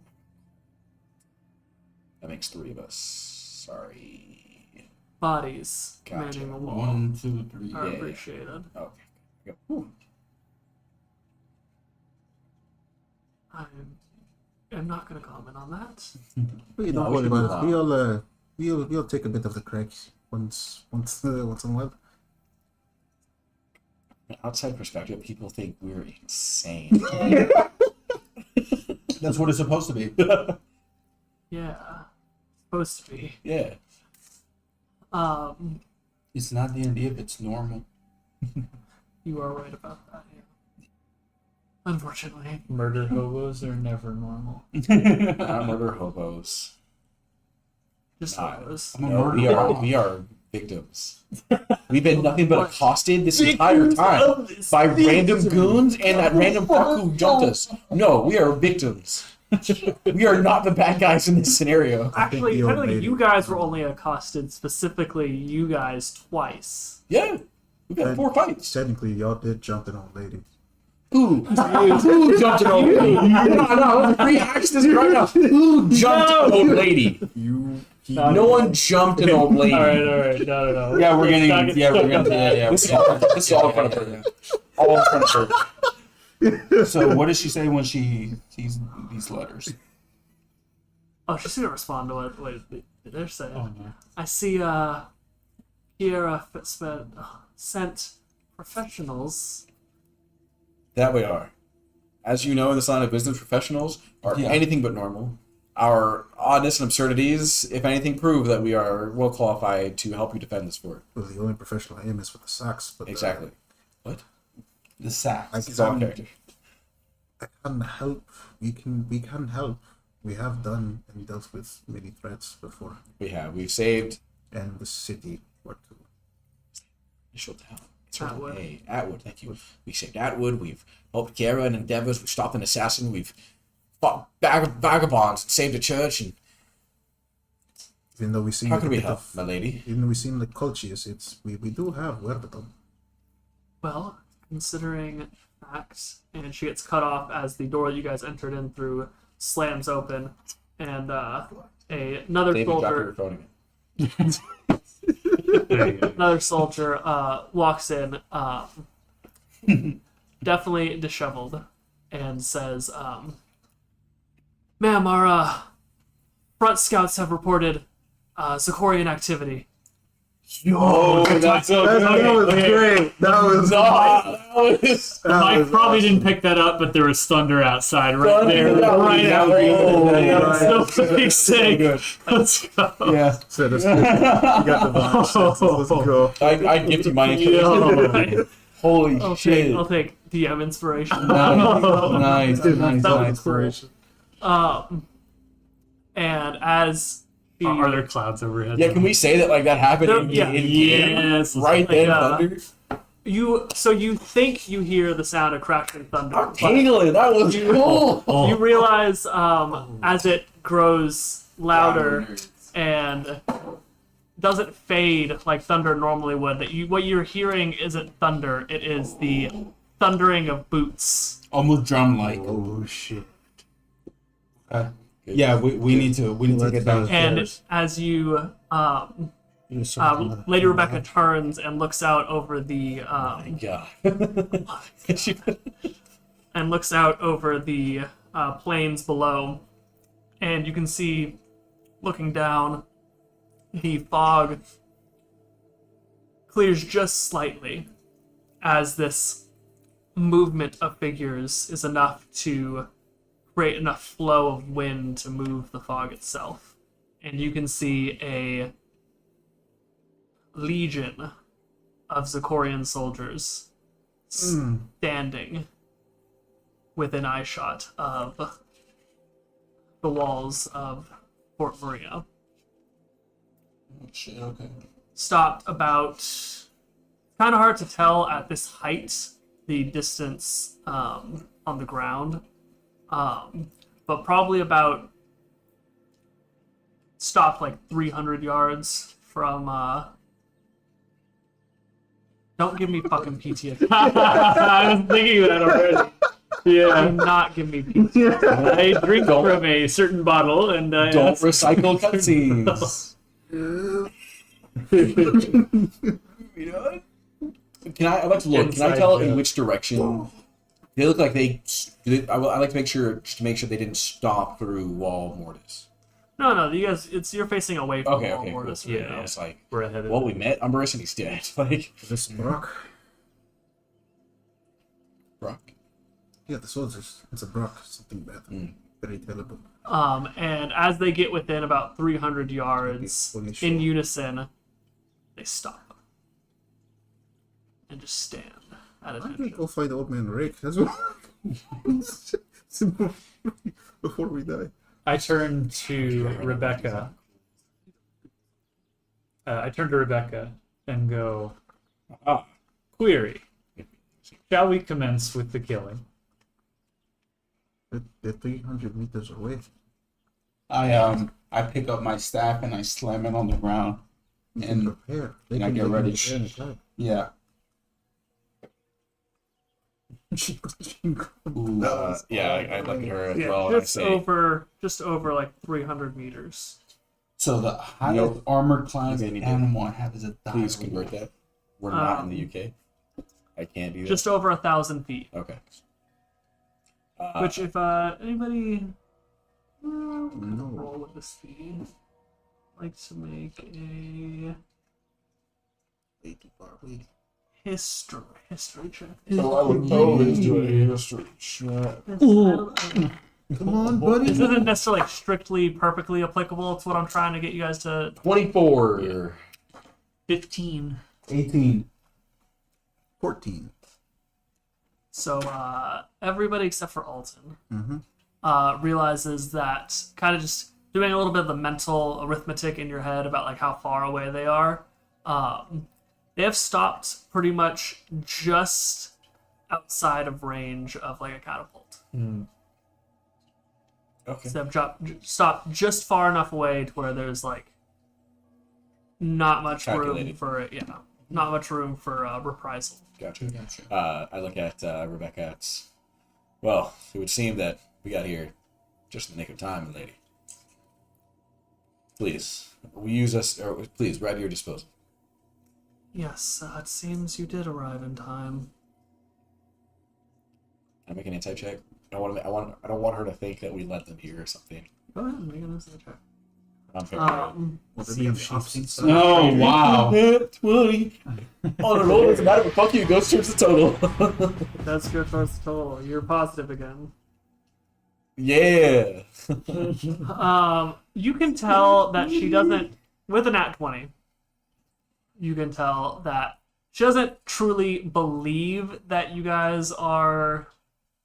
That makes 3 of us. Sorry. Bodies Gotcha. manning the wall 1, 2, 3. are yeah. appreciated. Okay. Go. Ooh. I'm not going to comment on that. But don't worry about it. We'll take a bit of the crack once in a while. From an outside perspective, people think we're insane. That's what it's supposed to be. Yeah, supposed to be. Yeah. It's not D&D if it's normal. You are right about that. Yeah. Unfortunately, murder hobos are never normal. Murder hobos. just Nah. those. I'm a No, murderer. we are victims. We've been nothing but accosted this entire time by random goons and that random fuck who jumped us. No, we are victims. We are not the bad guys in this scenario. Actually, the old technically, lady. you guys were only accosted, specifically you guys, twice. Yeah, we've had 4 fights. Technically, y'all did jump an old lady. Who jumped an old lady? No, let's rehash this right now. Who jumped an old lady? No one jumped an old lady. All right, no. Yeah, we're Let's not getting. get Yeah, we're started. gonna. Yeah, This is all in front of her. All in front of her. So, what does she say when she sees these letters? Oh, she's gonna respond to what they're saying. Oh, no. I see, Kiera sent professionals. That we are. As you know, in this line of business, professionals are Yeah. anything but normal. Our oddness and absurdities, if anything, prove that we are well qualified to help you defend this fort. Well, the only professional I am is with the socks. But Exactly. What? The sacks. I It's all can, character. I can help. We can help. We have done and dealt with many threats before, We have. We've saved and the city or two. initial town. Atwood. Hey, Atwood, thank you. We saved Atwood. We've helped Kara and endeavors. We've stopped an assassin. We've fought vagabonds and saved a church. And Even though we seem how like can a we bit help, of, my lady? even though we seem like cultists, we do have wherewithal. Well, considering the fact, and she gets cut off as the door you guys entered in through slams open, and another David, drop soldier, your phone again. There you go. another soldier walks in, definitely disheveled, and says, "Ma'am, our front scouts have reported Zikorian activity." Oh, that's so That was great. That was Mike probably didn't pick that up, but there was thunder outside right there. Right out Yeah. So pretty sick. Good. Let's go. Yeah. So that's good. You got the vibe. Let's go. I'd give you my Yo. Holy I'll shit. take DM inspiration. Nice, That was cool. Inspiration. And as he, Are there clouds overhead? Yeah, can we say that like that happened No, in, yeah. Yes. right then, Like, thunder? you think you hear the sound of crashing thunder, I'm but tingling. That was cool. you realize as it grows louder and doesn't fade like thunder normally would, that what you're hearing isn't thunder, it is the thundering of boots. Almost drum-like. Oh shit. Yeah, we need to get down. And as you Lady Rebecca turns and looks out over the God. plains below, and you can see, looking down, the fog clears just slightly as this movement of figures is enough to create enough flow of wind to move the fog itself. And you can see a legion of Zikorian soldiers standing within eyeshot of the walls of Fort Maria. Oh, shit, okay. Stopped about, kind of hard to tell at this height, the distance on the ground, but probably about stopped like 300 yards from don't give me fucking PTSD. I was thinking that already. Do Yeah. not give me PTSD. I drink from a certain bottle and Don't recycle cutscenes. I'd like to look. Can I Inside tell in joke. which direction? They look like I like to make sure, just to make sure they didn't stomp through Wall Mortis. No, you guys, you're facing away from Okay, Wall okay, cool. Mortis Yeah, right now. I was like, we're ahead of well, we met Umbrus and he's dead. Like, This Brock. Brock. Yeah, the soldiers. It's a Brock. Something bad. Very terrible. And as they get within about 300 yards, Holy shit. in unison, they stop and just stand at I'm gonna attention. go find old man Rick. That's what. Before we die. I turn to Rebecca. And go, Ah, query. Shall we commence with the killing? They're 300 meters away. I pick up my staff and I slam it on the ground. You And can prepare. They and I can get go ready. prepare in time. Yeah. Ooh, yeah, I look at her as Yeah, well. And I just say, over like 300 meters. so the highest armor class Okay, need to- animal I have is a please dire convert wolf. that. We're not in the UK. I can't do that. Just over 1,000 feet. Okay. Which, if anybody No. roll with the speed, like to make a 80 bar. Wait. history check. So I would totally do a history check. Come on, buddy. This isn't necessarily like, strictly perfectly applicable to what I'm trying to get you guys to. 24. 15. 18. 14. So everybody except for Alton Mm-hmm. realizes that kind of just doing a little bit of the mental arithmetic in your head about like how far away they are. They have stopped pretty much just outside of range of like a catapult. Okay. So they've stopped just far enough away to where there's like not much room Calculated. for not much room for reprisal. Gotcha. I look at Rebecca. Well, it would seem that we got here just in the nick of time, lady. Please, please, right at your disposal. Yes, it seems you did arrive in time. Can I make an insight check? I don't want her to think that we let them here or something. Go ahead and make an insight check. I'm fair. Will See they be on if the opposite she's side? Oh, wow. 20. On a roll, doesn't matter, but fuck you, goes towards the total. That's your first total. You're positive again. Yeah. You can tell that she doesn't, with a nat 20, you can tell that she doesn't truly believe that you guys are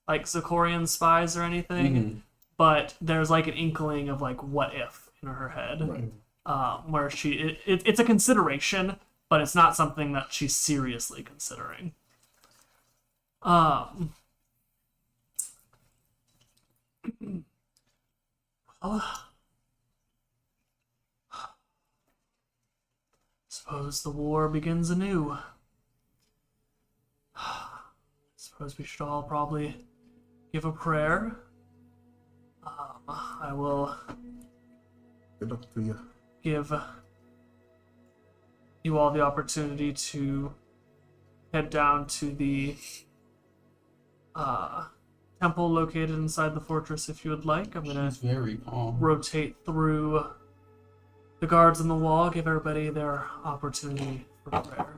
like Zikorian spies or anything, but there's like an inkling of like what if in her head, Right. where it's a consideration, but it's not something that she's seriously considering. Suppose the war begins anew. Suppose we should all probably give a prayer. I will Good luck to you. give you all the opportunity to head down to the temple located inside the fortress if you would like. I'm gonna It's very calm. rotate through the guards on the wall, give everybody their opportunity for prayer.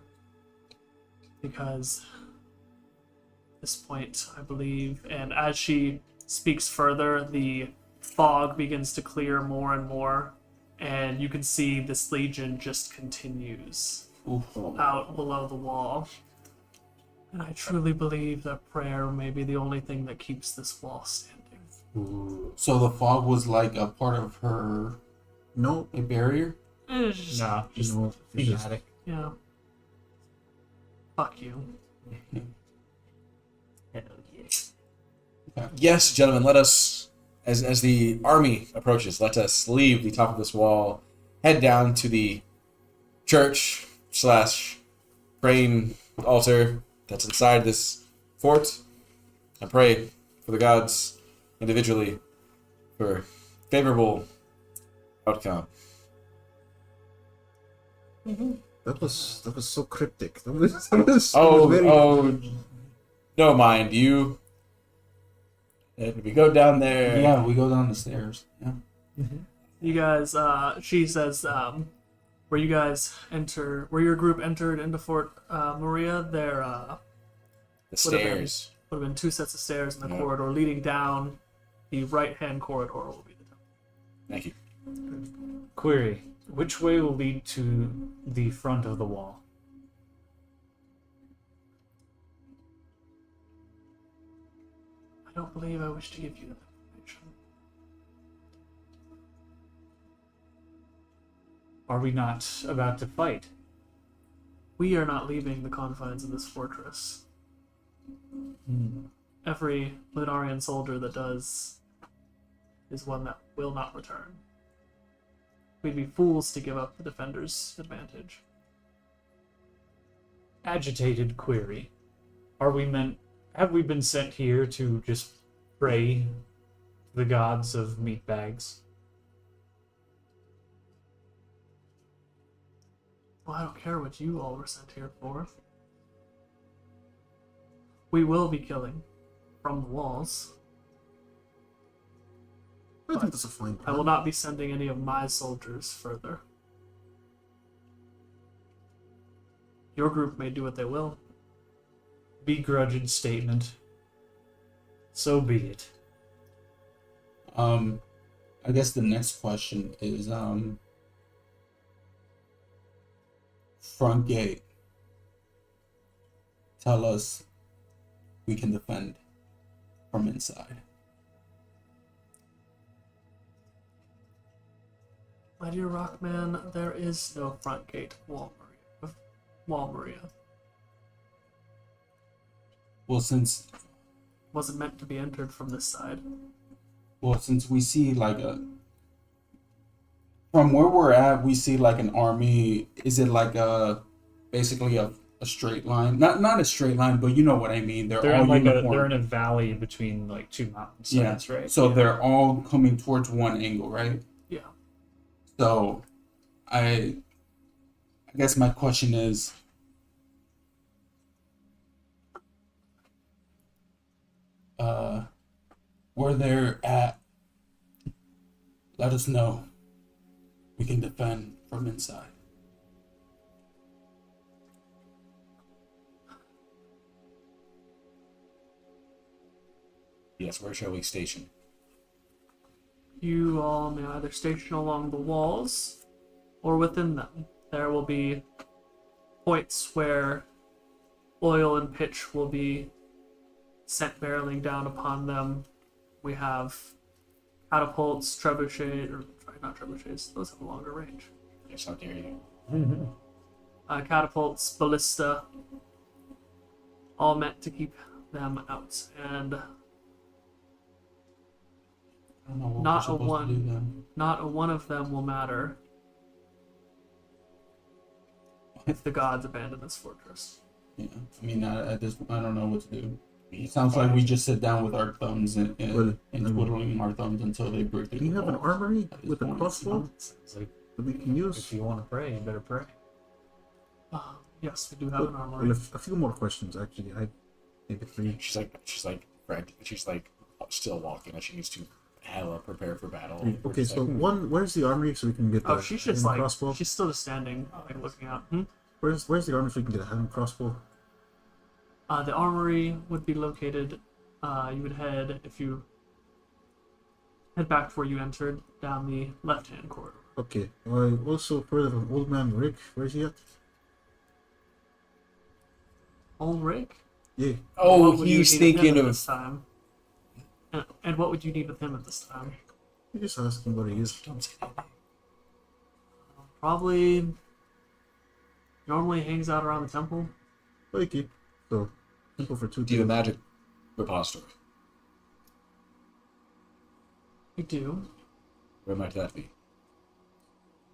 Because at this point, I believe, and as she speaks further, the fog begins to clear more and more, and you can see this legion just continues out below the wall. And I truly believe that prayer may be the only thing that keeps this wall standing. So the fog was like a part of her No, a barrier? It's just, No, just no, it's just thematic. yeah. Fuck you. Yes, gentlemen, let us, as the army approaches, let us leave the top of this wall, head down to the church / praying altar that's inside this fort, and pray for the gods individually for favorable outcome. that was so cryptic. That was very... No mind you. And we go down there. Yeah, we go down the stairs. Yeah. You guys, she says, where you guys where your group entered into Fort Maria, there The stairs. would have been 2 sets of stairs in the Yeah. corridor leading down. The right-hand corridor will be the temple. Thank you. Query: which way will lead to the front of the wall? I don't believe I wish to give you that information. Are we not about to fight? We are not leaving the confines of this fortress. Every Lunarian soldier that does is one that will not return. We'd be fools to give up the defender's advantage. Agitated query: have we been sent here to just pray to the gods of meatbags? Well, I don't care what you all were sent here for. We will be killing from the walls. I think that's a fine I plan. will not be sending any of my soldiers further. Your group may do what they will. begrudged statement. So be it. I guess the next question is front gate. Tell us we can defend from inside. My dear Rockman, there is no front gate, Wall Maria. Well, since Wasn't meant to be entered from this side. since we see like from where we're at, we see like an army. Is it like basically a straight line? Not a straight line, but you know what I mean. They're all uniform. they're in a valley between like two mountainsides, right? So they're all coming towards one angle, right? Yeah. So, I guess my question is, where they're at, let us know. We can defend from inside. Yes, where shall we station? You all may either station along the walls or within them. There will be points where oil and pitch will be sent barreling down upon them. We have catapults, trebuchets, or sorry, not trebuchets, those have a longer range. Yes, how dare you? Catapults, ballista, all meant to keep them out. And I don't know what Not we're a supposed one. to do then. not a one of them will matter if the gods abandon this fortress. Yeah, I mean, I don't know what to do. It sounds like we just sit down with our thumbs and twiddling our thumbs until they break through Do you the have an walls armory at this with a point. crossbow Sounds like that we can use? if you want to pray, you better pray. Yes, we do have an Well, armory. a few more questions actually. Maybe three. She's like still walking, and she needs to hella prepare for battle. We're Okay, just so like, one, where's the armory so we can get the Oh, she's just hand like crossbow? she's still just standing, like looking out. Where's the armory so we can get a hand crossbow? The armory would be located. You would head if you head back to where you entered down the left-hand corridor. Okay. I also heard of an old man Rick. Where's he at? Old Rick. Yeah. oh, What would you he's need with him thinking at of. this time. And what would you need with him at this time? You just ask him what he is. Don't say that. Probably normally hangs out around the temple. Okay. So, simple for two. Do you have a magic repository? We do. Where might that be?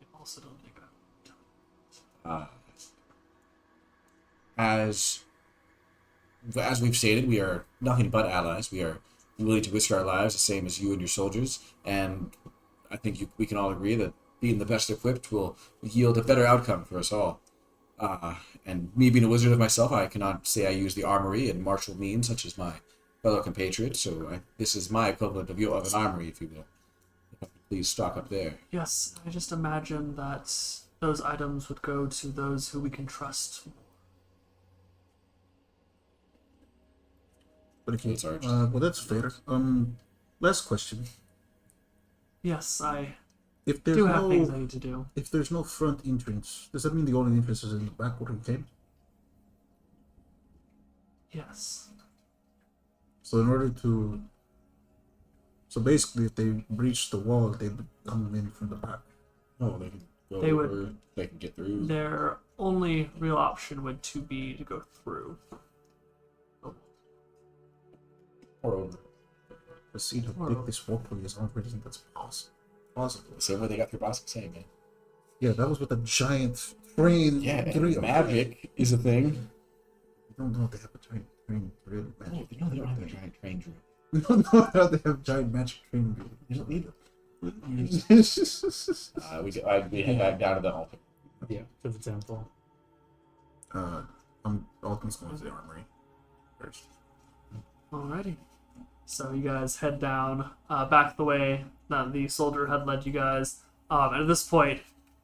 I also don't think I. As we've stated, we are nothing but allies. We are willing to risk our lives, the same as you and your soldiers. And I think we can all agree that being the best equipped will yield a better outcome for us all. And me being a wizard of myself, I cannot say I use the armory and martial means, such as my fellow compatriot. So this is my equivalent of an armory, if you will. Please stock up there. Yes, I just imagine that those items would go to those who we can trust. Okay. That's ours. Well, that's fair. Last question. Yes, I If there's do have things I no, need to do. if there's no front entrance, does that mean the only entrance is in the back where we came? Yes. So in order to, so basically, if they breach the wall, they would come in from the back. Oh, they can go They would- over, they can get through. Their only real option would be to go through. Or over. Let's see how Or- big this walkway is. I don't really think that's possible. Same way they got through Boss Same, man. Yeah, that was with a giant train. Yeah, drill. and magic is a thing. We don't know if they have a giant train drill. Oh, Magic. they don't have a giant train drill. We don't know how they have giant magic train drill. They don't need it. We head back down to the altar. Yeah, to the temple. Alton's going to the armory first. Alrighty. So you guys head down back the way that the soldier had led you guys. And at this point,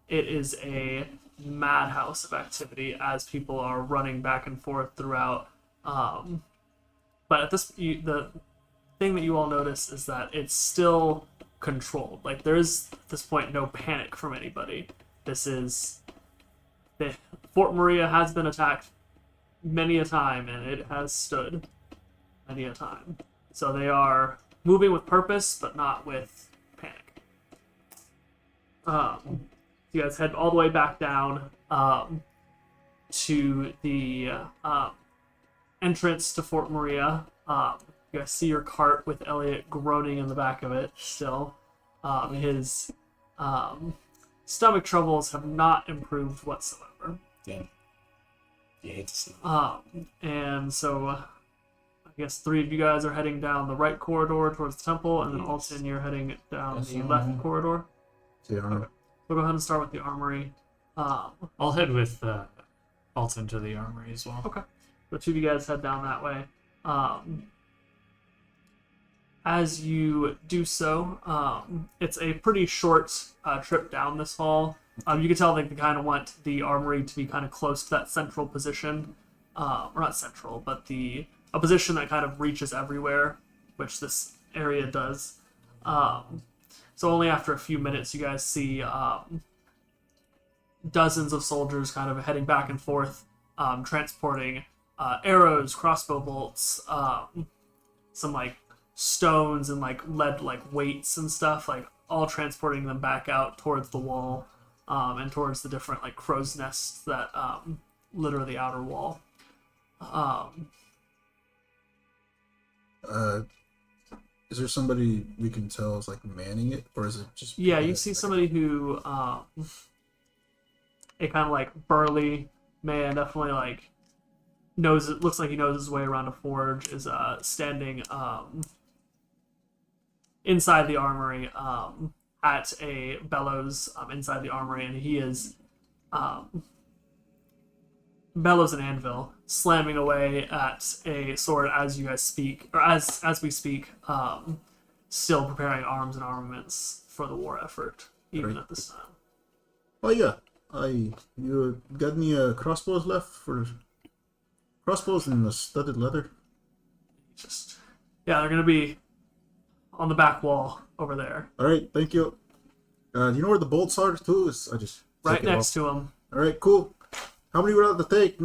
it is a madhouse of activity as people are running back and forth throughout But at the thing that you all notice is that it's still controlled. Like there is at this point no panic from anybody. Fort Maria has been attacked many a time, and it has stood many a time. So they are moving with purpose, but not with panic. You guys head all the way back down to the entrance to Fort Maria. You guys see your cart with Elliot groaning in the back of it still. His stomach troubles have not improved whatsoever. Yeah. You hate to see. And so I guess 3 of you guys are heading down the right corridor towards the temple, and then Alton, you're heading down the left corridor. Yeah. We'll go ahead and start with the armory. I'll head with Alton to the armory as well. Okay. The 2 of you guys head down that way. As you do so, it's a pretty short trip down this hall. You can tell they kind of want the armory to be kind of close to that central position. Or not central, but a position that kind of reaches everywhere, which this area does. So only after a few minutes you guys see dozens of soldiers kind of heading back and forth, transporting arrows, crossbow bolts, some like stones and like lead like weights and stuff, like all transporting them back out towards the wall, and towards the different like crow's nests that litter the outer wall. Is there somebody we can tell is like manning it, or is it just? Yeah, you see somebody who, a kind of like burly man, definitely like looks like he knows his way around a forge, is standing inside the armory at a bellows inside the armory, and he is bellows and anvil slamming away at a sword as you guys speak, or as we speak, still preparing arms and armaments for the war effort even at this time. Oh yeah, you got any crossbows left for crossbows and the studded leather? They're gonna be on the back wall over there, All right, thank you. Do you know where the bolts are too? I just right next to him. All right, cool. How many we're out to take?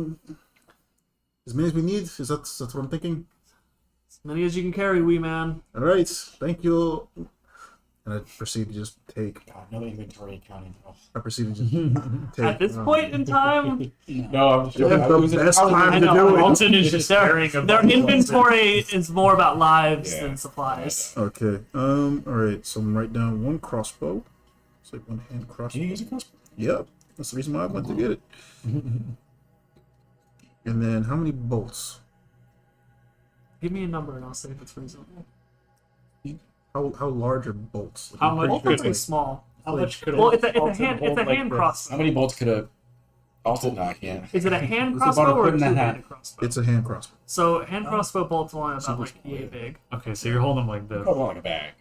As many as we need. That's what I'm thinking. As many as you can carry, wee man. All right, thank you. And I proceed to just take. God, no inventory accounting. I proceed to just take. At this point in time, No, I'm just Yeah, the best time I to know do it. Alton is just their inventory is more about lives Yeah. than supplies. Okay. All right. So I'm write down 1 crossbow. It's like 1 hand crossbow. Can you use a crossbow? Yep. That's the reason why I went to get it. And then how many bolts? Give me a number and I'll say if it's reasonable. How large are bolts? Like, How I'm much pretty Bolts are sure pretty it's small. How much could Well, it's a Alton hand hold like this? crossbow. How many bolts could a Alton knock? Yeah. Is it a hand It's about crossbow a or a foot and a half. two-handed crossbow? It's a hand crossbow. So hand crossbow bolts only about like yay big. Okay, so you're holding like the Probably like a bag.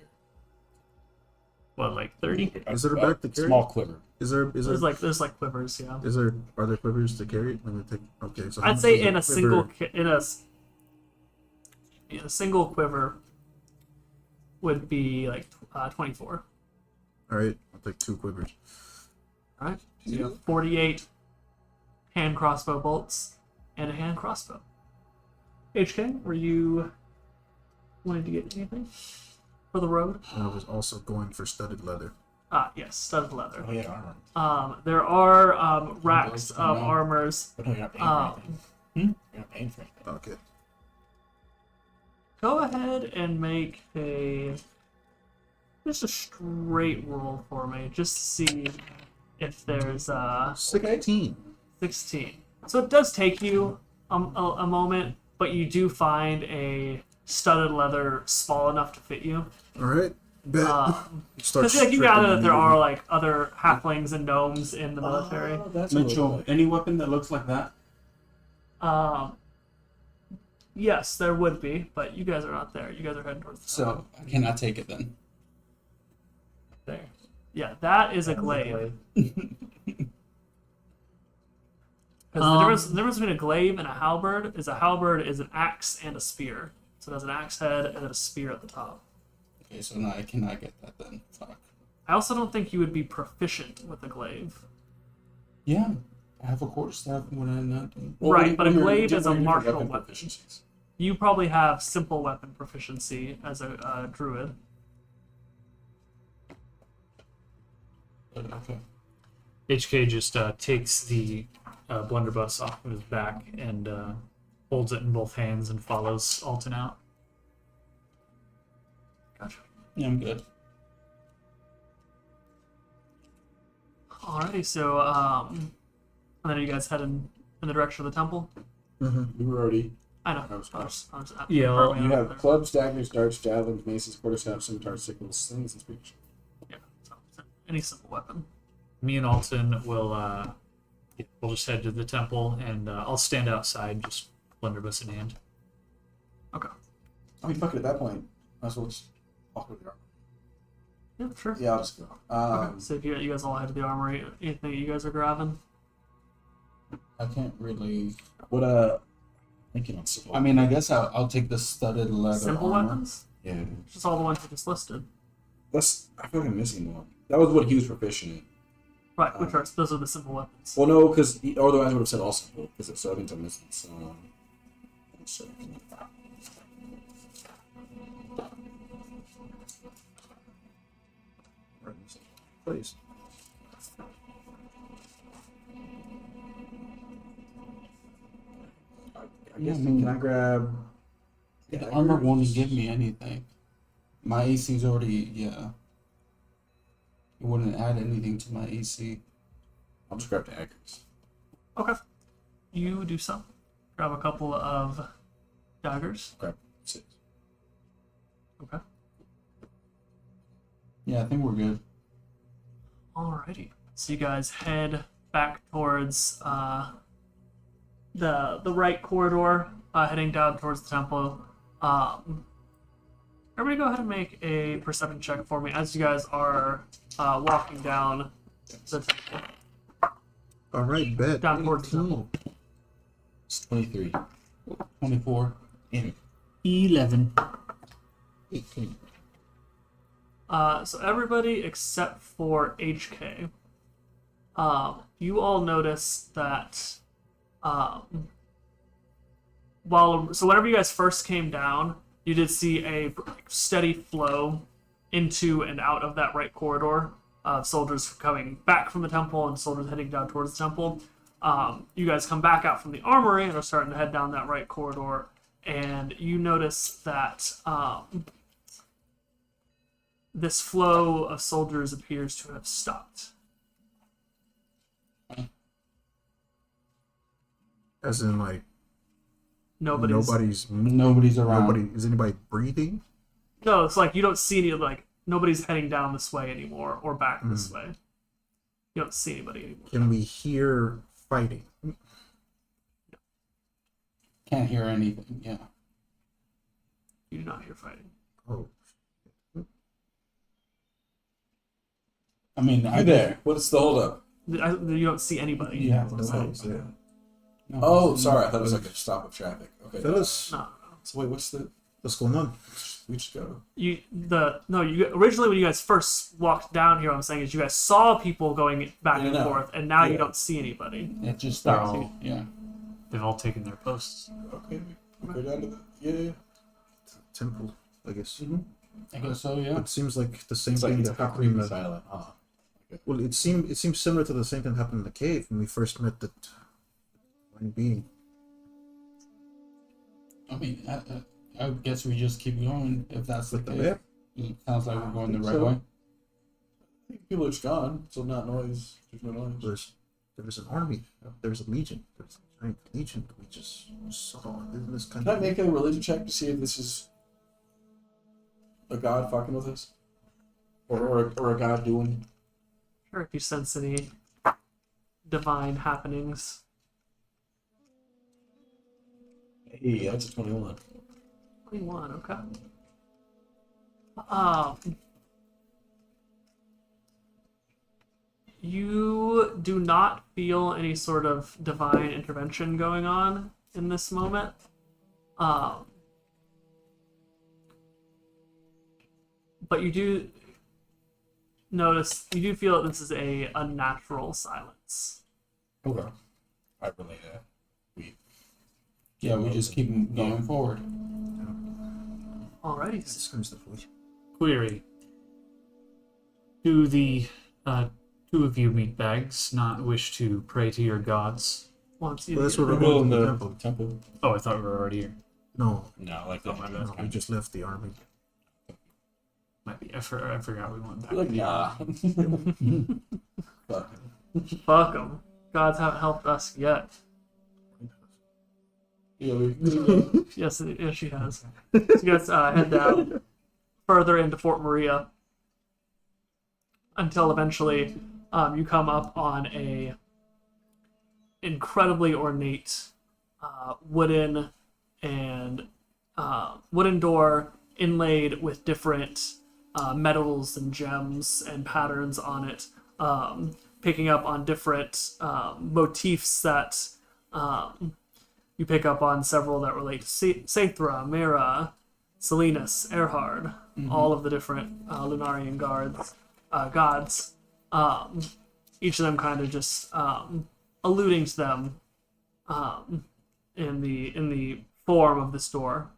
what, like 30? Is there a bag to carry? Small quiver. Is there There's like quivers, yeah. are there quivers to carry? Let me take. Okay, so how I'd much say is in a quiver? single in a single quiver would be like 24. All right, I'll take 2 quivers. All right, so you have 48 hand crossbow bolts and a hand crossbow. HK, were you wanting to get anything for the road? And I was also going for studded leather. Yes, studded leather. Oh yeah, armor. There are racks of armors. But no, you're not paying for anything. You're not paying for anything. Okay. Go ahead and make just a straight roll for me, just to see if there's 16. 16. So it does take you a moment, but you do find a studded leather small enough to fit you. All right. Bet. Start Because like you stripping gather that there immediately. are like other halflings and gnomes in the military. That's Mitchell, any weapon that looks like that? Yes, there would be, but you guys are not there. You guys are heading towards the So I cannot take it then. there. Yeah, that is a glaive. Because the difference between a glaive and a halberd is an axe and a spear. So it has an axe head and then a spear at the top. Okay, so now I cannot get that then. Fuck. I also don't think you would be proficient with a glaive. Yeah, I have a quarterstaff. Would I not? Right, but a glaive is a what are your martial weapon weapon. proficiencies? You probably have simple weapon proficiency as a druid. Okay. HK just takes the blunderbuss off of his back and holds it in both hands and follows Alton out. Gotcha. Yeah, I'm good. Alrighty, so and then you guys head in the direction of the temple. We were already. I know. I was close. Yeah, well, partway You over have there. clubs, daggers, darts, javelins, maces, quarterstaffs, scimitars, sickles, slings, and spears. Yeah, so any simple weapon. Me and Alton will we'll just head to the temple, and I'll stand outside, just blunderbuss in hand. Okay. I mean, fuck it. At that point, might as well just walk over the armor. Yeah, sure. Yeah, I'll just go. Okay. So if you guys all head to the armory, anything you guys are grabbing? I can't really. What thinking on simple. I mean, I guess I'll take the studded leather Simple armor. weapons? yeah, Just all the ones you just listed. I feel like I'm missing one. That was what he was proficient in. Right, which are those are the simple weapons. Well, no, because otherwise I would have said all simple. Because so I think I'm missing some. So, Please. I guess can I grab? The armor won't give me anything. My AC is already It wouldn't add anything to my AC. I'll just grab daggers. Okay. You do so. Grab a couple of daggers. Grab 6. Okay. Yeah, I think we're good. Alrighty. So you guys head back towards the right corridor, heading down towards the temple. Everybody go ahead and make a perception check for me as you guys are walking down the temple. All right, bet. Down towards the 18. temple. It's 23. 24. 11. 18. So everybody except for HK, you all notice that whenever you guys first came down, you did see a steady flow into and out of that right corridor of soldiers coming back from the temple and soldiers heading down towards the temple. You guys come back out from the armory and are starting to head down that right corridor, and you notice that this flow of soldiers appears to have stopped. As in, like, Nobody's Nobody's around. nobody. Is anybody breathing? No, it's like you don't see any, like, nobody's heading down this way anymore or back this way. You don't see anybody anymore. Can we hear fighting? Can't hear anything. Yeah. You do not hear fighting. Oh, I mean, Hi there. What's the holdup? You don't see anybody. Yeah. nobody's there. No, Oh, it's- sorry. I thought it was like a stop of traffic. Okay. Fellas, No. So wait, what's the? what's going on? We just go. You originally when you guys first walked down here, what I'm saying is you guys saw people going back and Yeah. forth, and now you Yeah. don't see anybody. It just They're starts. all- Yeah. They've all taken their posts. Okay. We go down to the. Yeah. Temple, I guess. I guess so. Yeah. It seems like the same It's like thing it's that happened in completely the. silent. Huh. Well, it seems similar to the same thing that happened in the cave when we first met the divine being. I mean, I guess we just keep going if that's the With the case. map? It sounds like we're going the right So- way. I think people are just gone, so not noise. There's no noise. There's an army. There's a legion. There's a giant legion that we just saw. Isn't this kind Can I of make a religion check to see if this is a god fucking with us, or a god doing? Sure, if you sense any divine happenings. Hey, that's a 21. 21, okay. You do not feel any sort of divine intervention going on in this moment. But you do notice, you do feel that this is a unnatural silence. Okay. I relate that. We just keep going forward. Alrighty. This comes the food. Query. Do the two of you meatbags not wish to pray to your gods? Once you Well, that's do where we're that. going to the the temple. temple. Oh, I thought we were already here. No, No, like Oh, my bad. no, we just left the army. Might be. I forgot we went back. Like, nah. Fuck. Fuck them. Gods haven't helped us yet. Yes, yes, she has. So you guys head down further into Fort Maria until eventually you come up on a incredibly ornate wooden door inlaid with different metals and gems and patterns on it, picking up on different motifs that you pick up on several that relate to Saethra, Mira, Selinus, Erhard, all of the different Lunarian gods. Each of them kind of just alluding to them in the form of this door.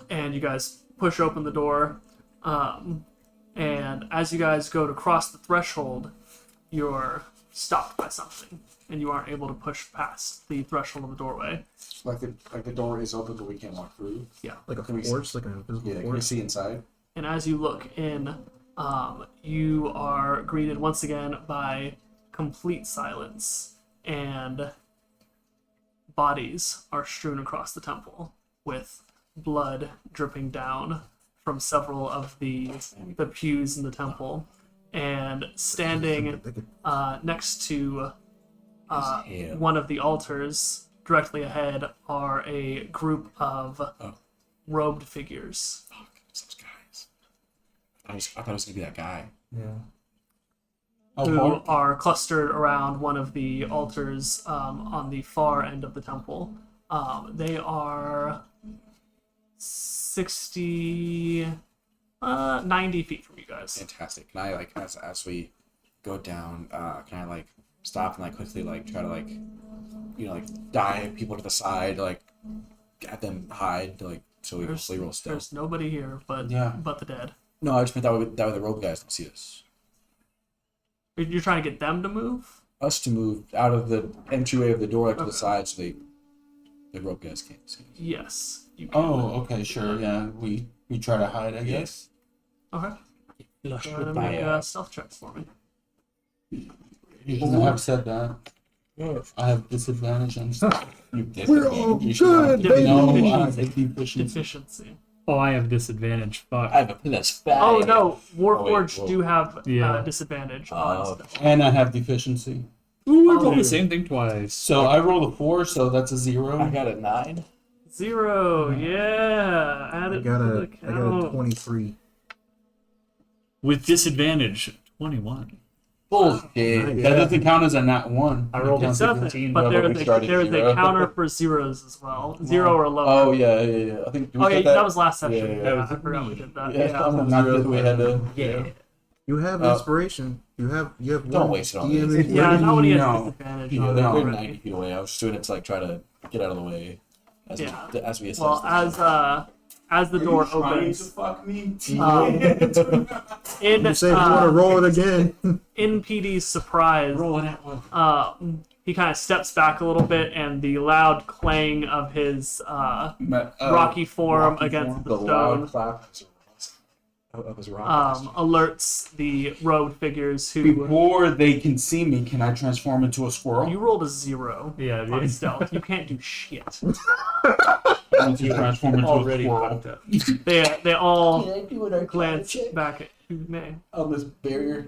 And you guys push open the door, and as you guys go to cross the threshold, you're stopped by something, and you aren't able to push past the threshold of the doorway. Like the door is open, but we can't walk through. Like a Can we force, like an invisible Yeah, can we force. see inside? And as you look in, you are greeted once again by complete silence, and bodies are strewn across the temple with blood dripping down from several of the pews in the temple. And standing next to one of the altars, directly ahead, are a group of robed figures. Fuck, it's those guys. I thought it was gonna be that guy. Who are clustered around one of the altars on the far end of the temple. They are 90 feet from you guys. Fantastic. Can I like as we go down? Can I like stop and like quickly like try to like dive people to the side, like at them hide, like so we can roll stealth. There's nobody here but the dead. No, I just meant that way the rogue guys don't see us. You're trying to get them to move? Us to move out of the entryway of the door like to the side, so the rogue guys can't see us. Yes. You can. Oh, okay, sure. Yeah, we try to hide, I guess. Okay. Go ahead and by, make a stealth check for me. You shouldn't have said that. I have disadvantage on stuff. We're all good, baby. No, I have deficiency. Deficiency. Oh, I have disadvantage. Fuck. I have a +5. Oh no, Warforged whoa. do have Yeah. disadvantage Oh. on stealth. And I have deficiency. Ooh, I Oh. rolled the same thing twice. So I rolled a 4, so that's a 0. I got a 9. 0, yeah. Add I it got to a the I got a count. 23. With disadvantage, 21. Bullshit. Nice. That doesn't count as a nat 1. I rolled It a It counts as doesn't, 17, but but there's we a, started there's a 0. counter for zeros as well. 0 or lower. Oh yeah. I think. Oh yeah, that was last session. Yeah, Yeah, yeah. I forgot we did that. Yeah, Yeah. I'm not good. We had to. Yeah. You have Oh. inspiration. You have Don't one waste it on DM me. inspiration. Yeah, not when he has No. disadvantage Yeah, on They're it no. already. 90 feet away. I was just doing it to like try to get out of the way as Yeah. we assess. Well, as the door opens, fuck me? in You say you want to roll it again. in PD's surprise, rolling at one. he kind of steps back a little bit, and the loud clang of his rocky form rocky against form. the The stone loud clap of his rock. alerts the robed figures who Before they can see me, can I transform into a squirrel? you rolled a 0 Yeah, on dude. stealth. You can't do shit. I need to transform into a Already squirrel. fucked up. They all Can I do an glance back at you may. on this barrier?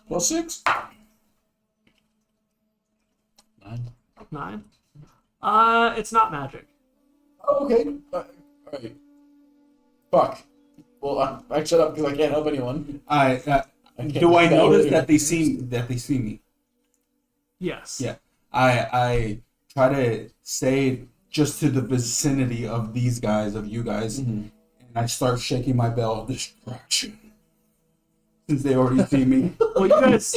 +6. 9. 9. It's not magic. Oh, okay. Alright. Fuck. Well, I shut up because I can't help anyone. Do I notice that they see me? Yes. Yeah. I try to stay just to the vicinity of these guys, of you guys, and I start shaking my bell of distraction. Since they already see me. Well, you guys.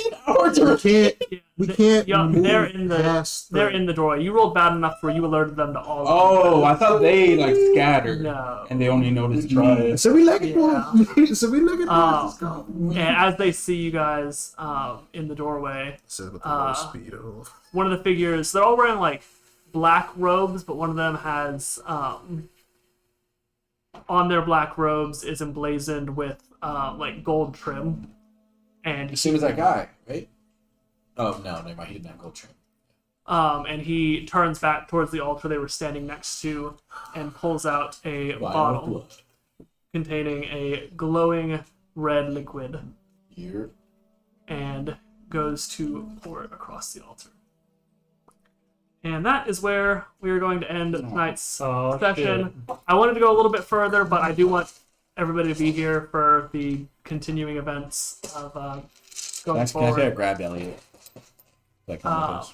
We can't Yeah, move they're in the past they're in the doorway. You rolled bad enough where you alerted them to all. Oh, I thought they like scattered. No. And they only noticed me. So we like it, Yeah. boy. So we look at this. Let's go. And as they see you guys in the doorway, Says with the low speed. Oh. one of the figures, they're all wearing like black robes, but one of them has on their black robes is emblazoned with like gold trim. And The same as that guy, right? Oh no, never mind. He didn't have gold trim. and he turns back towards the altar they were standing next to and pulls out a bottle containing a glowing red liquid Here. and goes to pour it across the altar. And that is where we are going to end tonight's session. I wanted to go a little bit further, but I do want everybody to be here for the continuing events of going Can I forward. grab Elliot? Like, No,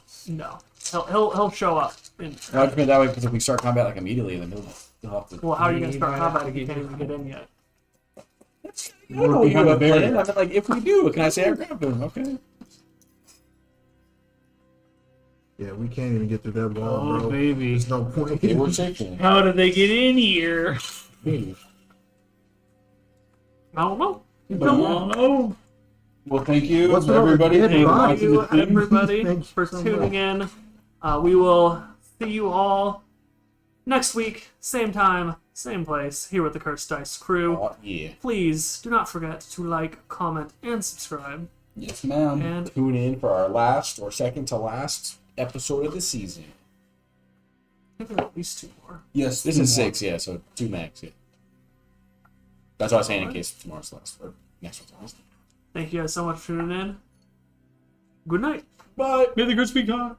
he'll show up. no, I just meant that way because if we start combat like immediately in the middle, he'll have to. Well, how are you going to start combat if you can't even get in yet? I don't know behind you the barrier. I mean, like, if we do, can I say I grabbed him? Okay. Yeah, we can't even get through that wall, Oh, bro. baby. There's no point. Okay, we're checking. How did they get in here? I don't know. Oh, Well, thank you, What's wrong with everybody. dead for bodies? Thank watching you, the stream. everybody, Thank you for so tuning in. We will see you all next week, same time, same place, here with the Cursed Dice crew. Oh, yeah. Please do not forget to like, comment, and subscribe. Yes, ma'am. And Tune in for our last or second to last episode of the season. I think there are at least 2 more. Yes, This two is more. 6, yeah, so 2 max, yeah. That's what I was saying in case tomorrow's last, or next one's last. Thank you guys so much for tuning in. Good night. Bye! may the curse be gone.